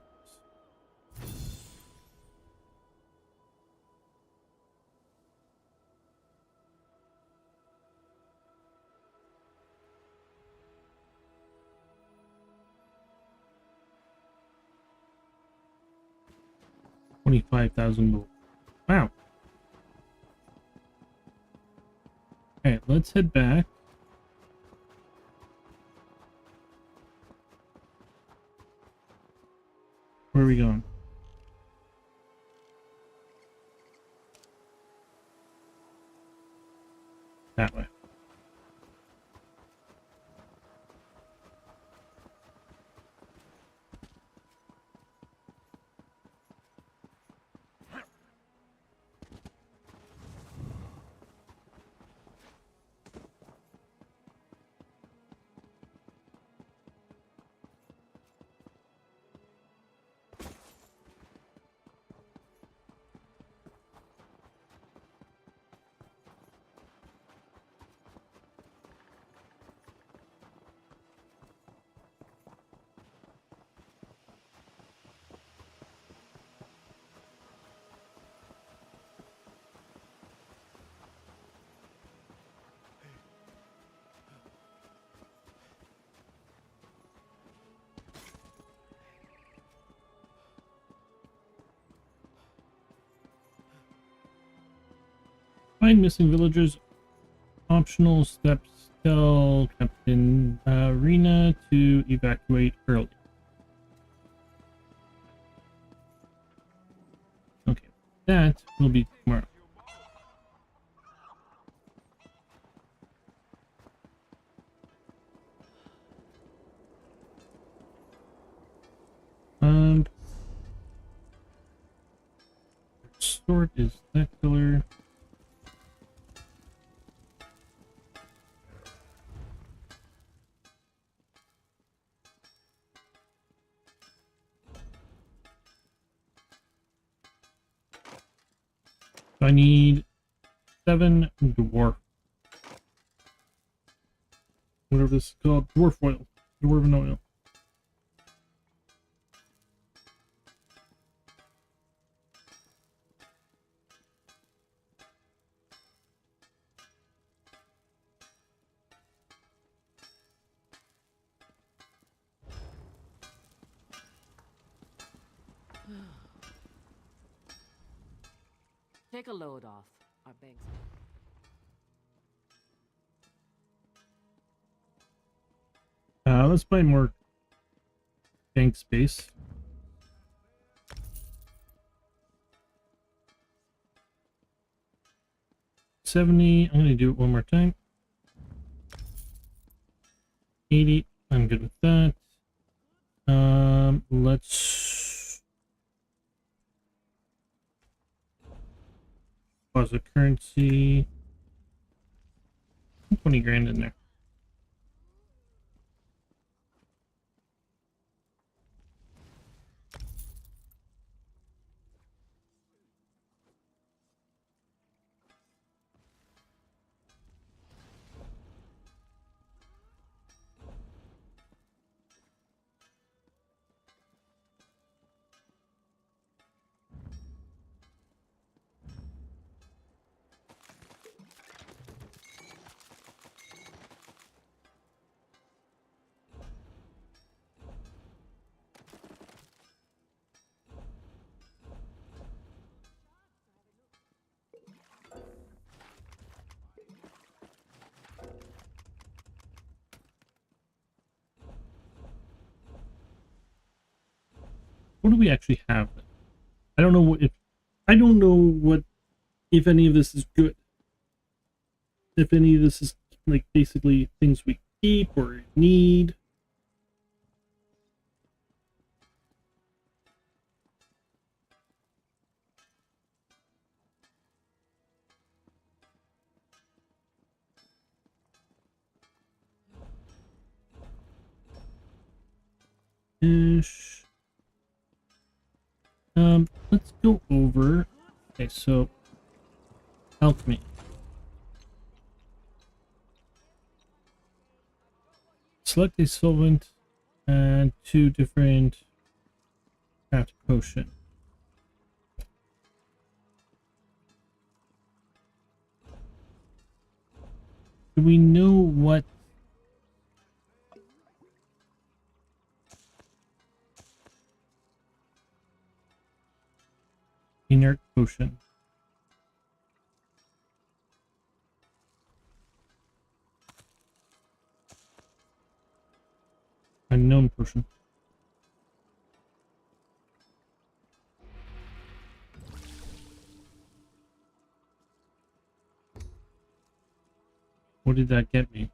[SPEAKER 1] $25,000 gold. Wow. Alright, let's head back. Where are we going? That way. Find missing villagers. Optional steps tell Captain Rena to evacuate early. Okay, that will be tomorrow. Sword is that color. So I need 7 dwarf. Whatever this is called. Dwarf oil. Dwarven oil.
[SPEAKER 13] Take a load off. Our banks.
[SPEAKER 1] Let's buy more bank space. $70. I'm gonna do it one more time. 80. I'm good with that. Let's pause the currency. 20 grand in there. What do we actually have? I don't know if if any of this is good. If any of this is like basically things we keep or need. Ish. Let's go over. Okay, so alchemy. Select a solvent and 2 different craft potion. Do we know what inert potion? Unknown potion. What did that get me?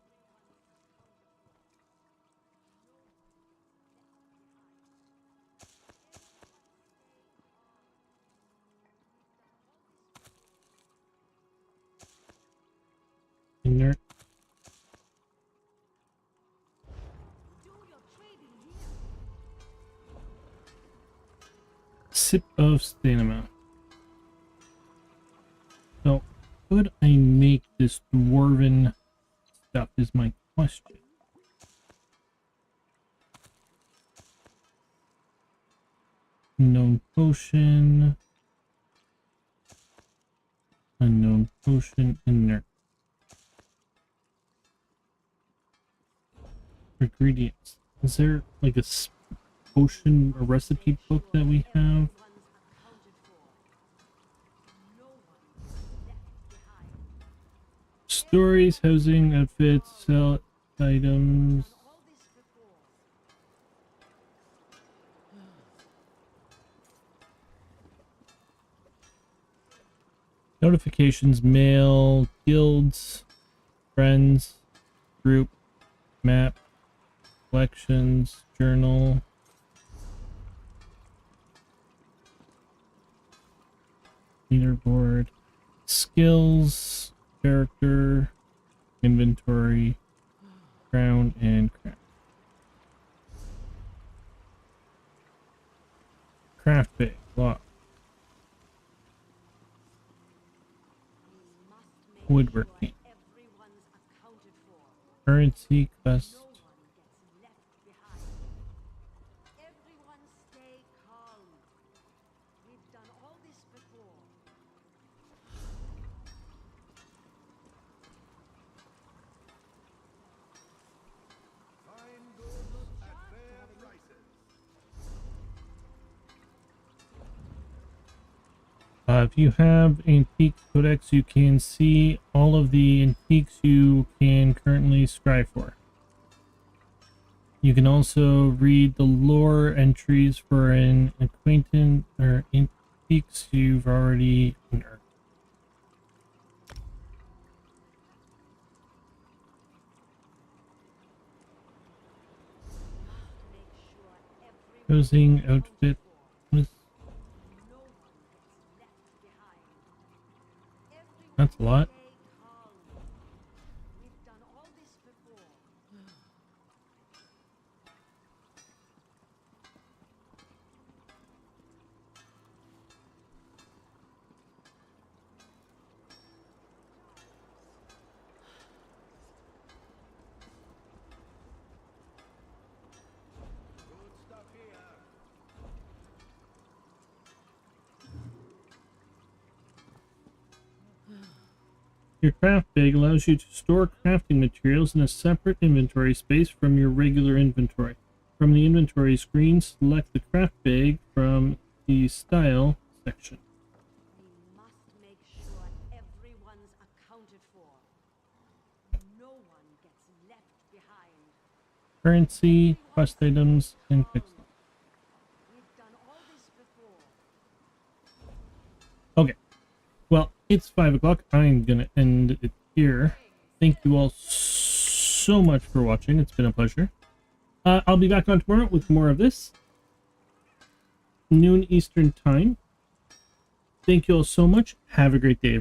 [SPEAKER 1] Inert. Sip of stamina. So, could I make this dwarven stuff is my question. Unknown potion. Unknown potion inert. Ingredients. Is there like a potion or recipe book that we have? Stories, housing, outfits, sell items. Notifications, mail, guilds, friends, group, map, collections, journal. Leaderboard, skills, character, inventory, crown, and craft. Craft bag, lock. woodworking. Currency quest.
[SPEAKER 10] Everyone stay calm. We've done all this before.
[SPEAKER 5] Fine goods at fair prices.
[SPEAKER 1] If you have Antique Codex, you can see all of the antiques you can currently scry for. You can also read the lore entries for an acquaintance or antiques you've already unearthed. Posing outfit with. That's a lot.
[SPEAKER 10] We've done all this before.
[SPEAKER 5] Good stuff here.
[SPEAKER 1] Your craft bag allows you to store crafting materials in a separate inventory space from your regular inventory. From the inventory screen, select the craft bag from the style section.
[SPEAKER 10] We must make sure everyone's accounted for. No one gets left behind.
[SPEAKER 1] Currency, quest items, and quick stop.
[SPEAKER 10] We've done all this before.
[SPEAKER 1] Okay. Well, it's 5 o'clock. I'm going to end it here. Thank you all so much for watching. It's been a pleasure. I'll be back on tomorrow with more of this. Noon Eastern Time. Thank you all so much. Have a great day.